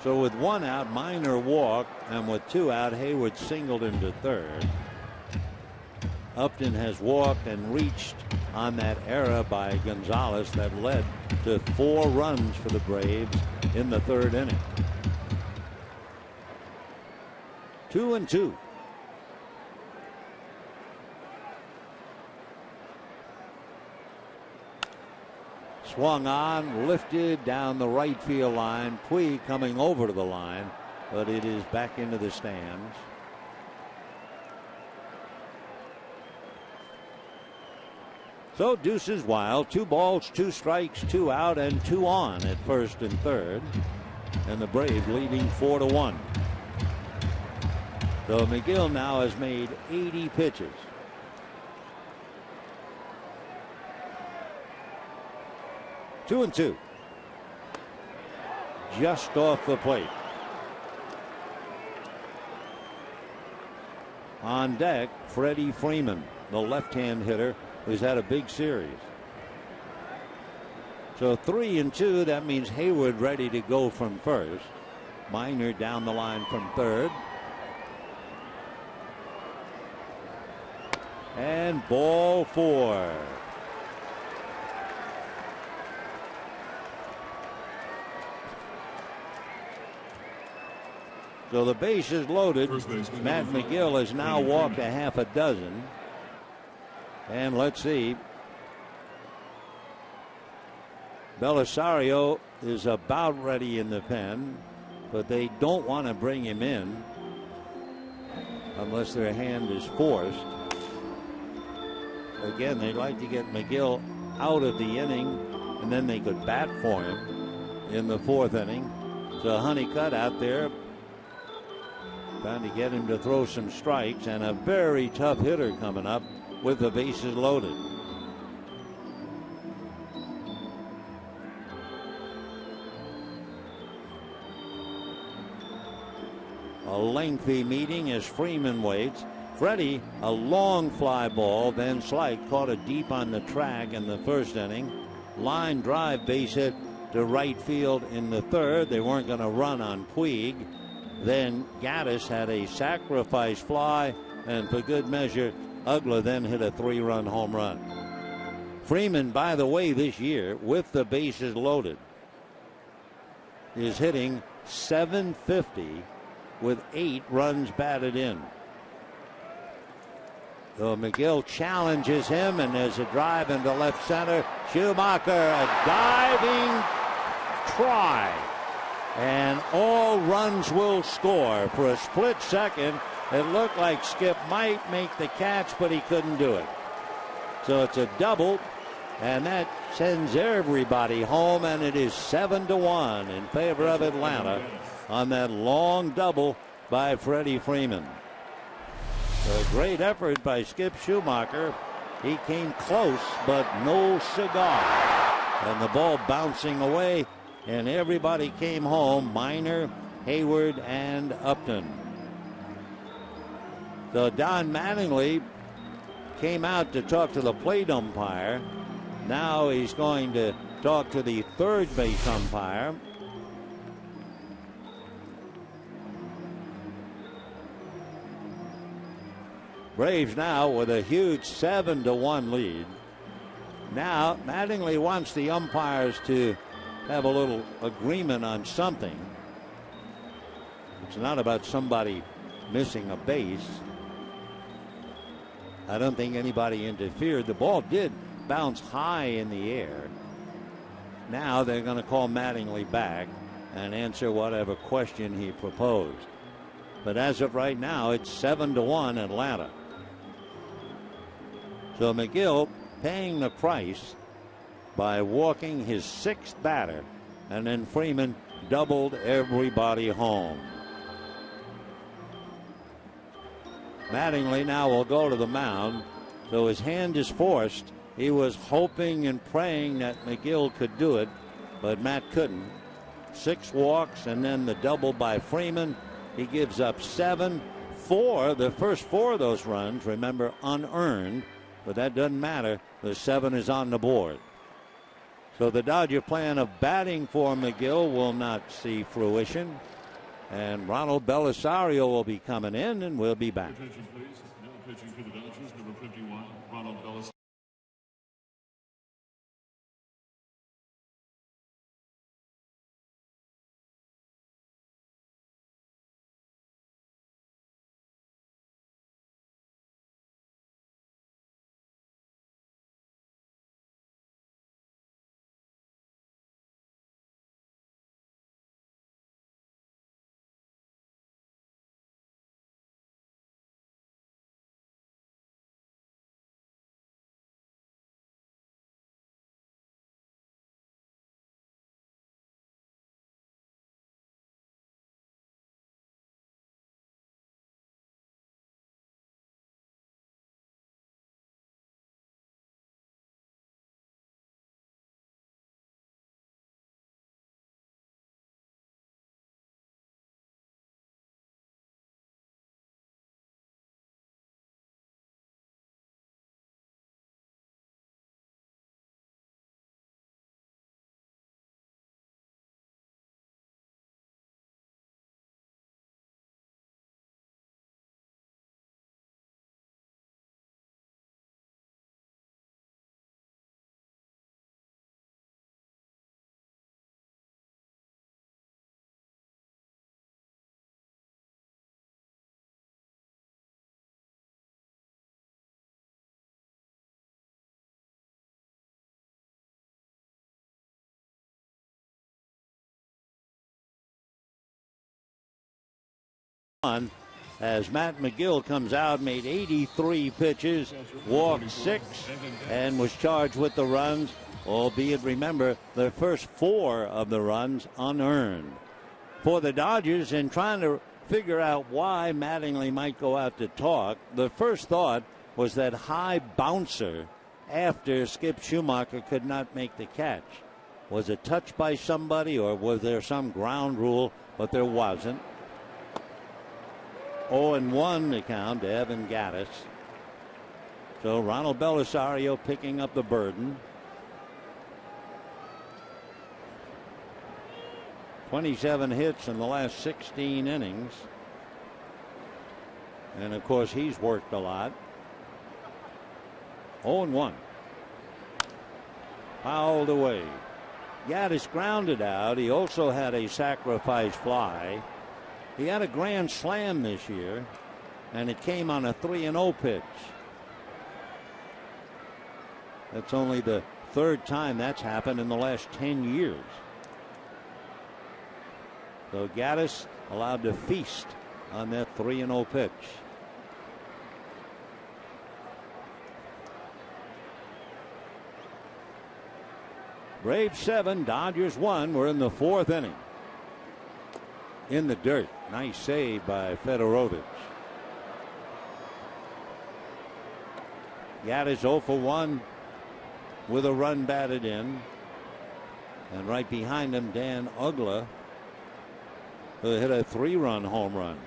So with 1 out, Minor walked, and with 2 out, Hayward singled him to third. Upton has walked and reached on that error by Gonzalez that led to 4 runs for the Braves in the third inning. 2-2. Swung on, lifted down the right field line. Puig coming over to the line, but it is back into the stands. So deuces wild. 2 balls, 2 strikes, 2 out, and 2 on at first and third. And the Braves leading 4-1. So McGill now has made 80 pitches. Two and two. Just off the plate. On deck, Freddie Freeman, the left-hand hitter, who's had a big series. So 3-2. That means Hayward ready to go from first. Minor down the line from third. And ball 4. So the base is loaded. Matt McGill has now walked a half a dozen. And let's see. Belisario is about ready in the pen, but they don't want to bring him in unless their hand is forced. Again, they'd like to get McGill out of the inning, and then they could bat for him in the fourth inning. So Honeycutt out there trying to get him to throw some strikes, and a very tough hitter coming up with the bases loaded. A lengthy meeting as Freeman waits. Freddie, a long fly ball, then Slight caught it deep on the track in the first inning. Line drive base hit to right field in the third. They weren't going to run on Puig. Then Gaddis had a sacrifice fly, and for good measure, Ugla then hit a 3-run home run. Freeman, by the way, this year, with the bases loaded, is hitting .750 with 8 runs batted in. So McGill challenges him, and there's a drive into left center. Schumacher, a diving try. And all runs will score. For a split second, it looked like Skip might make the catch, but he couldn't do it. So it's a double, and that sends everybody home, and it is 7-1 in favor of Atlanta on that long double by Freddie Freeman. A great effort by Skip Schumacher. He came close, but no cigar. And the ball bouncing away, and everybody came home. Minor, Hayward, and Upton. So Don Mattingly came out to talk to the plate umpire. Now he's going to talk to the third base umpire. Braves now with a huge 7-1 lead. Now Mattingly wants the umpires to have a little agreement on something. It's not about somebody missing a base. I don't think anybody interfered. The ball did bounce high in the air. Now they're going to call Mattingly back and answer whatever question he proposed. But as of right now, it's 7-1 Atlanta. So McGill paying the price by walking his 6th batter, and then Freeman doubled everybody home. Mattingly now will go to the mound, so his hand is forced, He was hoping and praying that McGill could do it, but Matt couldn't. 6 walks and then the double by Freeman. He gives up 7. The first 4 of those runs, remember, unearned, but that doesn't matter. The 7 is on the board. So the Dodger plan of batting for McGill will not see fruition. And Ronald Belisario will be coming in, and we'll be back. Attention, please. Now pitching for the Dodgers, number 51, Ronald Belisario. As Matt McGill comes out, made 83 pitches, walked 6, and was charged with the runs, albeit, remember, the first 4 of the runs unearned. For the Dodgers, in trying to figure out why Mattingly might go out to talk, the first thought was that high bouncer after Skip Schumacher could not make the catch. Was it touched by somebody, or was there some ground rule? But there wasn't. 0-1 the count to Evan Gattis. So Ronald Belisario picking up the burden. 27 hits in the last 16 innings. And of course he's worked a lot. 0-1. Fouled away. Gattis grounded out. He also had a sacrifice fly. He had a grand slam this year, and it came on a 3-0 pitch. That's only the 3rd time that's happened in the last 10 years. So Gattis allowed to feast on that 3-0 pitch. Braves 7, Dodgers 1. We're in the 4th inning. In the dirt. Nice save by Fedorovich. Gattis 0 for 1 with a run batted in. And right behind him, Dan Uggla, who hit a 3-run home run.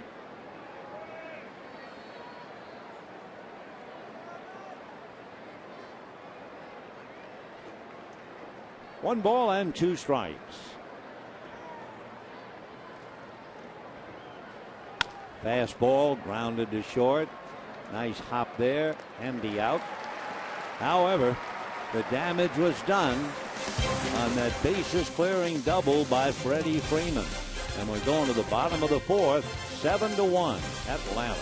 One ball and 2 strikes. Fastball grounded to short. Nice hop there. Empty out. However, the damage was done on that bases clearing double by Freddie Freeman. And we're going to the bottom of the 4th. 7-1 Atlanta.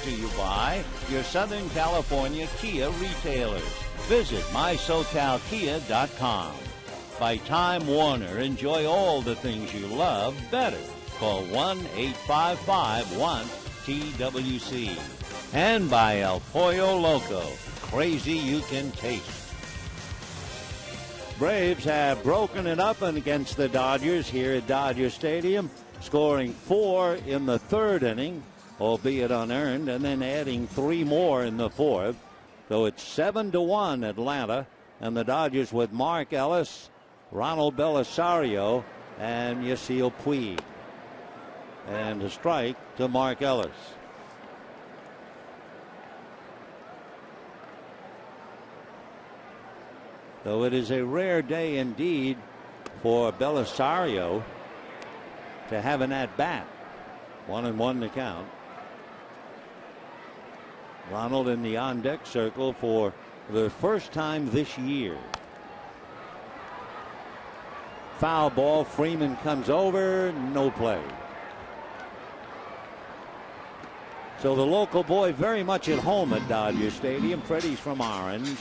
To you by your Southern California Kia retailers. Visit mysocalkia.com. By Time Warner, enjoy all the things you love better. Call 1-855-1-TWC. And by El Pollo Loco, crazy you can taste. Braves have broken it up against the Dodgers here at Dodger Stadium, scoring 4 in the third inning, albeit unearned, and then adding 3 more in the fourth. So it's 7-1 Atlanta, and the Dodgers with Mark Ellis, Ronald Belisario, and Yasiel Puig. And a strike to Mark Ellis. So it is a rare day indeed for Belisario to have an at-bat. 1-1 to count. Ronald in the on-deck circle for the first time this year. Foul ball. Freeman comes over. No play. So the local boy very much at home at Dodger Stadium. Freddie's from Orange.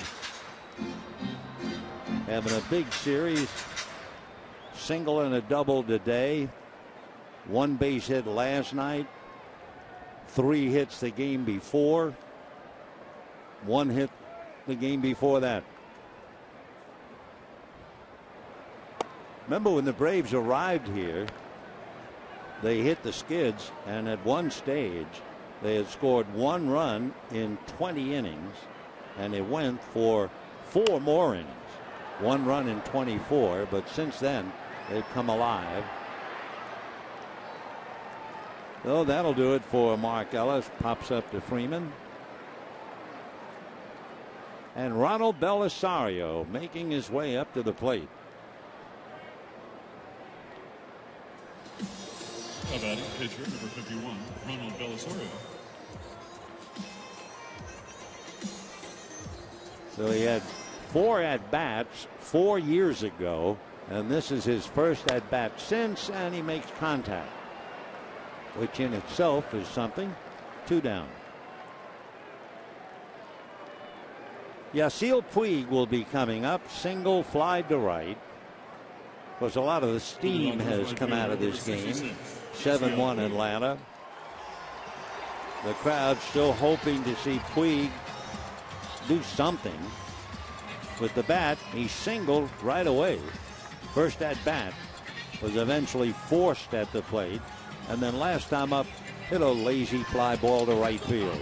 Having a big series. Single and a double today. 1 base hit last night. 3 hits the game before. 1 hit the game before that. Remember when the Braves arrived here, they hit the skids, and at one stage they had scored 1 run in 20 innings, and it went for 4 more innings. 1 run in 24, but since then they've come alive. So that'll do it for Mark Ellis. Pops up to Freeman. And Ronald Belisario making his way up to the plate. A batting pitcher, number 51, Ronald Belisario. So he had 4 at-bats 4 years ago, and this is his first at-bat since, and he makes contact, which in itself is something. 2 down. Yasiel Puig will be coming up. Single, fly to right. Of course, a lot of the steam has come out of this game. 7-1 Atlanta. The crowd still hoping to see Puig do something. With the bat, he singled right away. First at bat was eventually forced at the plate, and then last time up hit a lazy fly ball to right field.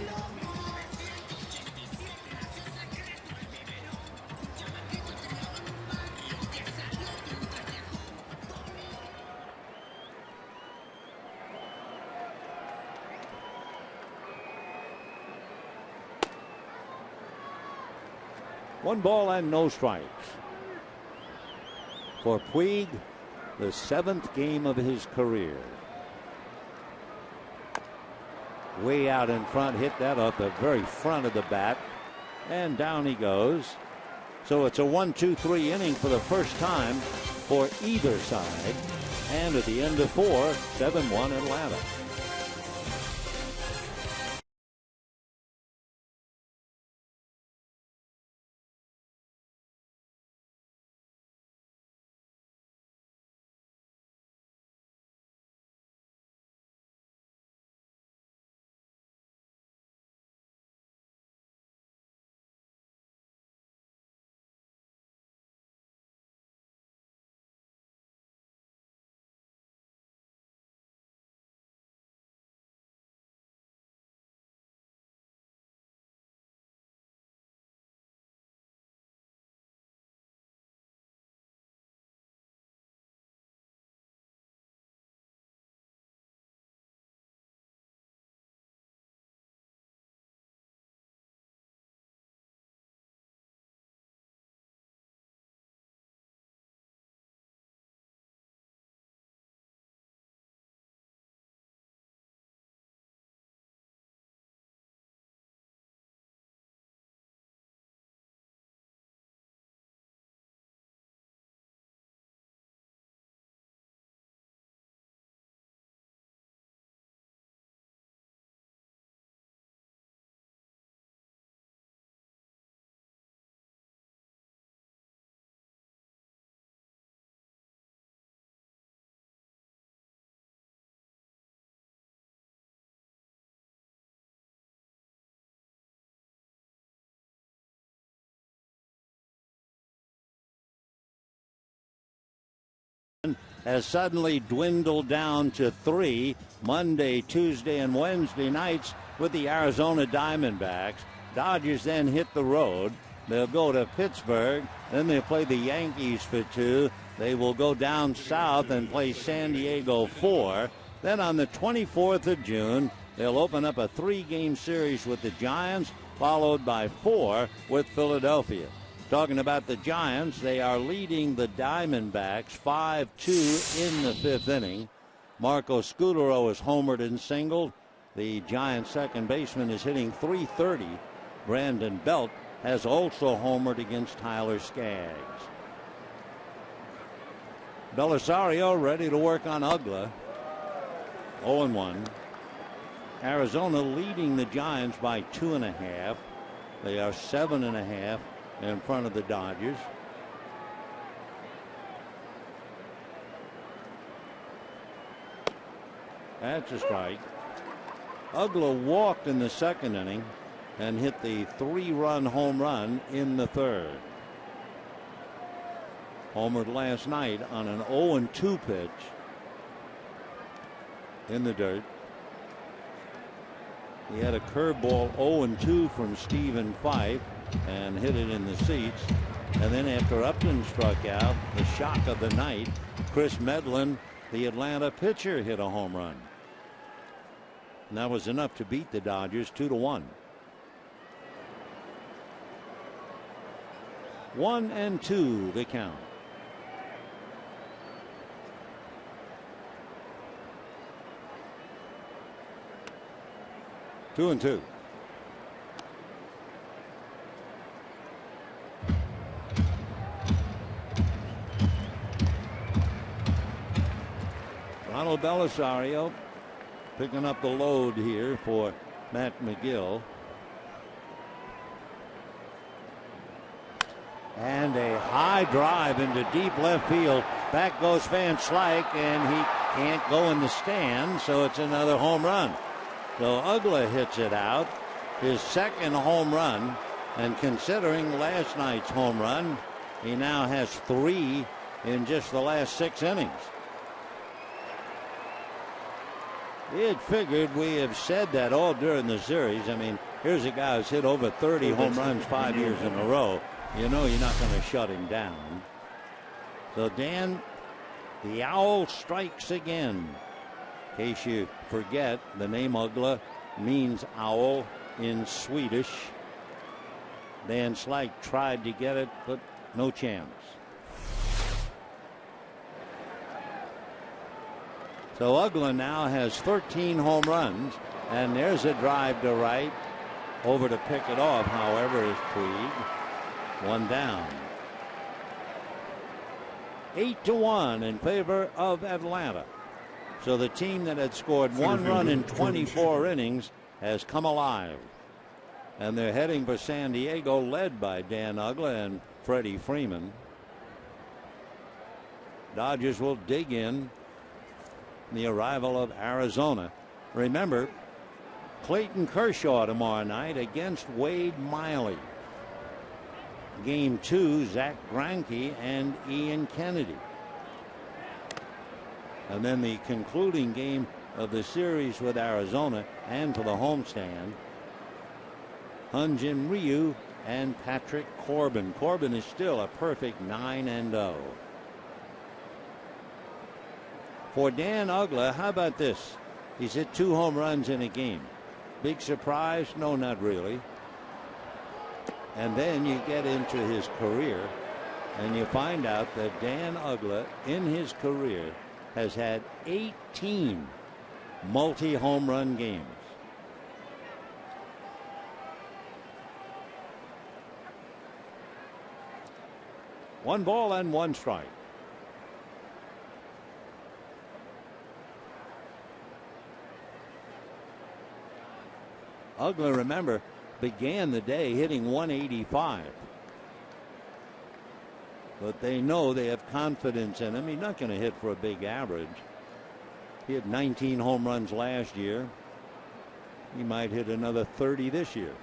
One ball and no strikes for Puig, the 7th game of his career. Way out in front, hit that off the very front of the bat, and down he goes. So it's a 1-2-3 inning for the first time for either side, and at the end of 4, 7-1 Atlanta. has suddenly dwindled down to 3 Monday, Tuesday, and Wednesday nights with the Arizona Diamondbacks. Dodgers then hit the road. They'll go to Pittsburgh. Then they'll play the Yankees for 2. They will go down south and play San Diego 4. Then on the 24th of June, they'll open up a 3-game series with the Giants, followed by 4 with Philadelphia. Talking about the Giants, they are leading the Diamondbacks 5-2 in the 5th inning. Marco Scutaro is homered and singled. The Giants second baseman is hitting .330. Brandon Belt has also homered against Tyler Skaggs. Belisario ready to work on Ugla. 0-1. Arizona leading the Giants by 2.5. They are 7.5 in front of the Dodgers. That's a strike. Ugla walked in the second inning and hit the 3-run home run in the third. Homered last night on an 0-2 pitch in the dirt. He had a curveball 0-2 from Stephen Fife and hit it in the seats. And then after Upton struck out, the shock of the night, Chris Medlin, the Atlanta pitcher, hit a home run. And that was enough to beat the Dodgers 2-1. 1-2 the count. Two and two. Ronald Belisario picking up the load here for Matt McGill. And a high drive into deep left field. Back goes Van Slyke, and he can't go in the stand, so it's another home run. So Ugla hits it out, his second home run, and considering last night's home run, he now has 3 in just the last 6 innings. We had figured, we have said that all during the series. I mean, here's a guy who's hit over 30 home runs 5 years in a row. You know you're not going to shut him down. So Dan, the Owl strikes again. In case you forget, the name Ugla means owl in Swedish. Dan Slyke tried to get it, but no chance. So Ugla now has 13 home runs, and there's a drive to right. Over to pick it off, however, is Puig. 1 down. 8-1 in favor of Atlanta. So the team that had scored 1 run in 24 innings has come alive. And they're heading for San Diego, led by Dan Ugla and Freddie Freeman. Dodgers will dig in the arrival of Arizona. Remember, Clayton Kershaw tomorrow night against Wade Miley. Game 2, Zach Greinke and Ian Kennedy. And then the concluding game of the series with Arizona and for the homestand, Hyun-Jin Ryu and Patrick Corbin. Corbin is still a perfect 9-0. For Dan Ugla, how about this? He's hit 2 home runs in a game. Big surprise? No, not really. And then you get into his career and you find out that Dan Ugla in his career has had 18 multi-home run games. One ball and 1 strike. Ugla, remember, began the day hitting 185. But they know they have confidence in him. He's not going to hit for a big average. He had 19 home runs last year. He might hit another 30 this year.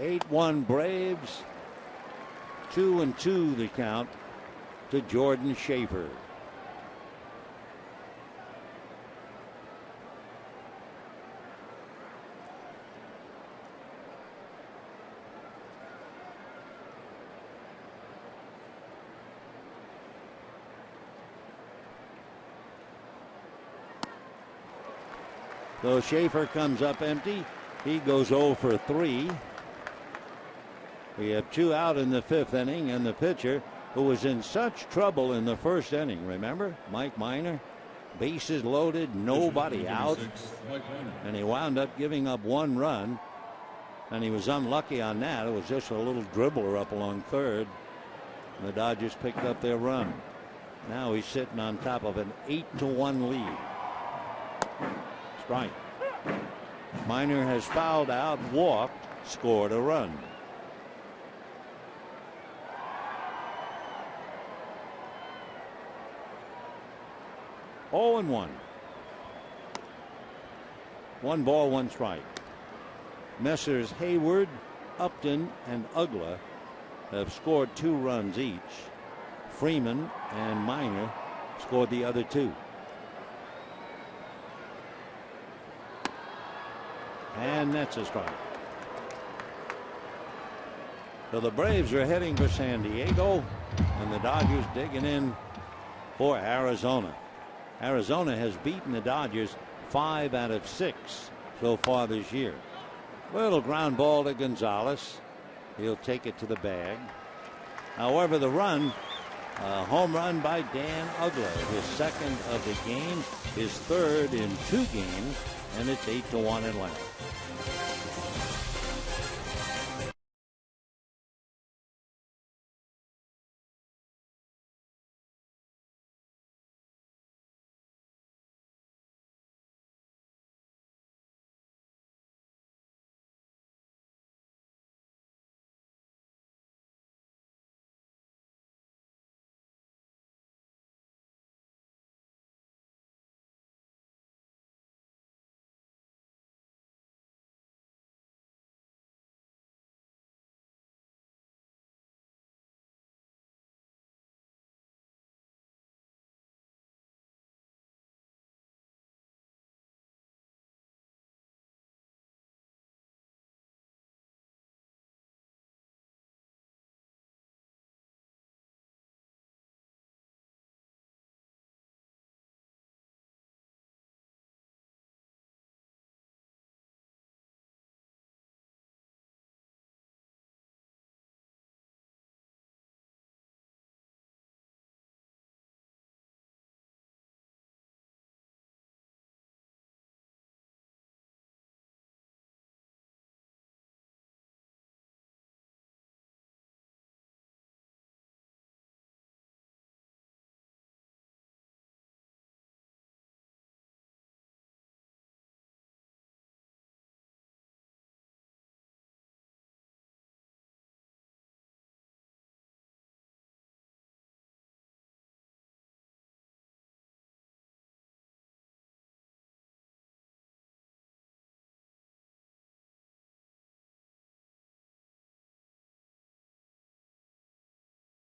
(8-1) Braves. 2-2 the count to Jordan Schaefer. So Schaefer comes up empty. He goes 0 for 3. We have 2 out in the 5th inning, and the pitcher who was in such trouble in the 1st inning, remember? Mike Minor, bases loaded, nobody out, and he wound up giving up 1 run, and he was unlucky on that. It was just a little dribbler up along 3rd. And the Dodgers picked up their run. Now he's sitting on top of an 8-1 lead. Strike. Minor has fouled out, walked, scored a run. Oh and 1. 1 ball, 1 strike. Messrs. Hayward, Upton, and Ugla have scored 2 runs each. Freeman and Minor scored the other 2. And that's a strike. So the Braves are heading for San Diego, and the Dodgers digging in for Arizona. Arizona has beaten the Dodgers 5 out of 6 so far this year. Little ground ball to Gonzalez. He'll take it to the bag. However, the run, a home run by Dan Ugla, his 2nd of the game, his 3rd in 2 games, and it's 8-1 Atlanta.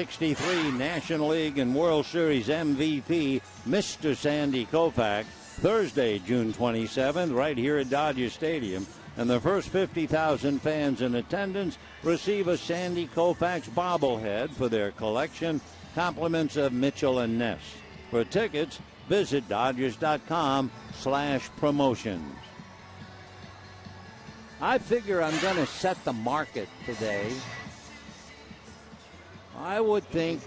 '63 National League and World Series MVP, Mr. Sandy Koufax, Thursday, June 27th, right here at Dodger Stadium. And the first 50,000 fans in attendance receive a Sandy Koufax bobblehead for their collection, compliments of Mitchell and Ness. For tickets, visit Dodgers.com/promotions. I figure I'm going to set the market today. I would think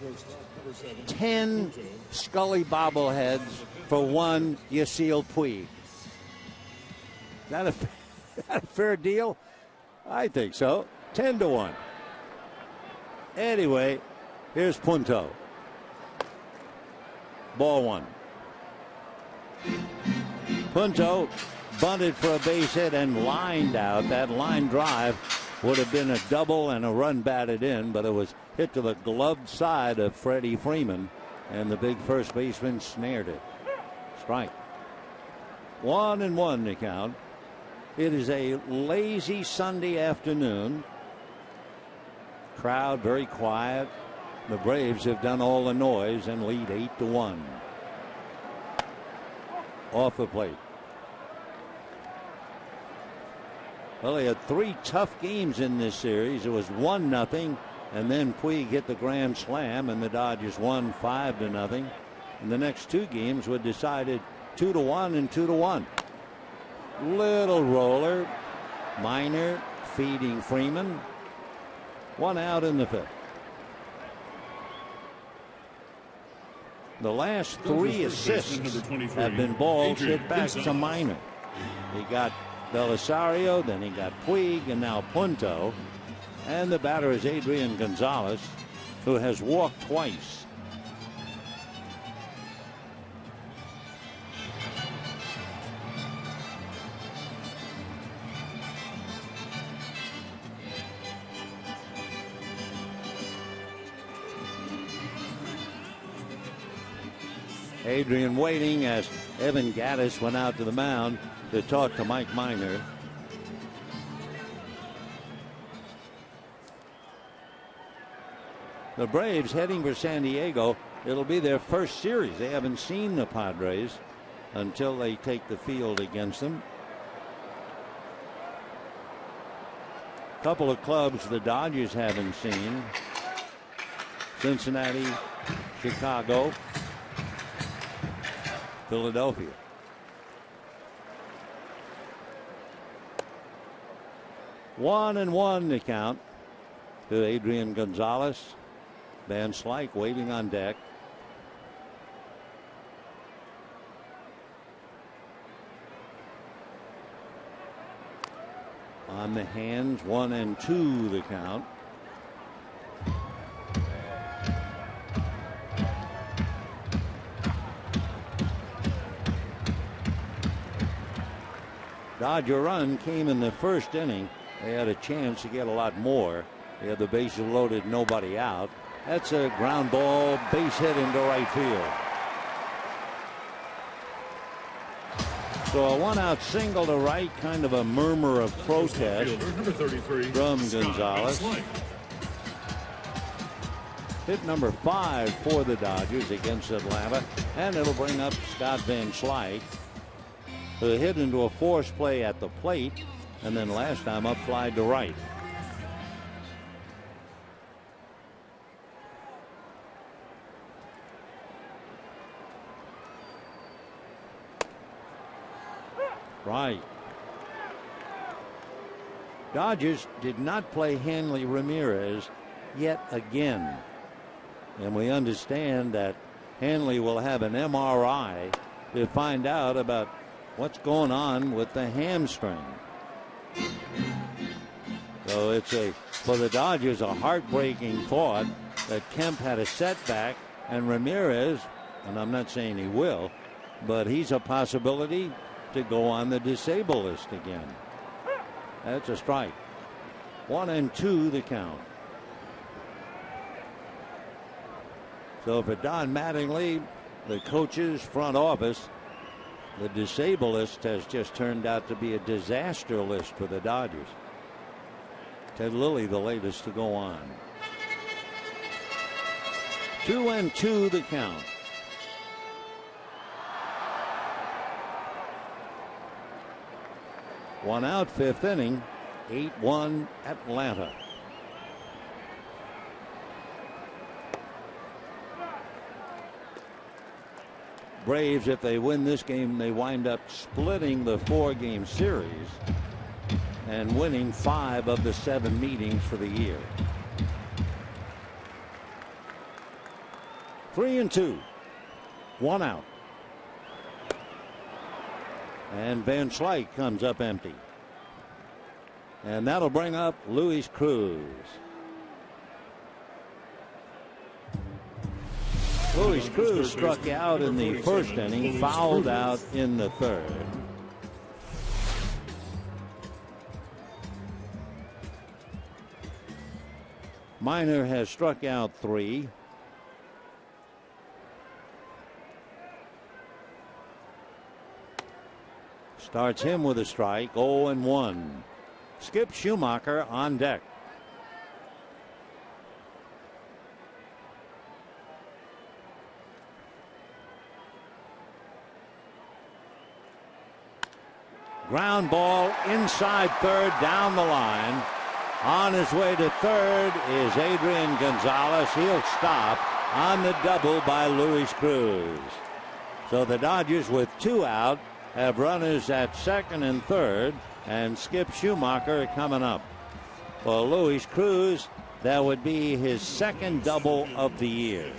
10 Scully bobbleheads for 1 Yasiel Puig. Is that a fair deal? I think so. 10-1. Anyway, here's Punto. Ball 1. Punto bunted for a base hit and lined out. That line drive would have been a double and a run batted in, but it was hit to the gloved side of Freddie Freeman, and the big first baseman snared it. Strike. 1-1 the count. It is a lazy Sunday afternoon. Crowd very quiet. The Braves have done all the noise and lead 8-1. Off the plate. Well, they had 3 tough games in this series. It was 1-0, and then Puig hit the grand slam, and the Dodgers won 5-0. And the next 2 games were decided 2-1 and 2-1. Little roller. Minor feeding Freeman. 1 out in the 5th. The last 3 assists have been balls hit back to Minor. He got Belisario, then he got Puig, and now Punto. And the batter is Adrian Gonzalez, who has walked twice. Adrian waiting as Evan Gattis went out to the mound to talk to Mike Minor. The Braves heading for San Diego. It'll be their first series. They haven't seen the Padres until they take the field against them. A couple of clubs the Dodgers haven't seen: Cincinnati, Chicago, Philadelphia. One and one to count to Adrian Gonzalez. Van Slyke waiting on deck. On the hands, 1 and 2 the count. Dodger run came in the first inning. They had a chance to get a lot more. They had the bases loaded, nobody out. That's a ground ball, base hit into right field. So a 1-out single to right, kind of a murmur of protest from Gonzalez. Hit number 5 for the Dodgers against Atlanta, and it'll bring up Scott Van Slyke, who hit into a force play at the plate, and then last time up fly to right. Right. Dodgers did not play Hanley Ramirez yet again. And we understand that Hanley will have an MRI to find out about what's going on with the hamstring. So it's for the Dodgers, a heartbreaking thought that Kemp had a setback, and Ramirez, and I'm not saying he will, but he's a possibility to go on the disabled list again. That's a strike. 1 and 2 the count. So for Don Mattingly, the coach's front office, the disabled list has just turned out to be a disaster list for the Dodgers. Ted Lilly, the latest to go on. 2 and 2 the count. One out, 5th inning, 8-1 Atlanta. Braves, if they win this game, they wind up splitting the 4-game series and winning 5 of the 7 meetings for the year. 3 and 2. 1 out. And Van Slyke comes up empty. And that'll bring up Luis Cruz. Luis Cruz struck out in the first inning, fouled out in the third. Minor has struck out 3. Starts him with a strike, 0-1. Skip Schumacher on deck. Ground ball inside third, down the line. On his way to third is Adrian Gonzalez. He'll stop on the double by Luis Cruz. So the Dodgers, with 2 out, have runners at second and third, and Skip Schumacher coming up. For Luis Cruz, that would be his second double of the year.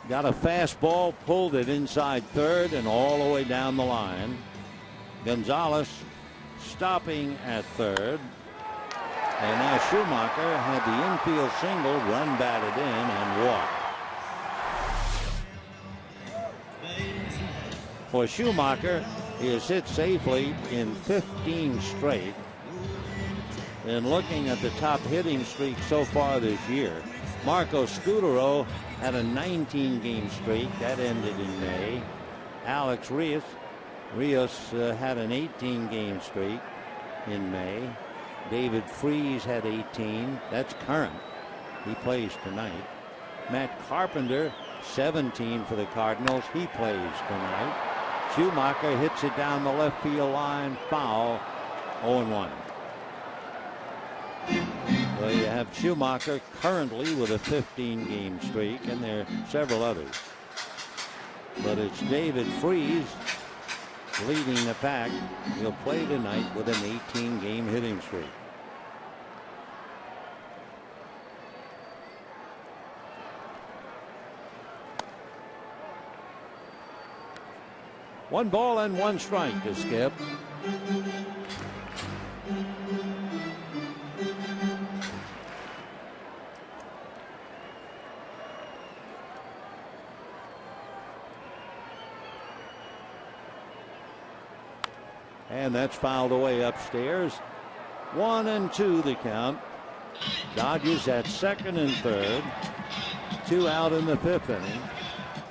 Got a fastball, pulled it inside third and all the way down the line. Gonzalez stopping at third. And now Schumacher had the infield single, run batted in and walked. For Schumacher, he has hit safely in 15 straight. And looking at the top hitting streak so far this year, Marco Scutaro had a 19-game streak. That ended in May. Alex Rios had an 18-game streak in May. David Freese had 18. That's current. He plays tonight. Matt Carpenter, 17 for the Cardinals. He plays tonight. Schumacher hits it down the left field line. Foul. 0-1. Well, you have Schumacher currently with a 15-game streak, and there are several others. But it's David Freese leading the pack. He'll play tonight with an 18-game hitting streak. One ball and one strike to Skip. And that's fouled away upstairs. 1-2 the count. Dodgers at second and third. 2 out in the 5th inning.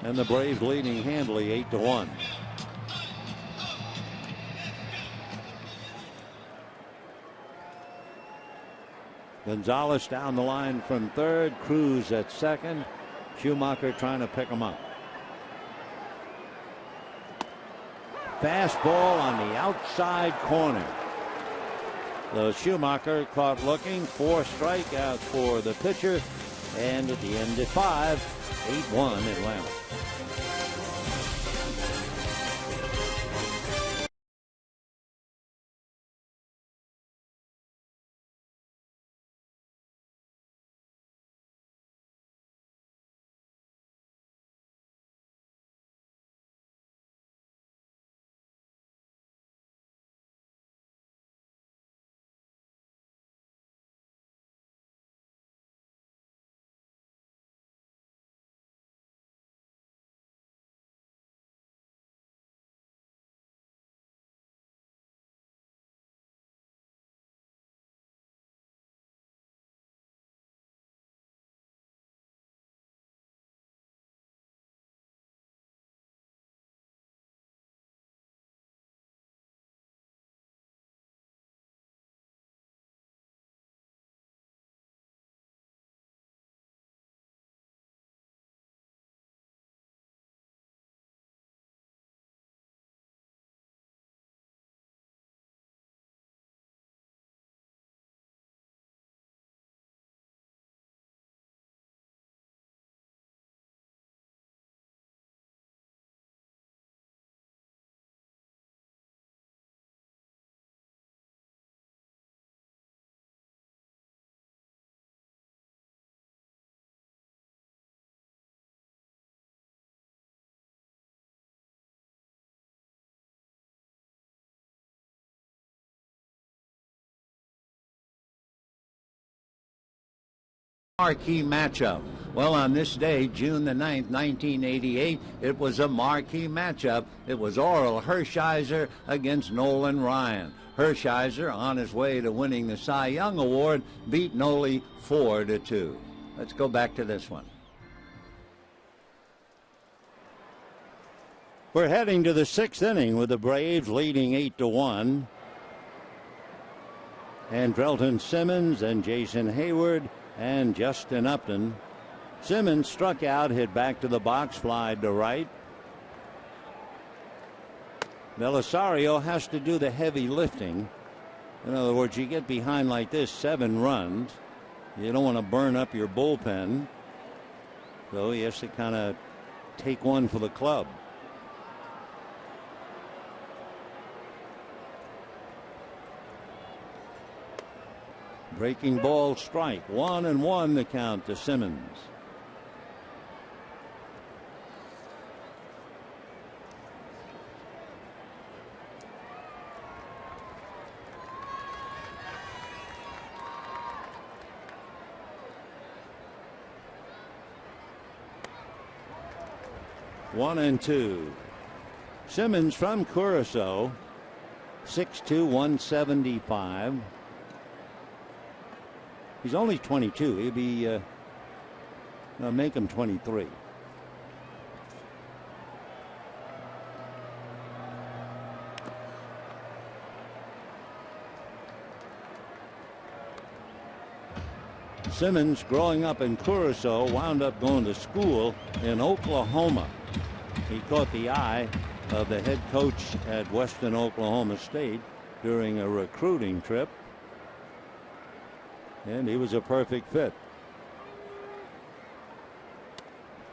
And the Braves leading handily 8-1. Gonzalez down the line from third. Cruz at second. Schumacher trying to pick him up. Fastball on the outside corner. So Schumacher caught looking. 4 strikeouts for the pitcher. And at the end at 5, 8-1 Atlanta. Marquee matchup. Well, on this day, June the 9th, 1988, it was a marquee matchup. It was Orel Hershiser against Nolan Ryan. Hershiser, on his way to winning the Cy Young Award, beat Noli 4-2. Let's go back to this one. We're heading to the 6th inning with the Braves leading 8-1. And Drelton Simmons and Jason Hayward and Justin Upton. Simmons struck out, hit back to the box, fly to right. Belisario has to do the heavy lifting. In other words, you get behind like this, 7 runs. You don't want to burn up your bullpen. So he has to kind of take one for the club. Breaking ball strike. 1-1 the count to Simmons. One and two. Simmons from Curacao, 6'2", 175. He's only 22. He'll be make him 23. Simmons, growing up in Curacao, wound up going to school in Oklahoma. He caught the eye of the head coach at Western Oklahoma State during a recruiting trip, and he was a perfect fit.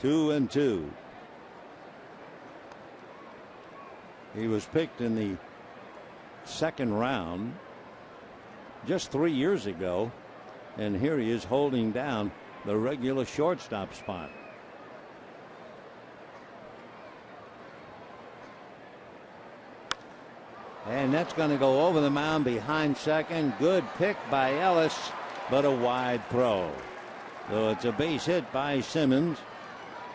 2-2. He was picked in the 2nd round just 3 years ago, and here he is holding down the regular shortstop spot. And that's going to go over the mound behind second. Good pick by Ellis, but a wide throw. So it's a base hit by Simmons,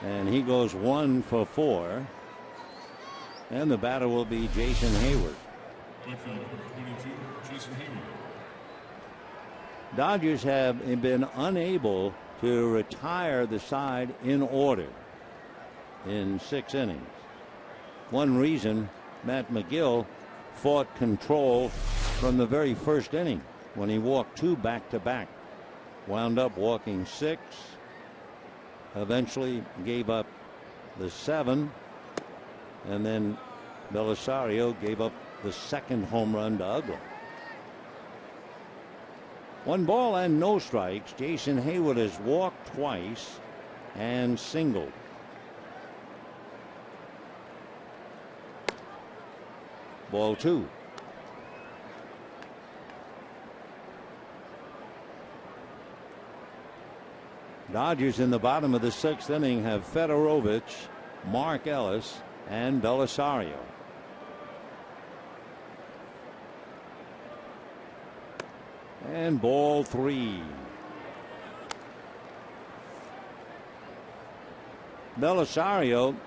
and he goes 1 for 4. And the batter will be Jason Hayward. Dodgers have been unable to retire the side in order in 6 innings. One reason, Matt McGill fought control from the very first inning when he walked 2 back-to-back. Wound up walking 6. Eventually gave up the 7. And then Belisario gave up the 2nd home run to Uggla. 1 ball and no strikes. Jason Hayward has walked twice and singled. Ball 2. Dodgers in the bottom of the 6th inning have Fedorovich, Mark Ellis, and Belisario. And ball 3. Belisario,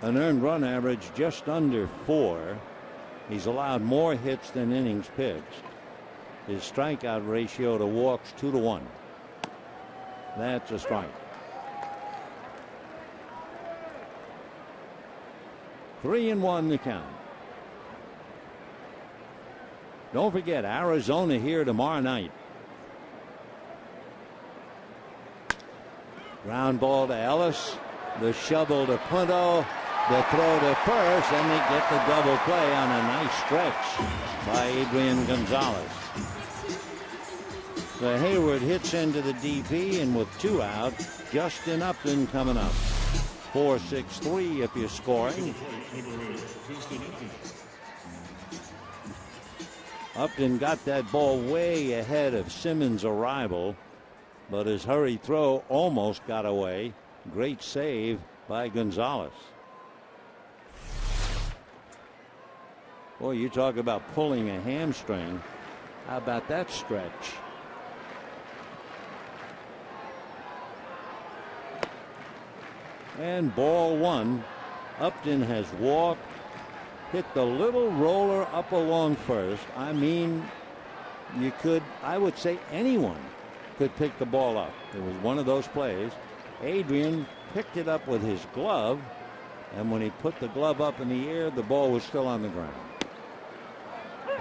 an earned run average just under 4. He's allowed more hits than innings pitched. His strikeout ratio to walks 2-1. That's a strike. 3-1 the count. Don't forget, Arizona here tomorrow night. Ground ball to Ellis. The shovel to Punto. The throw to first, and they get the double play on a nice stretch by Adrian Gonzalez. So Hayward hits into the DP, and with 2 out, Justin Upton coming up. 4-6-3 if you're scoring. Upton got that ball way ahead of Simmons' arrival, but his hurried throw almost got away. Great save by Gonzalez. Boy, you talk about pulling a hamstring. How about that stretch? And ball 1. Upton has walked, hit the little roller up along first. I mean, I would say anyone could pick the ball up. It was one of those plays. Adrian picked it up with his glove, and when he put the glove up in the air, the ball was still on the ground.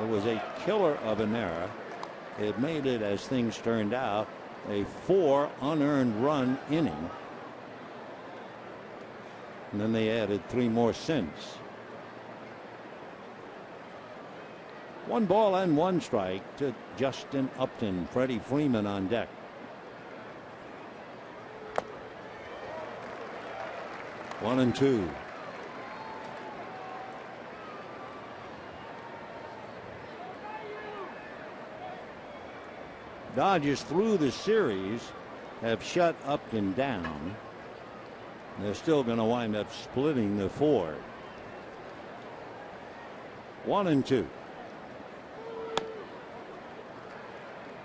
It was a killer of an error. It made it, as things turned out, a 4 unearned run inning. And then they added 3 more since. 1 ball and 1 strike to Justin Upton. Freddie Freeman on deck. One and two. Dodgers through the series have shut Upton down. They're still going to wind up splitting the 4. 1 and 2.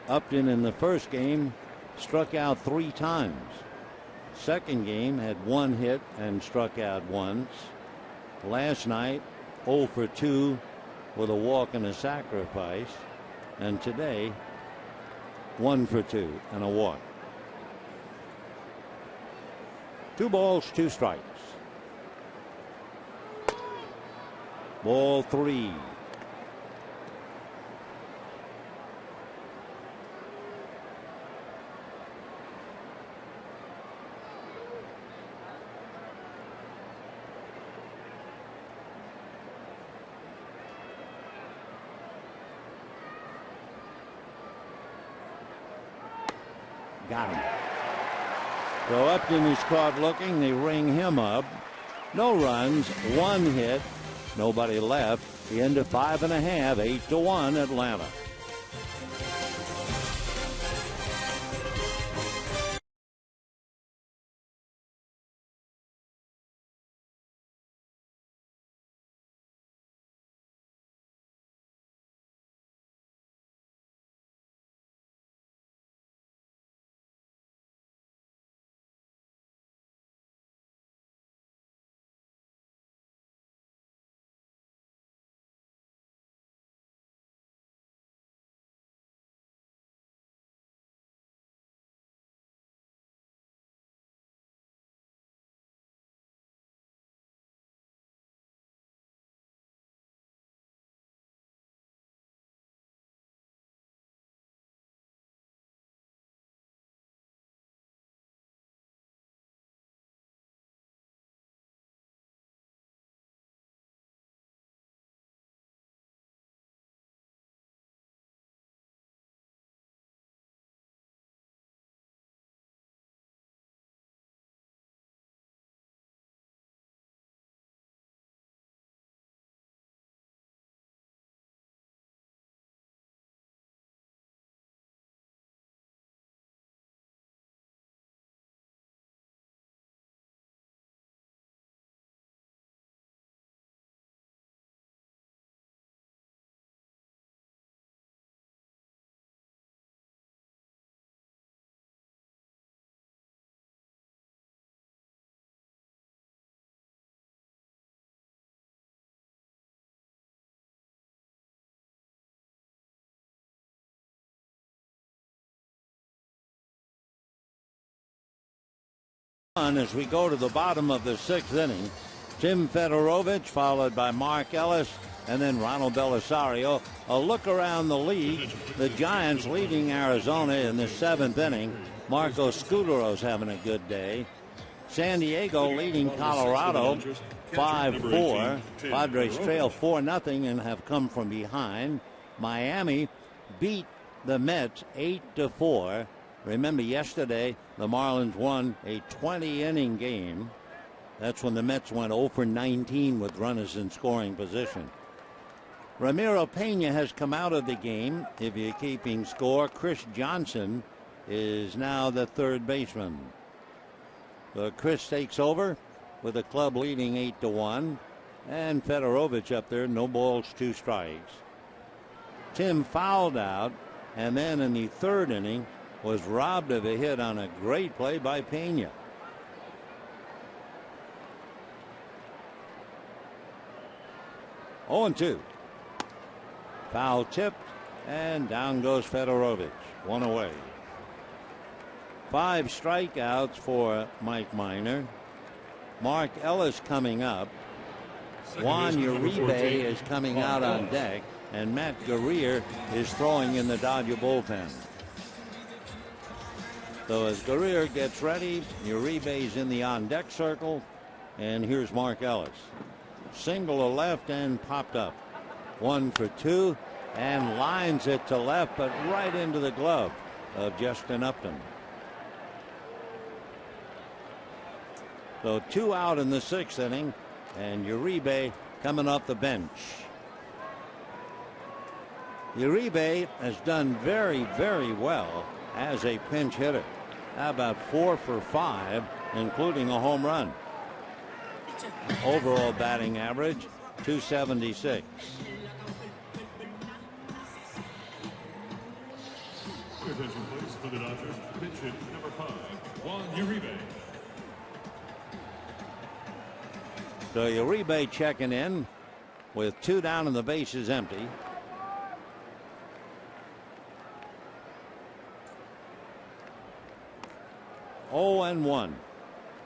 Upton in the first game struck out 3 times. Second game had 1 hit and struck out once. Last night 0 for 2 with a walk and a sacrifice. And today 1 for 2 and a walk. 2 balls, 2 strikes. Ball 3. Got him. So Upton is caught looking. They ring him up. No runs, 1 hit, nobody left. The end of 5 1/2, 8-1 Atlanta. As we go to the bottom of the 6th inning, Tim Fedorovich followed by Mark Ellis and then Ronald Belisario. A look around the league. The Giants leading Arizona in the 7th inning. Marco Scudero's having a good day. San Diego leading Colorado 5-4. Padres trail 4-0 and have come from behind. Miami beat the Mets 8-4. Remember, yesterday the Marlins won a 20-inning game. That's when the Mets went 0 for 19 with runners in scoring position. Ramiro Pena has come out of the game. If you're keeping score, Chris Johnson is now the 3rd baseman. So Chris takes over with the club leading 8-1. And Fedorovich up there, no balls, 2 strikes. Tim fouled out, and then in the 3rd inning was robbed of a hit on a great play by Pena. Oh, 0-2. Foul tipped, and down goes Fedorovich. 1 away. 5 strikeouts for Mike Minor. Mark Ellis coming up. Juan Uribe is coming out on deck, and Matt Guerrier is throwing in the Dodger bullpen. So as Guerrier gets ready, Uribe's in the on-deck circle, and here's Mark Ellis. Single to left and popped up. 1 for 2. and lines it to left, but right into the glove of Justin Upton. So 2 out in the 6th inning, and Uribe coming off the bench. Uribe has done very, very well as a pinch hitter. How about 4 for 5, including a home run. Overall batting average, .276. Attention, please, for the Dodgers. Pitch hit number 5, Juan Uribe. So Uribe checking in with 2 down and the bases empty. Oh and 1.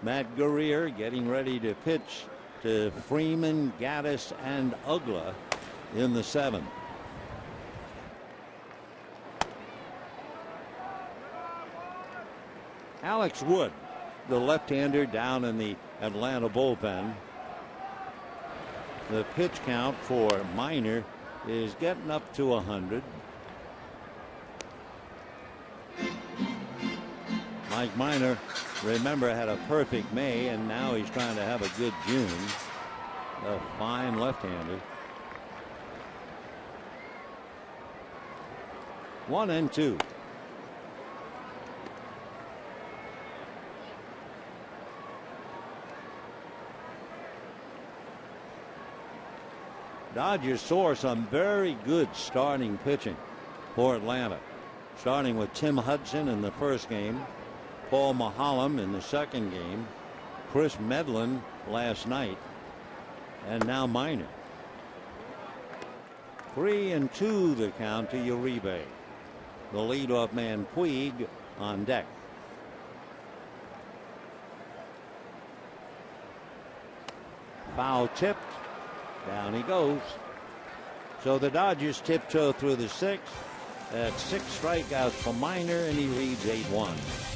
Matt Guerrier getting ready to pitch to Freeman, Gaddis, and Ugla in the 7th. Alex Wood, the left-hander down in the Atlanta bullpen. The pitch count for Minor is getting up to 100. Mike Minor, remember, had a perfect May, and now he's trying to have a good June. A fine left-hander. 1 and 2. Dodgers saw some very good starting pitching for Atlanta, starting with Tim Hudson in the first game, Paul Maholm in the second game, Chris Medlin last night, and now Minor. 3 and 2 the count to Uribe. The leadoff man Puig on deck. Foul tipped. Down he goes. So the Dodgers tiptoe through the 6th. That's 6 strikeouts for Minor, and he leads 8-1.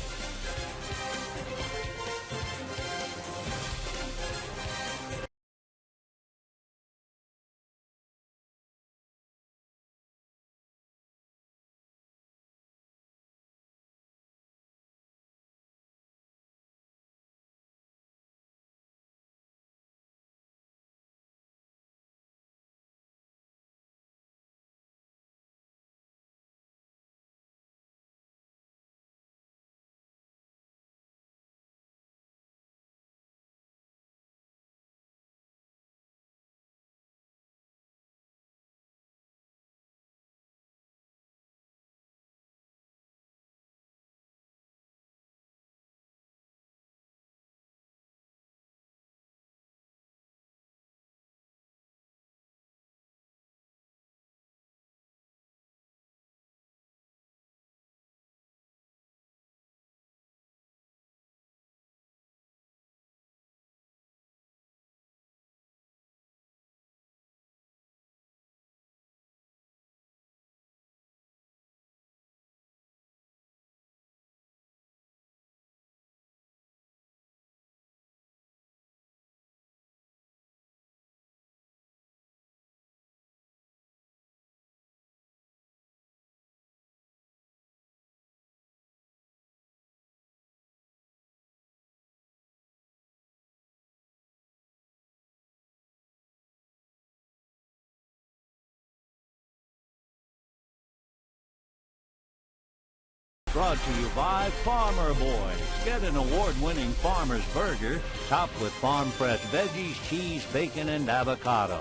Brought to you by Farmer Boys. Get an award-winning Farmer's Burger topped with farm-fresh veggies, cheese, bacon, and avocado.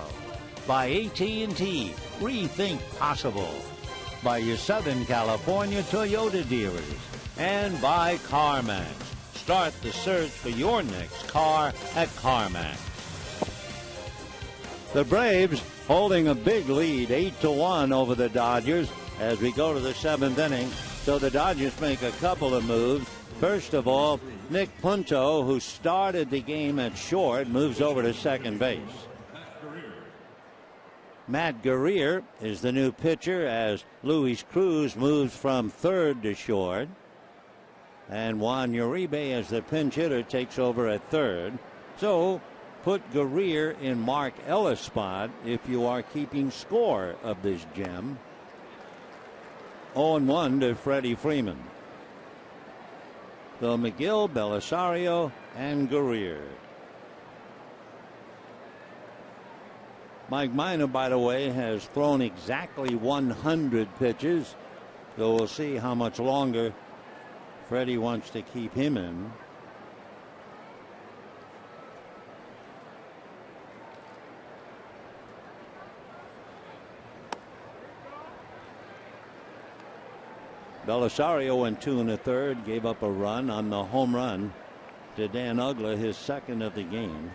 By AT&T, rethink possible. By your Southern California Toyota dealers. And by CarMax. Start the search for your next car at CarMax. The Braves holding a big lead, 8-1 over the Dodgers as we go to the 7th inning. So the Dodgers make a couple of moves. First of all, Nick Punto, who started the game at short, moves over to second base. Matt Guerrier is the new pitcher as Luis Cruz moves from third to short. And Juan Uribe, as the pinch hitter, takes over at third. So put Guerrier in Mark Ellis' spot if you are keeping score of this gem. 0-1 to Freddie Freeman. So McGill, Belisario, and Guerrier. Mike Minor, by the way, has thrown exactly 100 pitches. So we'll see how much longer Freddie wants to keep him in. Belisario went 2 1/3, gave up a run on the home run to Dan Uggla, his second of the game.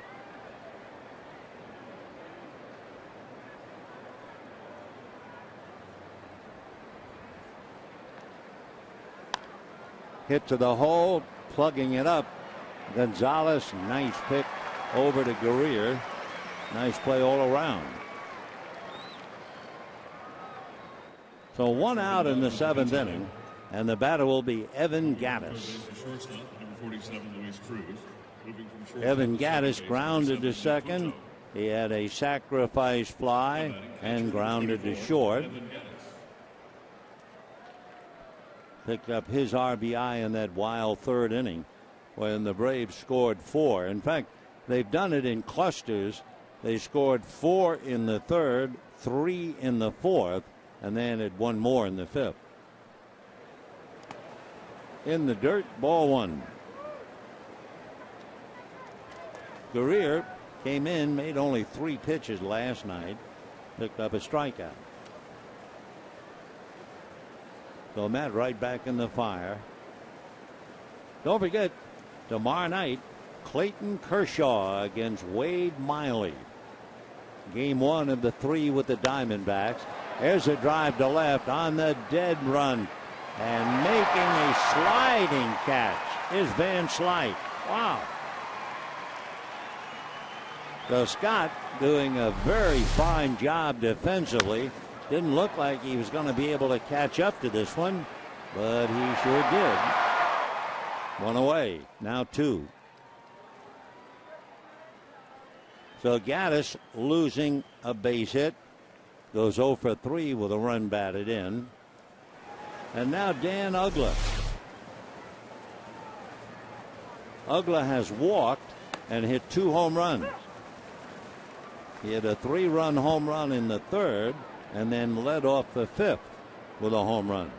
Hit to the hole, plugging it up. Gonzalez, nice pick over to Guerrier. Nice play all around. So 1 out in the 7th inning, and the batter will be Evan Gattis. Evan Gattis grounded to second. He had a sacrifice fly and grounded to short. Picked up his RBI in that wild 3rd inning when the Braves scored 4. In fact, they've done it in clusters. They scored 4 in the 3rd, 3 in the 4th, and then had 1 more in the 5th. In the dirt, ball 1. Guerrier came in, made only 3 pitches last night, picked up a strikeout. So Matt right back in the fire. Don't forget, tomorrow night, Clayton Kershaw against Wade Miley. Game 1 of the 3 with the Diamondbacks. There's a drive to left on the dead run. And making a sliding catch is Van Slyke. Wow. So Scott doing a very fine job defensively. Didn't look like he was going to be able to catch up to this one, but he sure did. 1 away, now 2. So Gattis losing a base hit. Goes 0 for 3 with a run batted in. And now Dan Uggla. Uggla has walked and hit 2 home runs. He had a 3-run home run in the 3rd and then led off the 5th with a home run.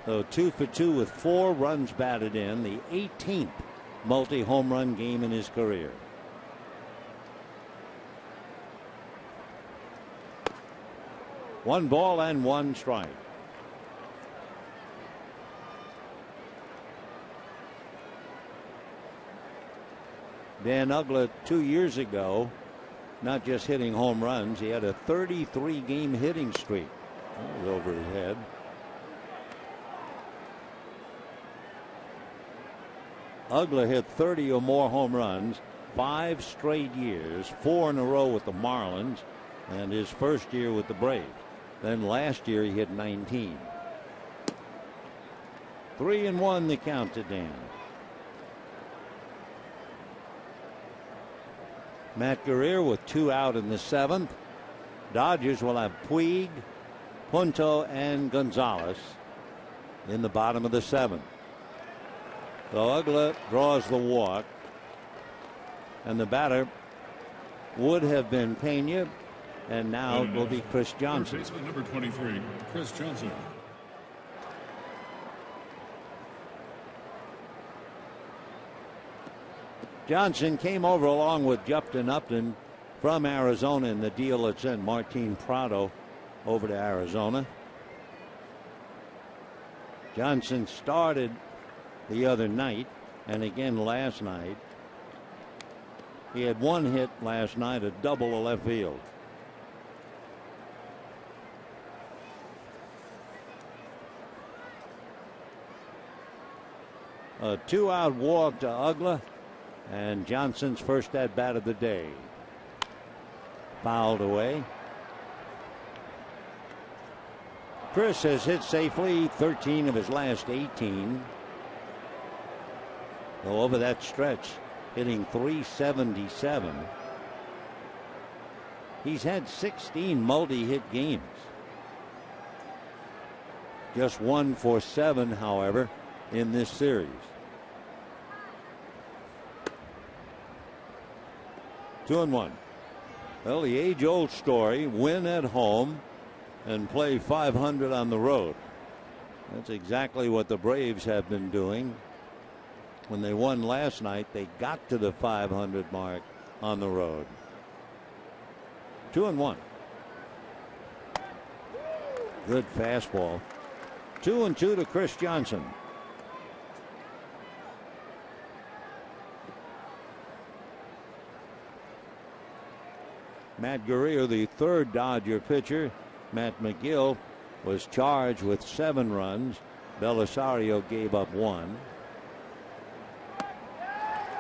So 2 for 2 with 4 runs batted in, the 18th multi-home run game in his career. One ball and 1 strike. Dan Uggla 2 years ago, not just hitting home runs, he had a 33-game hitting streak. That was over his head. Uggla hit 30 or more home runs 5 straight years, 4 in a row with the Marlins, and his first year with the Braves. Then last year he hit 19. 3-1 the count to Dan. Matt Guerrier with 2 out in the 7th. Dodgers will have Puig, Punto, and Gonzalez in the bottom of the 7th. So Uggla draws the walk, and the batter would have been Pena, and now it will be Chris Johnson. Number 23, Chris Johnson. Johnson came over along with Justin Upton from Arizona in the deal that sent Martin Prado over to Arizona. Johnson started the other night and again last night. He had 1 hit last night, a double to left field. A 2-out walk to Uggla, and Johnson's first at bat of the day. Fouled away. Chris has hit safely 13 of his last 18. So over that stretch, hitting .377. He's had 16 multi-hit games. Just 1 for 7, however, in this series. 2-1. Well, the age-old story, win at home and play .500 on the road. That's exactly what the Braves have been doing. When they won last night, they got to the .500 mark on the road. 2-1. Good fastball. 2-2 to Chris Johnson. Matt Guerrero, the third Dodger pitcher. Matt McGill was charged with 7 runs. Belisario gave up 1.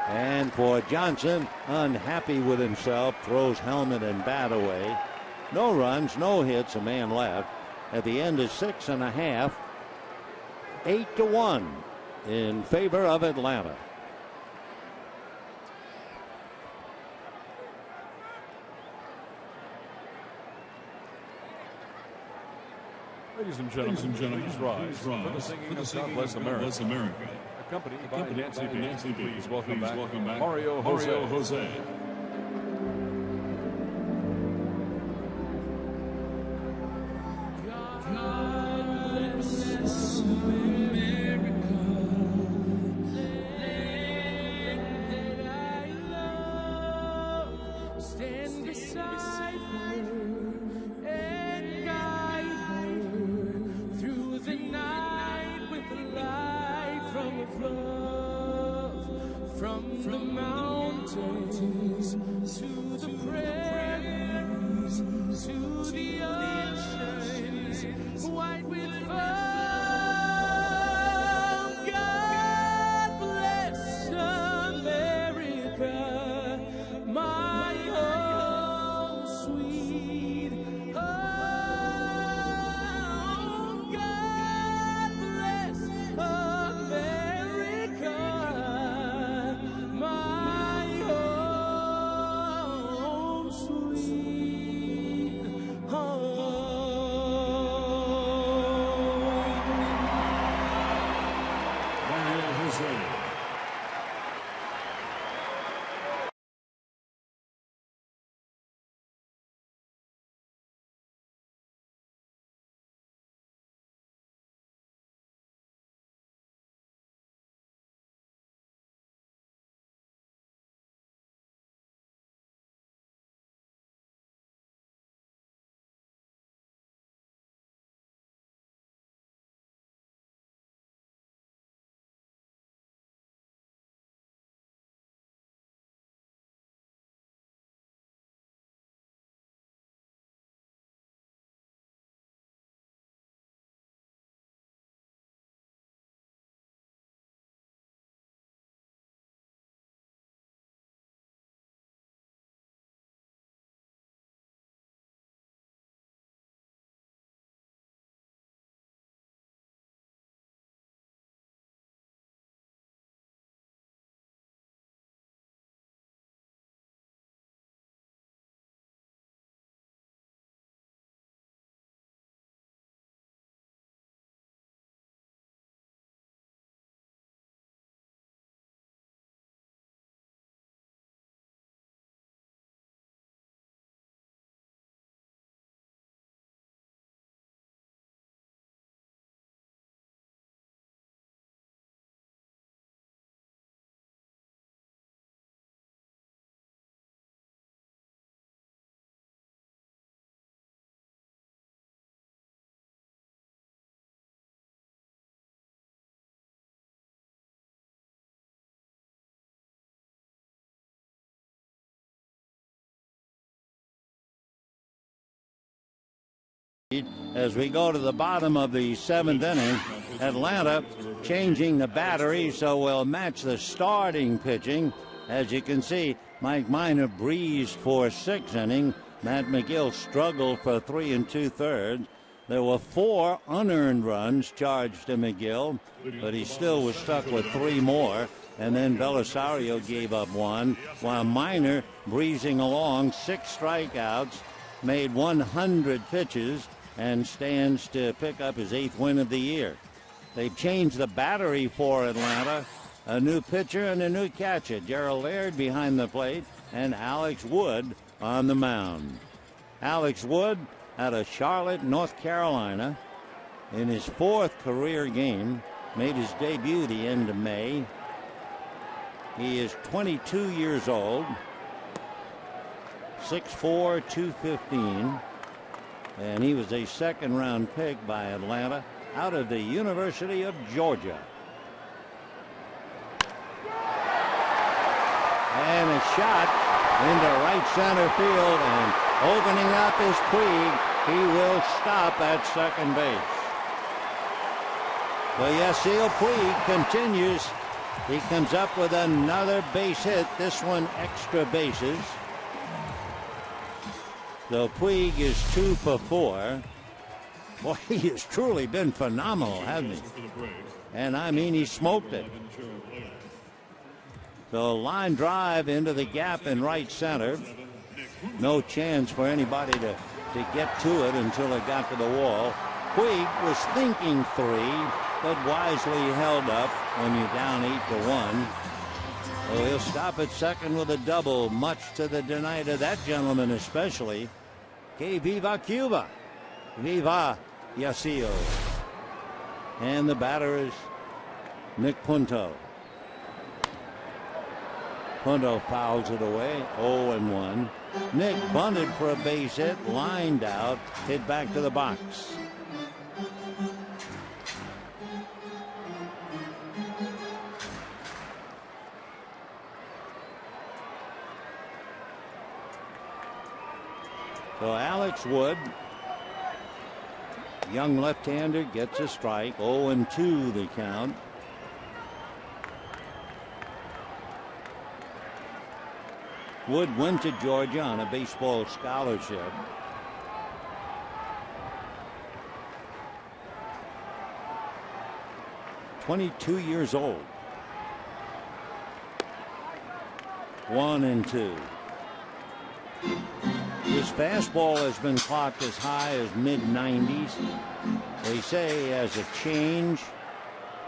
And for Johnson, unhappy with himself, throws helmet and bat away. No runs, no hits, a man left. At the end of 6.5, 8-1 in favor of Atlanta. Ladies and gentlemen, please rise for the singing of God Bless America. Accompanied by Nancy B. Please welcome back Mario Jose. As we go to the bottom of the 7th inning, Atlanta changing the battery so we'll match the starting pitching. As you can see, Mike Minor breezed for 6 innings. Matt McGill struggled for 3 2/3. There were 4 unearned runs charged to McGill, but he still was stuck with 3 more. And then Belisario gave up 1, while Minor, breezing along, 6 strikeouts, made 100 pitches, and stands to pick up his 8th win of the year. They've changed the battery for Atlanta. A new pitcher and a new catcher. Gerald Laird behind the plate and Alex Wood on the mound. Alex Wood out of Charlotte, North Carolina, in his 4th career game, made his debut the end of May. He is 22 years old, 6'4", 215, and he was a second-round pick by Atlanta out of the University of Georgia. And a shot into right center field, and opening up is Puig. He will stop at second base. So Yasiel Puig continues. He comes up with another base hit, this one extra bases. So Puig is 2 for 4. Boy, he has truly been phenomenal, hasn't he? And I mean, he smoked it. So line drive into the gap in right center. No chance for anybody to get to it until it got to the wall. Puig was thinking 3, but wisely held up when you're down 8-1. So he'll stop at second with a double, much to the delight of that gentleman especially. Que viva Cuba. Viva Yasiel. And the batter is Nick Punto. Punto fouls it away, 0-1. Nick bunted for a base hit, lined out, hit back to the box. So Alex Wood, young left-hander, gets a strike. 0-2 the count. Wood went to Georgia on a baseball scholarship. "22 years old. 1-2. His fastball has been clocked as high as mid-90s. They say he has a change,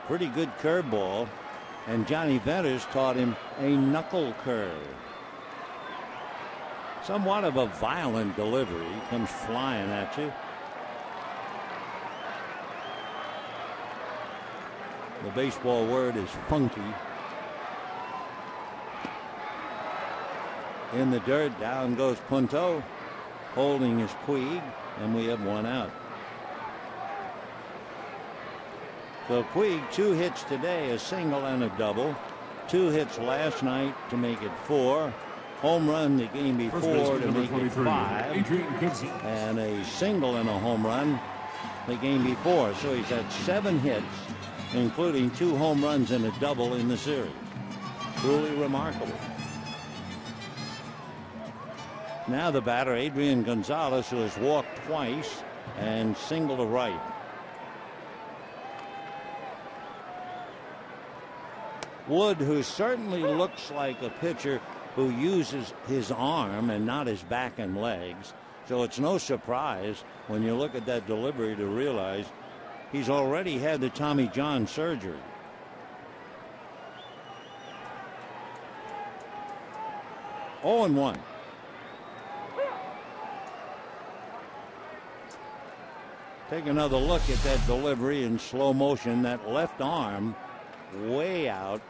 pretty good curveball, and Johnny Venters taught him a knuckle curve. Somewhat of a violent delivery. Comes flying at you. The baseball word is funky. In the dirt, down goes Punto, holding his Puig, and we have 1 out. So Puig, 2 hits today, a single and a double. 2 hits last night to make it 4. Home run the game before to make it 5. And a single and a home run the game before. So he's had 7 hits, including 2 home runs and a double in the series. Truly remarkable. Now the batter, Adrian Gonzalez, who has walked twice and singled to right. Wood, who certainly looks like a pitcher who uses his arm and not his back and legs. So it's no surprise when you look at that delivery to realize he's already had the Tommy John surgery. Oh, and 1. Take another look at that delivery in slow motion. That left arm way out,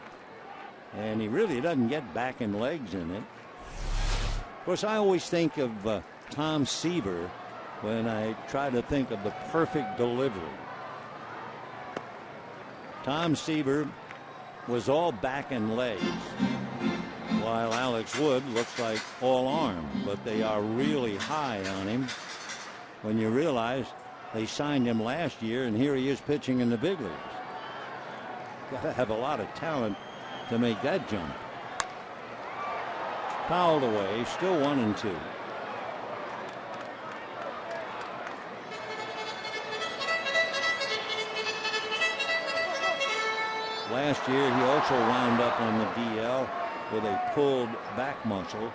and he really doesn't get back and legs in it. Of course, I always think of Tom Seaver when I try to think of the perfect delivery. Tom Seaver was all back and legs, while Alex Wood looks like all arm, but they are really high on him when you realize they signed him last year, and here he is pitching in the big leagues. Got to have a lot of talent to make that jump. Fouled away, still 1-2. Last year, he also wound up on the DL with a pulled back muscle.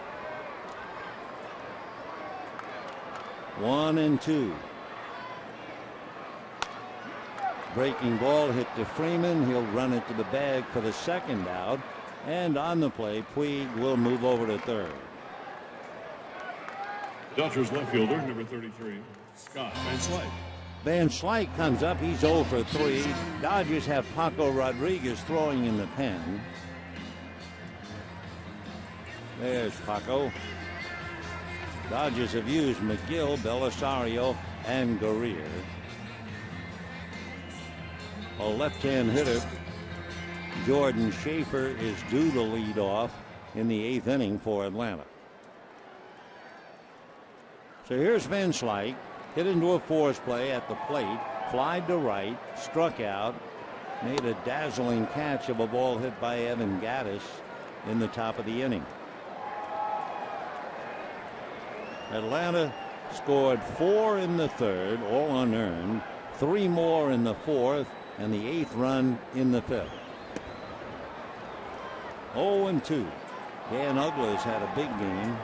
1-2. Breaking ball hit to Freeman. He'll run it to the bag for the second out. And on the play, Puig will move over to third. Dodgers left fielder, number 33, Scott Van Slyke. Van Slyke comes up. He's 0 for 3. Dodgers have Paco Rodriguez throwing in the pen. There's Paco. Dodgers have used McGill, Belisario, and Guerrier. A left-hand hitter, Jordan Schaefer, is due to lead off in the 8th inning for Atlanta. So here's Van Slyke, hit into a force play at the plate, flied to right, struck out, made a dazzling catch of a ball hit by Evan Gattis in the top of the inning. Atlanta scored 4 in the 3rd, all unearned, 3 more in the 4th, and the 8th run in the 5th. 0-2. Dan Uggla's had a big game.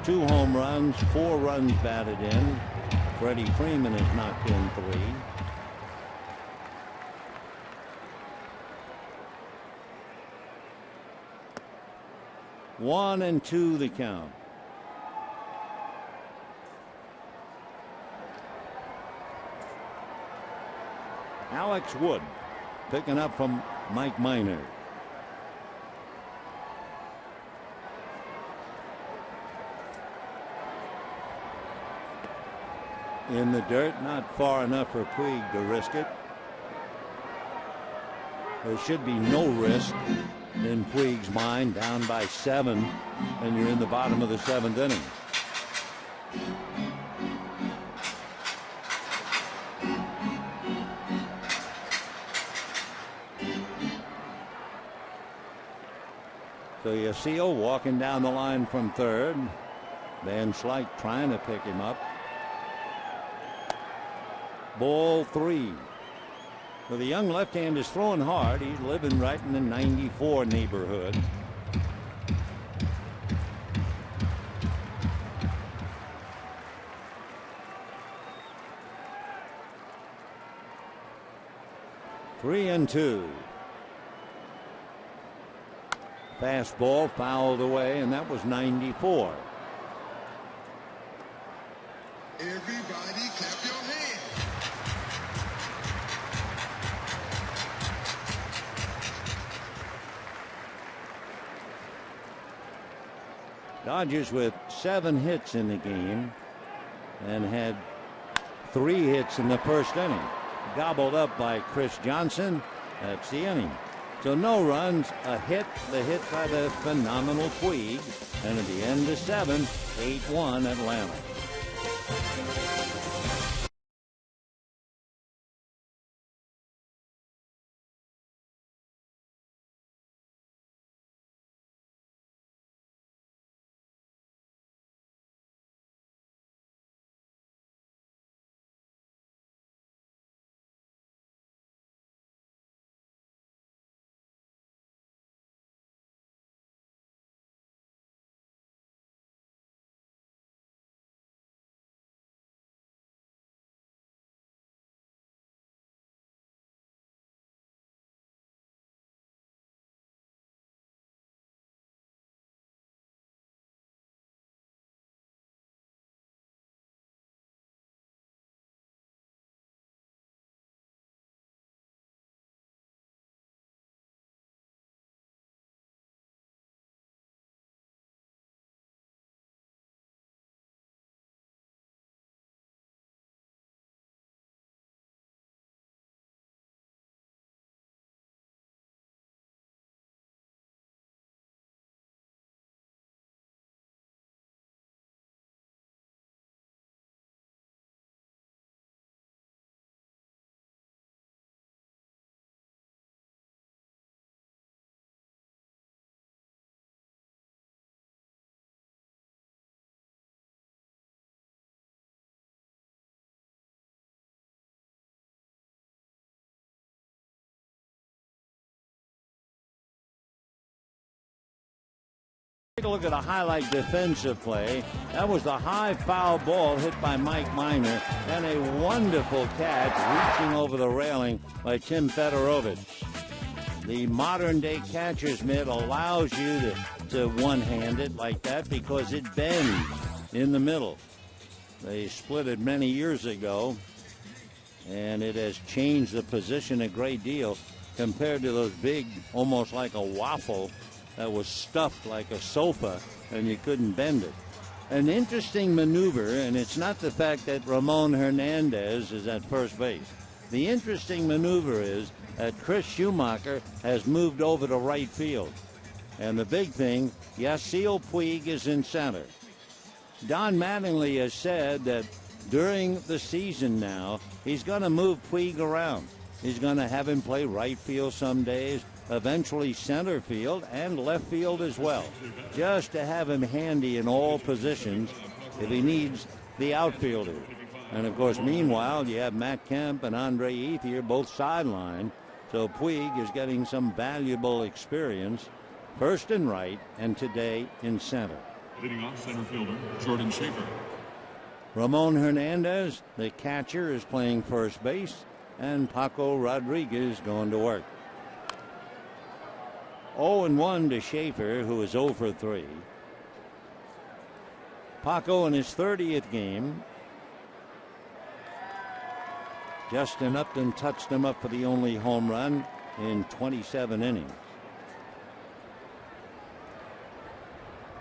2 home runs, 4 runs batted in. Freddie Freeman has knocked in 3. One and 2 the count. Alex Wood picking up from Mike Minor. In the dirt, not far enough for Puig to risk it. There should be no risk in Puig's mind, down by 7, and you're in the bottom of the 7th inning. So Yasiel walking down the line from third. Van Slyke trying to pick him up. Ball 3. Well, the young left-hand is throwing hard. He's living right in the 94 neighborhood. Three and 2. Fastball fouled away, and that was 94. Everybody clap your hands. Dodgers with 7 hits in the game and had 3 hits in the first inning. Gobbled up by Chris Johnson. That's the inning. So no runs, a hit, the hit by the phenomenal Puig, and at the end of 7, 8-1 Atlanta. a look at a highlight defensive play. That was the high foul ball hit by Mike Minor, and a wonderful catch reaching over the railing by Tim Fedorovich. The modern-day catcher's mitt allows you to one-hand it like that because it bends in the middle. They split it many years ago, and it has changed the position a great deal compared to those big, almost like a waffle, that was stuffed like a sofa, and you couldn't bend it. An interesting maneuver, and it's not the fact that Ramon Hernandez is at first base. The interesting maneuver is that Chris Schumacher has moved over to right field. And the big thing, Yasiel Puig is in center. Don Mattingly has said that during the season now, he's going to move Puig around. He's going to have him play right field some days, eventually center field and left field as well, just to have him handy in all positions if he needs the outfielder. And, of course, meanwhile, you have Matt Kemp and Andre Ethier both sidelined, so Puig is getting some valuable experience, first and right, and today in center. Leading off center fielder, Jordan Schaefer. Ramon Hernandez, the catcher, is playing first base, and Paco Rodriguez going to work. 0-1 to Schaefer, who is 0 for 3. Paco in his 30th game. Justin Upton touched him up for the only home run in 27 innings.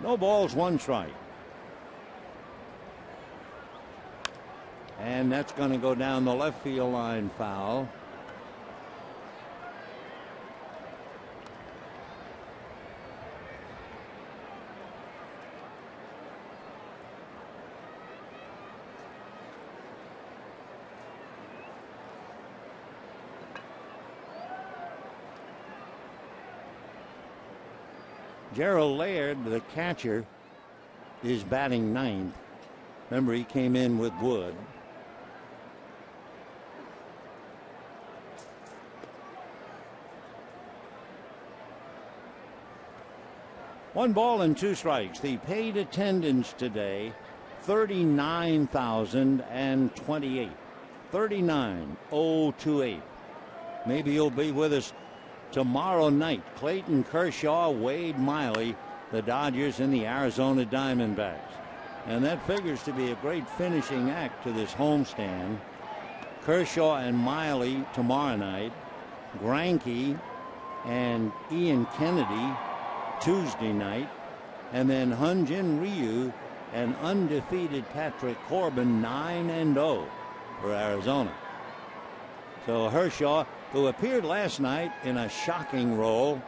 No balls, 1 strike. And that's going to go down the left field line foul. Gerald Laird, the catcher, is batting 9th. Remember, he came in with Wood. One ball and 2 strikes. The paid attendance today, 39,028. 39,028. Maybe you'll be with us tomorrow night. Clayton Kershaw, Wade Miley, the Dodgers and the Arizona Diamondbacks. And that figures to be a great finishing act to this homestand. Kershaw and Miley tomorrow night. Greinke and Ian Kennedy Tuesday night. And then Hyun-Jin Ryu and undefeated Patrick Corbin, 9-0 for Arizona. So Kershaw, who appeared last night in a shocking role,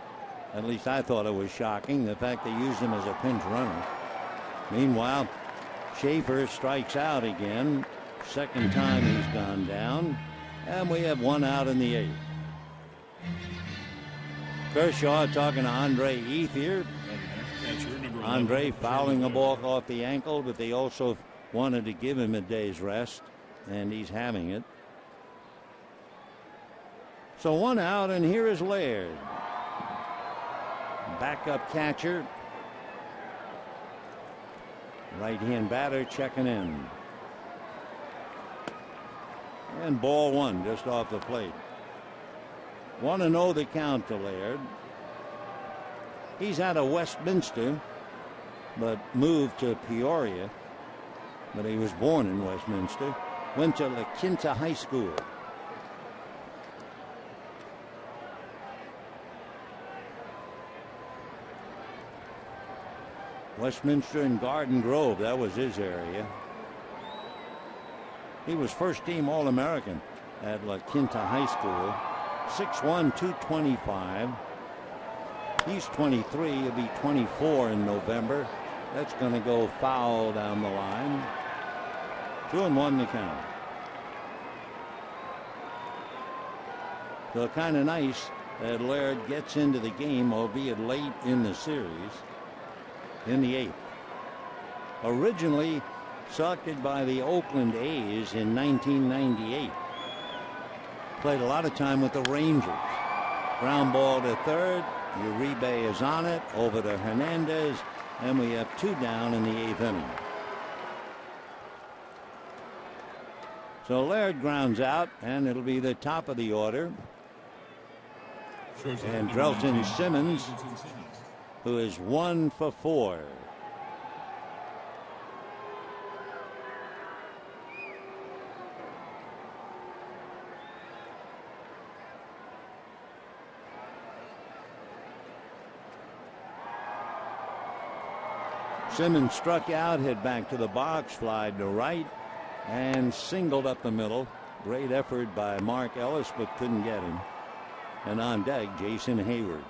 at least I thought it was shocking, the fact they used him as a pinch runner. Meanwhile, Schaefer strikes out again. Second time he's gone down. And we have 1 out in the 8th. Kershaw talking to Andre Ethier. Andre fouling a ball off the ankle, but they also wanted to give him a day's rest, and he's having it. So 1 out, and here is Laird. Backup catcher. Right-hand batter checking in. And ball 1 just off the plate. 1-0 the count to Laird. He's out of Westminster, but moved to Peoria. But he was born in Westminster. Went to La Quinta High School. Westminster and Garden Grove, that was his area. He was first team All-American at La Quinta High School. 6'1", 225. He's 23. He'll be 24 in November. That's going to go foul down the line. 2-1 the count. So kind of nice that Laird gets into the game, albeit late in the series, in the 8th. Originally selected by the Oakland A's in 1998. Played a lot of time with the Rangers. Ground ball to third. Uribe is on it. Over to Hernandez. and we have 2 down in the 8th inning. So Laird grounds out, and it'll be the top of the order. And Drelton Simmons, who is 1 for 4. Simmons struck out, hit back to the box, flied to right, and singled up the middle. Great effort by Mark Ellis, but couldn't get him. And on deck, Jason Hayward.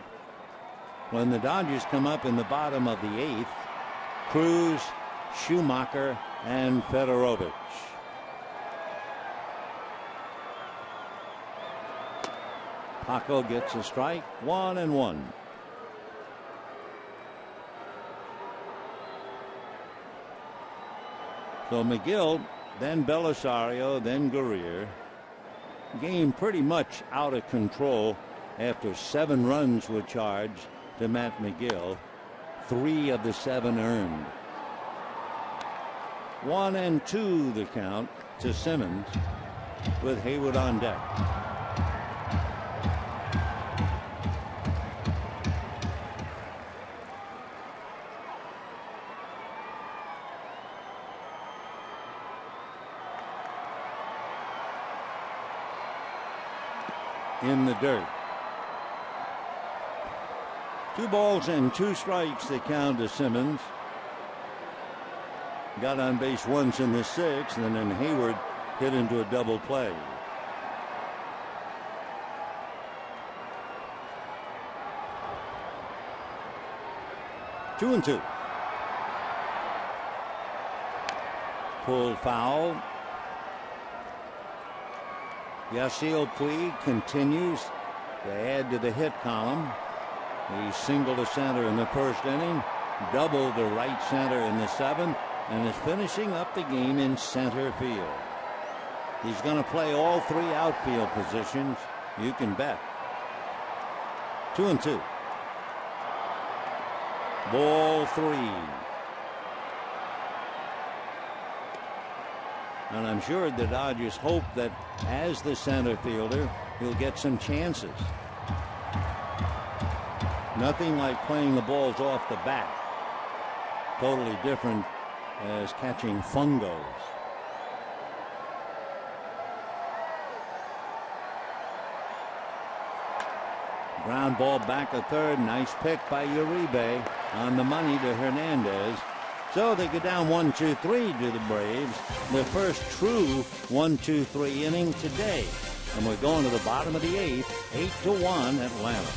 When the Dodgers come up in the bottom of the 8th, Cruz, Schumacher, and Fedorovich. Paco gets a strike, 1-1. So McGill, then Belisario, then Guerrier. Game pretty much out of control after 7 runs were charged to Matt McGill. 3 of the 7 earned. 1-2 the count to Simmons with Hayward on deck. In the dirt. 2 balls and 2 strikes the count to Simmons. Got on base once in the 6th, and then Hayward hit into a double play. Two and 2. Pulled foul. Yasiel Puig continues to add to the hit column. He singled to center in the 1st inning, doubled to right center in the 7th, and is finishing up the game in center field. He's going to play all 3 outfield positions, you can bet. 2-2. Ball 3. And I'm sure the Dodgers hope that as the center fielder, he'll get some chances. Nothing like playing the balls off the bat. Totally different as catching fungos. Ground ball back to third. Nice pick by Uribe on the money to Hernandez. So they go down 1-2-3 to the Braves. Their first true 1-2-3 inning today. And we're going to the bottom of the 8th, 8-1 Atlanta.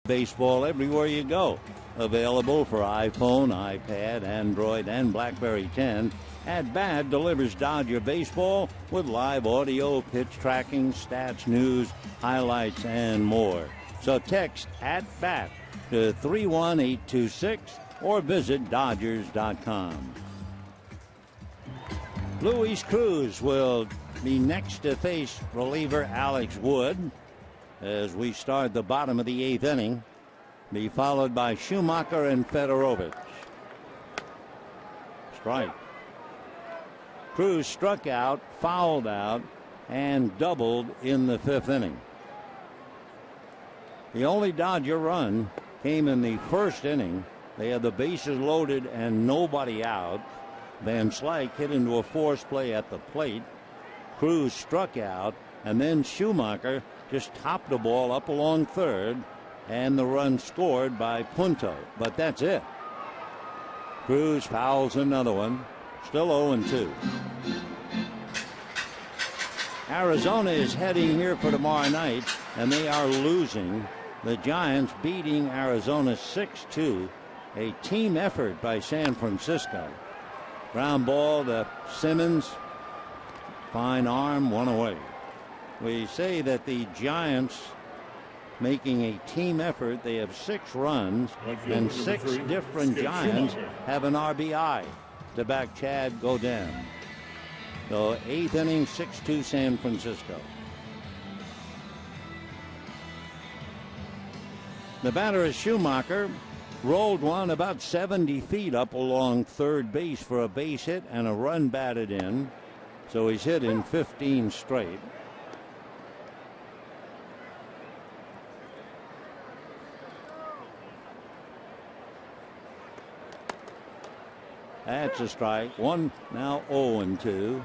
Baseball everywhere you go. Available for iPhone, iPad, Android, and BlackBerry 10. At Bat delivers Dodger Baseball with live audio, pitch tracking, stats, news, highlights, and more. So text At Bat to 31826 or visit Dodgers.com. Luis Cruz will be next to face reliever Alex Wood as we start the bottom of the 8th inning. Be followed by Schumacher and Fedorovich. Strike. Cruz struck out, fouled out, and doubled in the 5th inning. The only Dodger run came in the 1st inning. They had the bases loaded and nobody out. Van Slyke hit into a force play at the plate. Cruz struck out, and then Schumacher just topped the ball up along third, and the run scored by Punto. But that's it. Cruz fouls another one. Still 0-2. Arizona is heading here for tomorrow night, and they are losing. The Giants beating Arizona 6-2. A team effort by San Francisco. Ground ball to Simmons. Fine arm, one away. We say that the Giants making a team effort. They have 6 runs, and 6 different Giants have an RBI to back Chad Godin. So 8th inning, 6-2 San Francisco. The batter is Schumacher. Rolled one about 70 feet up along third base for a base hit and a run batted in. So he's hit in 15 straight. That's a strike. One now 0-2.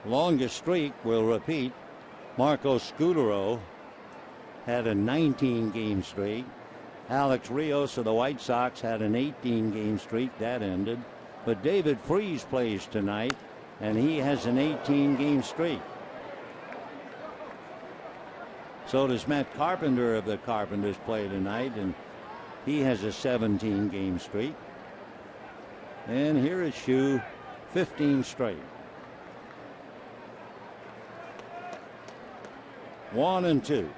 Longest streak will repeat. Marco Scudero had a 19-game streak. Alex Rios of the White Sox had an 18-game streak. That ended. But David Freese plays tonight, and he has an 18-game streak. So does Matt Carpenter of the Carpenters play tonight, and he has a 17-game streak. And here is Shu, 15 straight. 1-2.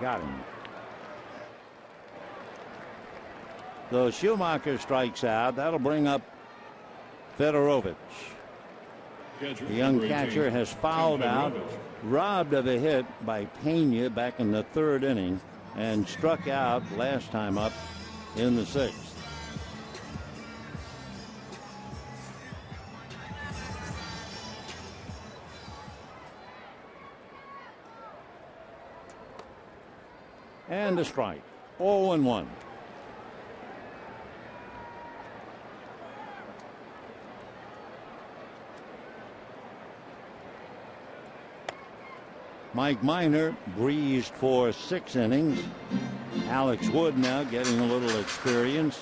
Got him. So Schumacher strikes out. That'll bring up Fedorovich. The young catcher has fouled out, robbed of a hit by Pena back in the 3rd inning, and struck out last time up in the 6th. And a strike. 0-1. Mike Minor breezed for 6 innings. Alex Wood now getting a little experience.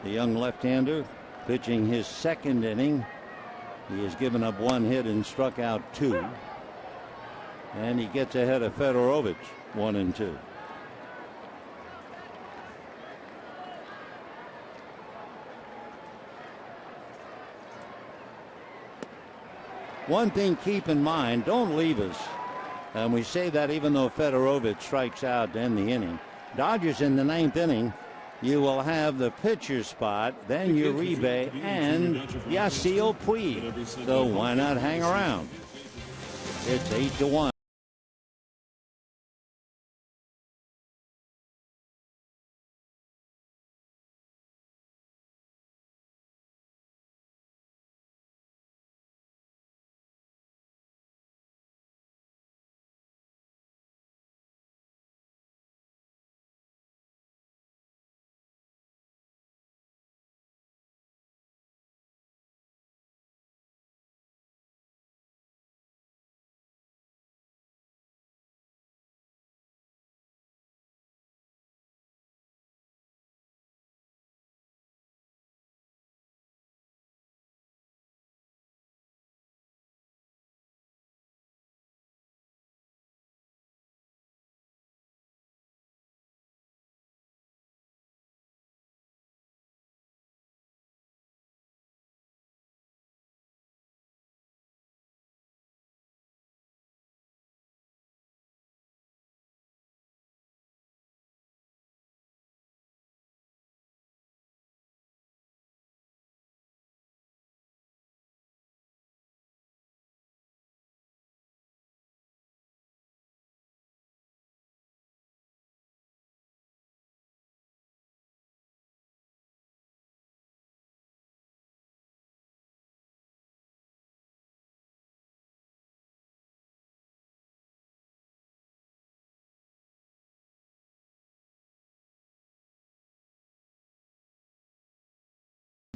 The young left-hander pitching his 2nd inning. He has given up 1 hit and struck out 2. And he gets ahead of Fedorovich, 1-2. One thing keep in mind, don't leave us. And we say that even though Fedorovich strikes out to end the inning. Dodgers in the 9th inning, you will have the pitcher spot, then Uribe and Yasiel Puig. So why not hang around? It's 8-1.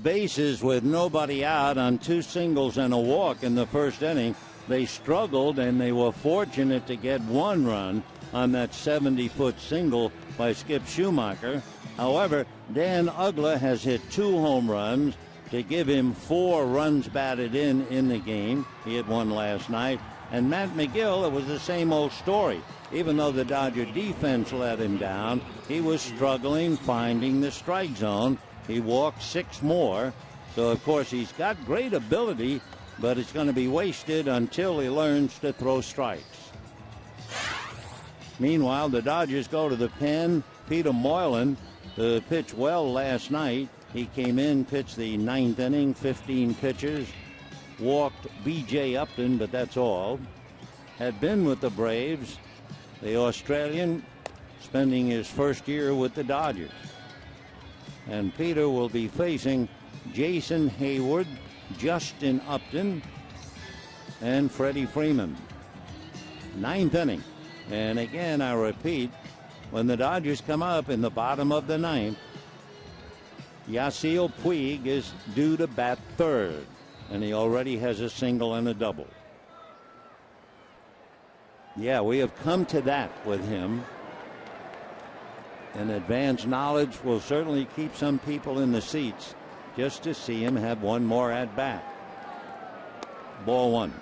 bases with nobody out on 2 singles and a walk in the first inning. They struggled, and they were fortunate to get 1 run on that 70-foot single by Skip Schumacher. However, Dan Uggla has hit 2 home runs to give him 4 runs batted in the game. He had 1 last night. And Matt McGill, it was the same old story. Even though the Dodger defense let him down, he was struggling finding the strike zone. He walked 6 more. So, of course, he's got great ability, but it's going to be wasted until he learns to throw strikes. Meanwhile, the Dodgers go to the pen. Peter Moylan pitched well last night. He came in, pitched the 9th inning, 15 pitches, walked B.J. Upton, but that's all. Had been with the Braves, the Australian spending his first year with the Dodgers. And Peter will be facing Jason Hayward, Justin Upton, and Freddie Freeman. 9th inning. And again, I repeat, when the Dodgers come up in the bottom of the 9th, Yasiel Puig is due to bat 3rd, and he already has a single and a double. Yeah, we have come to that with him. And advanced knowledge will certainly keep some people in the seats just to see him have 1 more at bat. Ball 1.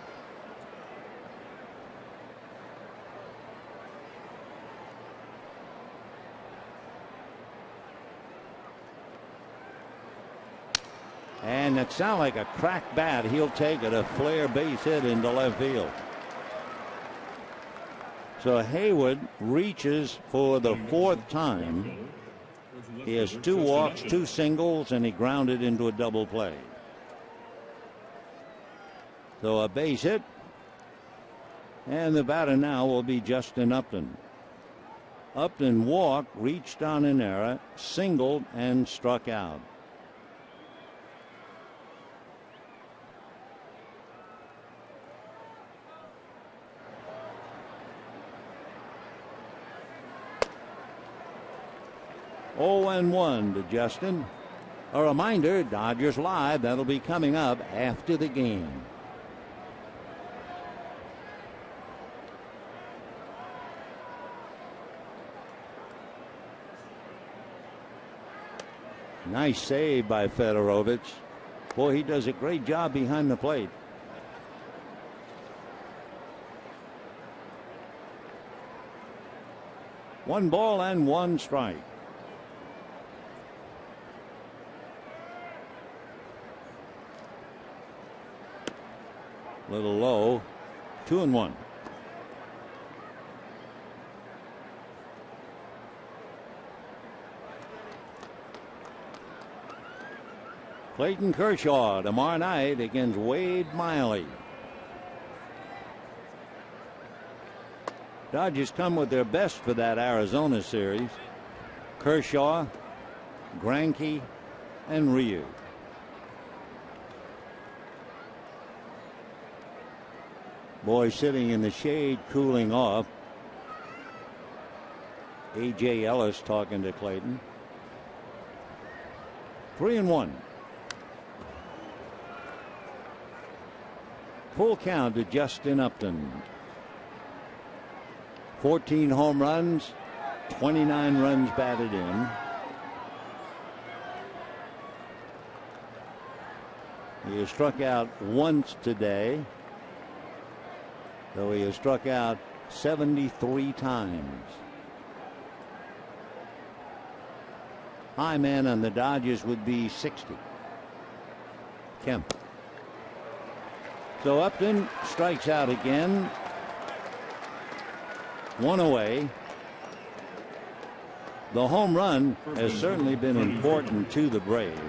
And it sounds like a cracked bat. He'll take it, a flare base hit into left field. So Hayward reaches for the 4th time. He has 2 walks, 2 singles, and he grounded into a double play. So a base hit. And the batter now will be Justin Upton. Upton walked, reached on an error, singled, and struck out. Oh, and 1 to Justin. A reminder, Dodgers Live, that'll be coming up after the game. Nice save by Fedorovich. Boy, he does a great job behind the plate. One ball and 1 strike. Little low. 2-1. Clayton Kershaw tomorrow night against Wade Miley. Dodgers come with their best for that Arizona series. Kershaw, Greinke, and Ryu. Boy sitting in the shade, cooling off. A.J. Ellis talking to Clayton. 3-1. Full count to Justin Upton. 14 home runs, 29 runs batted in. He has struck out once today, though he has struck out 73 times. High man on the Dodgers would be 60. Kemp. So Upton strikes out again. 1 away. The home run has certainly been important to the Braves.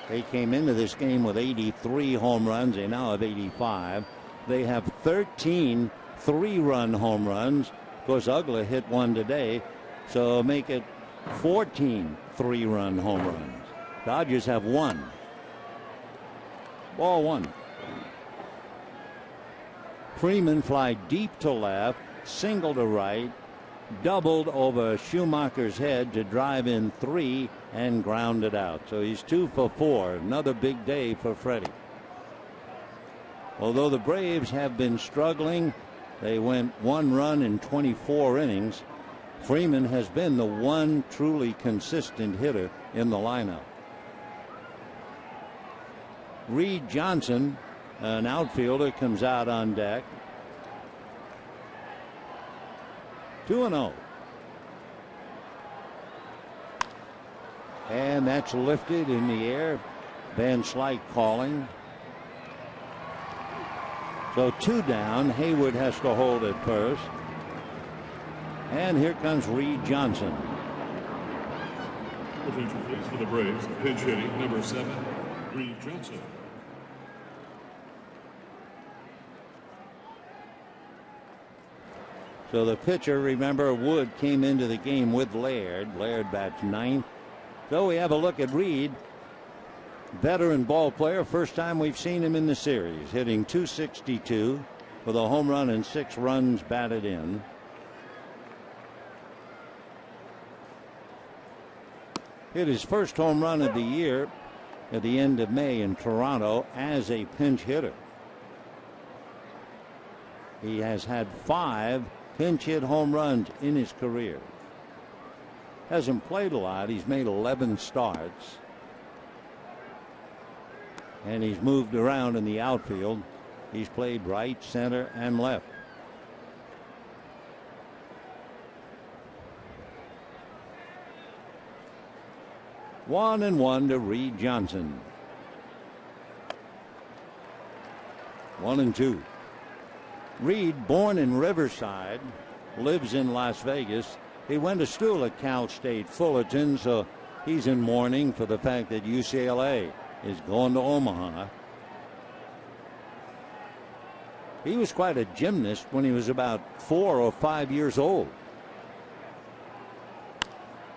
They came into this game with 83 home runs. They now have 85. They have 13 3-run home runs. Of course, Uggla hit 1 today, so make it 14 3-run home runs. Dodgers have 1. Ball 1. Freeman fly deep to left, single to right, doubled over Schumacher's head to drive in 3 and grounded out. So he's 2 for 4. Another big day for Freddie. Although the Braves have been struggling, they went 1 run in 24 innings. Freeman has been the one truly consistent hitter in the lineup. Reed Johnson, an outfielder, comes out on deck. 2-0. And that's lifted in the air. Van Slyke calling. So 2 down. Hayward has to hold it first. And here comes Reed Johnson. Attention please for the Braves. Pinch hitting number 7, Reed Johnson. So the pitcher, remember, Wood came into the game with Laird. Laird bats 9th. So we have a look at Reed. Veteran ball player. First time we've seen him in the series. Hitting .262 with a home run and 6 runs batted in. Hit his first home run of the year at the end of May in Toronto as a pinch hitter. He has had 5 pinch hit home runs in his career. Hasn't played a lot. He's made 11 starts. And he's moved around in the outfield. He's played right, center, and left. One and 1 to Reed Johnson. 1-2. Reed, born in Riverside, lives in Las Vegas. He went to school at Cal State Fullerton, so he's in mourning for the fact that UCLA is going to Omaha. He was quite a gymnast when he was about 4 or 5 years old.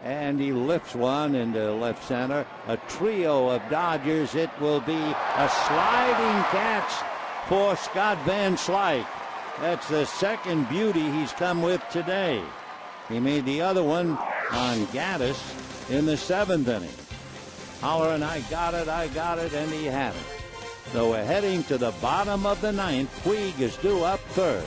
And he lifts one into left center. A trio of Dodgers. It will be a sliding catch for Scott Van Slyke. That's the second beauty he's come with today. He made the other one on Gaddis in the 7th inning. Hollering, I got it, and he had it. So we're heading to the bottom of the 9th. Puig is due up third.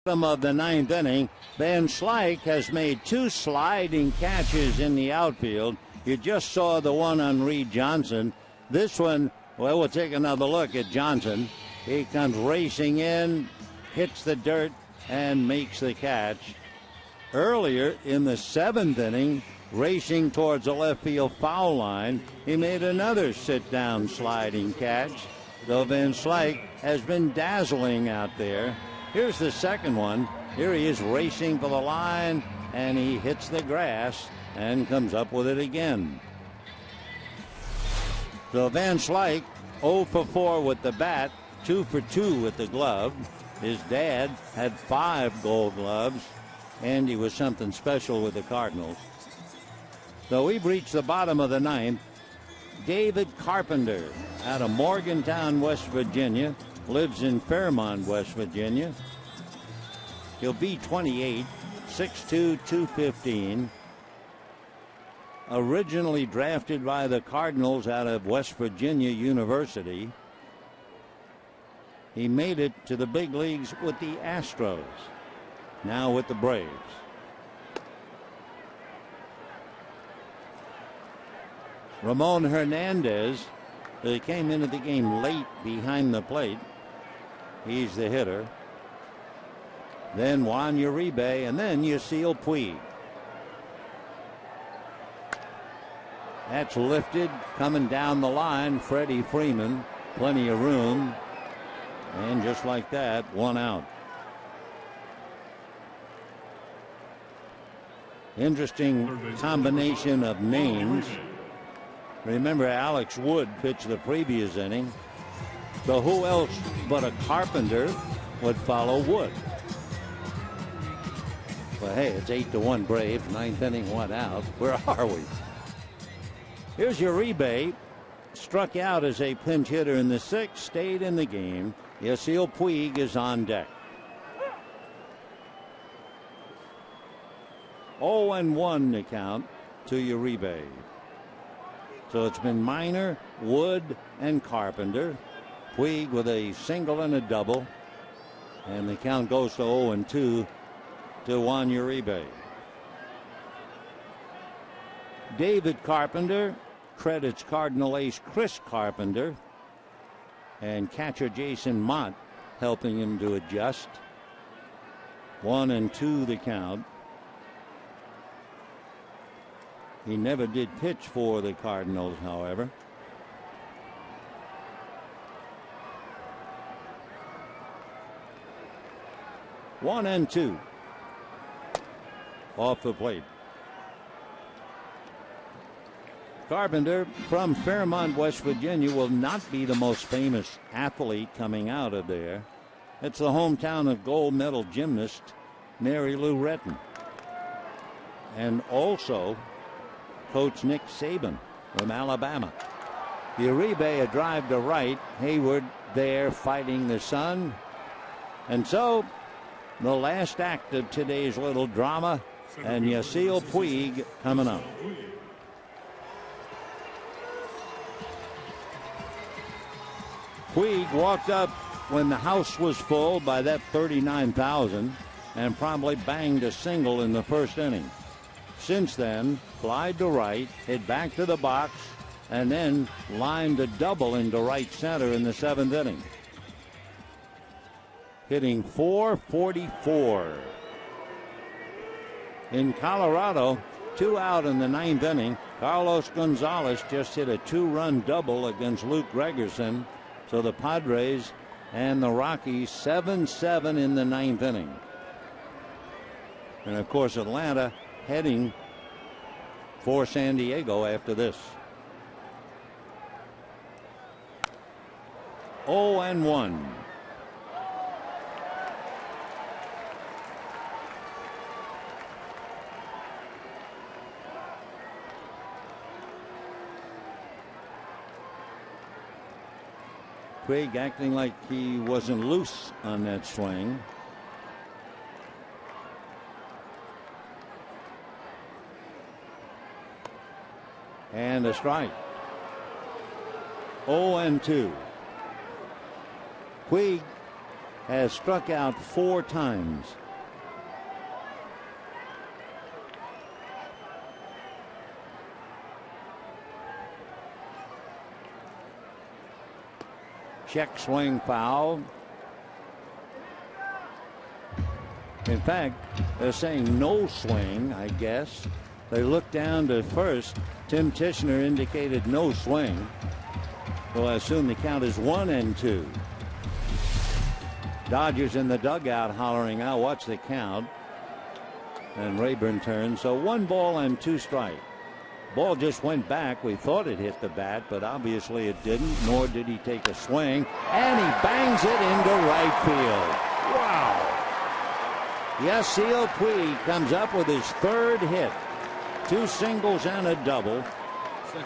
Of the 9th inning, Van Slyke has made 2 sliding catches in the outfield. You just saw the one on Reed Johnson. This one, well, we'll take another look at Johnson. He comes racing in, hits the dirt, and makes the catch. Earlier in the 7th inning, racing towards the left field foul line, he made another sit-down sliding catch. So Van Slyke has been dazzling out there. Here's the second one. Here he is racing for the line, and he hits the grass and comes up with it again. So Van Slyke 0 for 4 with the bat, 2 for 2 with the glove. His dad had 5 gold gloves, and he was something special with the Cardinals. So we've reached the bottom of the ninth. David Carpenter out of Morgantown, West Virginia, lives in Fairmont, West Virginia. He'll be 28, 6'2", 215. Originally drafted by the Cardinals out of West Virginia University. He made it to the big leagues with the Astros, now with the Braves. Ramon Hernandez, who came into the game late behind the plate. He's the hitter. Then Juan Uribe, and then Yasiel Puig. That's lifted, coming down the line, Freddie Freeman. Plenty of room. And just like that, 1 out. Interesting combination of names. Remember, Alex Wood pitched the previous inning. So who else but a Carpenter would follow Wood? Well, hey, it's 8-1 Braves. 9th inning, 1 out. Where are we? Here's Uribe. Struck out as a pinch hitter in the 6th. Stayed in the game. Yasiel Puig is on deck. 0-1 the count to Uribe. So it's been Minor, Wood, and Carpenter. Puig with a single and a double. And the count goes to 0-2 to Juan Uribe. David Carpenter credits Cardinal ace Chris Carpenter and catcher Jason Mott helping him to adjust. 1-2 the count. He never did pitch for the Cardinals, however. One and two. Off the plate. Carpenter from Fairmont, West Virginia, will not be the most famous athlete coming out of there. It's the hometown of gold medal gymnast Mary Lou Retton. And also Coach Nick Saban from Alabama. Uribe, a drive to right. Hayward there fighting the sun. And so the last act of today's little drama, and Yasiel Puig coming up. Puig walked up when the house was full by that 39,000 and probably banged a single in the first inning. Since then, flied to right, hit back to the box, and then lined a double into right center in the 7th inning. Hitting .444. In Colorado, 2 out in the 9th inning. Carlos Gonzalez just hit a 2-run double against Luke Gregerson. So the Padres and the Rockies 7-7 in the 9th inning. And of course, Atlanta heading for San Diego after this. 0-1. Puig acting like he wasn't loose on that swing. And a strike. 0-2. Puig has struck out 4 times. Check swing foul. In fact, they're saying no swing, I guess. They looked down to first. Tim Tishner indicated no swing. So I assume the count is 1-2. Dodgers in the dugout hollering out, "What's the count?" And Rayburn turns. So 1 ball and 2 strikes. Ball just went back. We thought it hit the bat, but obviously it didn't, nor did he take a swing. And he bangs it into right field. Wow. Yasiel Puig comes up with his third hit. 2 singles and a double.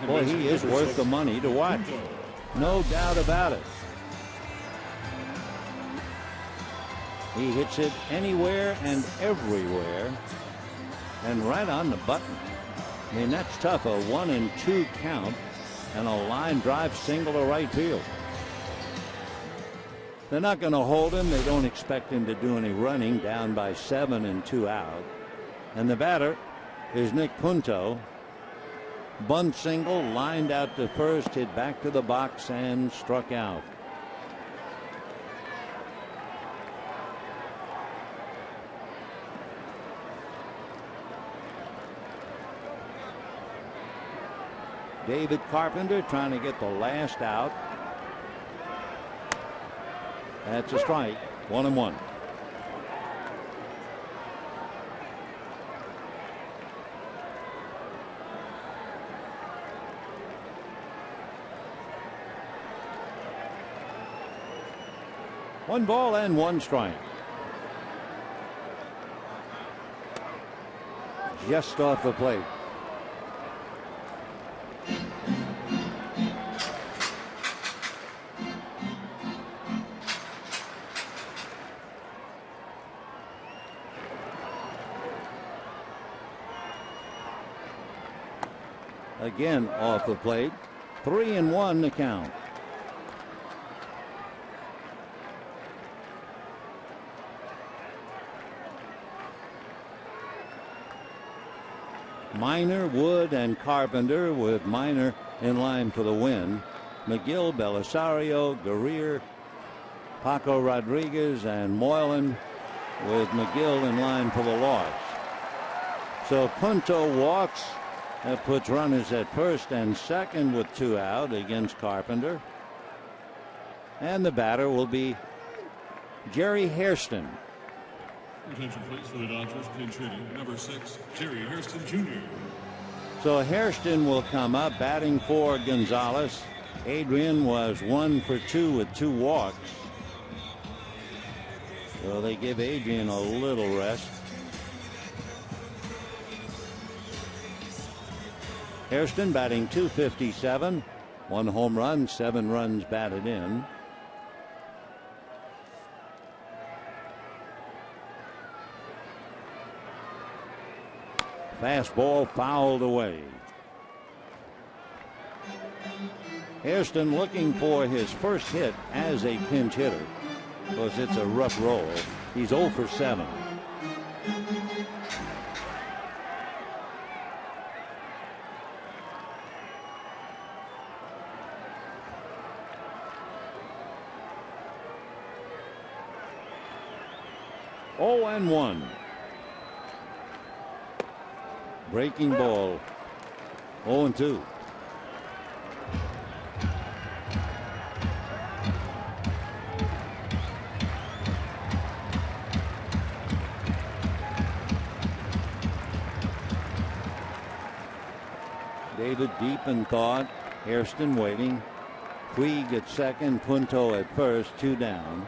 Boy, he is worth the money to watch. No doubt about it. He hits it anywhere and everywhere. And right on the button. I mean, that's tough. A 1-2 count and a line drive single to right field. They're not going to hold him. They don't expect him to do any running, down by 7 and 2 out. And the batter is Nick Punto. Bunt single, lined out to first, hit back to the box and struck out. David Carpenter trying to get the last out. That's a strike. 1-1. One ball and 1 strike. Just off the plate. Again off the plate. 3-1 the count. Minor, Wood, and Carpenter, with Minor in line for the win. McGill, Belisario, Guerrier, Paco Rodriguez, and Moylan, with McGill in line for the loss. So Punto walks. That puts runners at first and second with 2 out against Carpenter. And the batter will be Jerry Hairston. Attention please for the Dodgers, pinch hitting number 6, Jerry Hairston Jr. So Hairston will come up, batting for Gonzalez. Adrian was 1 for 2 with 2 walks. So they give Adrian a little rest. Hairston batting .257, 1 home run, 7 runs batted in. Fastball fouled away. Hairston looking for his first hit as a pinch hitter, because it's a rough roll. He's 0 for 7. Oh, and 1. Breaking ball. 0 and 2. David deep in thought. Hairston waiting. Puig at second. Punto at first. 2 down.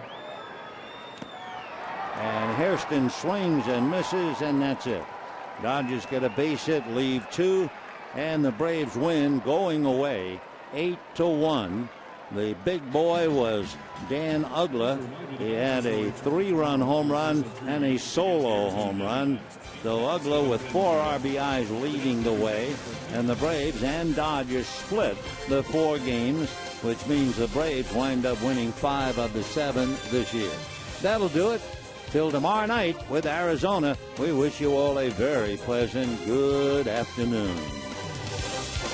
And Hairston swings and misses, and that's it. Dodgers get a base hit, leave 2, and the Braves win going away 8-1. The big boy was Dan Uggla. He had a 3-run home run and a solo home run. So Uggla with 4 RBIs leading the way, and the Braves and Dodgers split the 4 games, which means the Braves wind up winning 5 of the 7 this year. That'll do it. Till tomorrow night with Arizona, we wish you all a very pleasant good afternoon.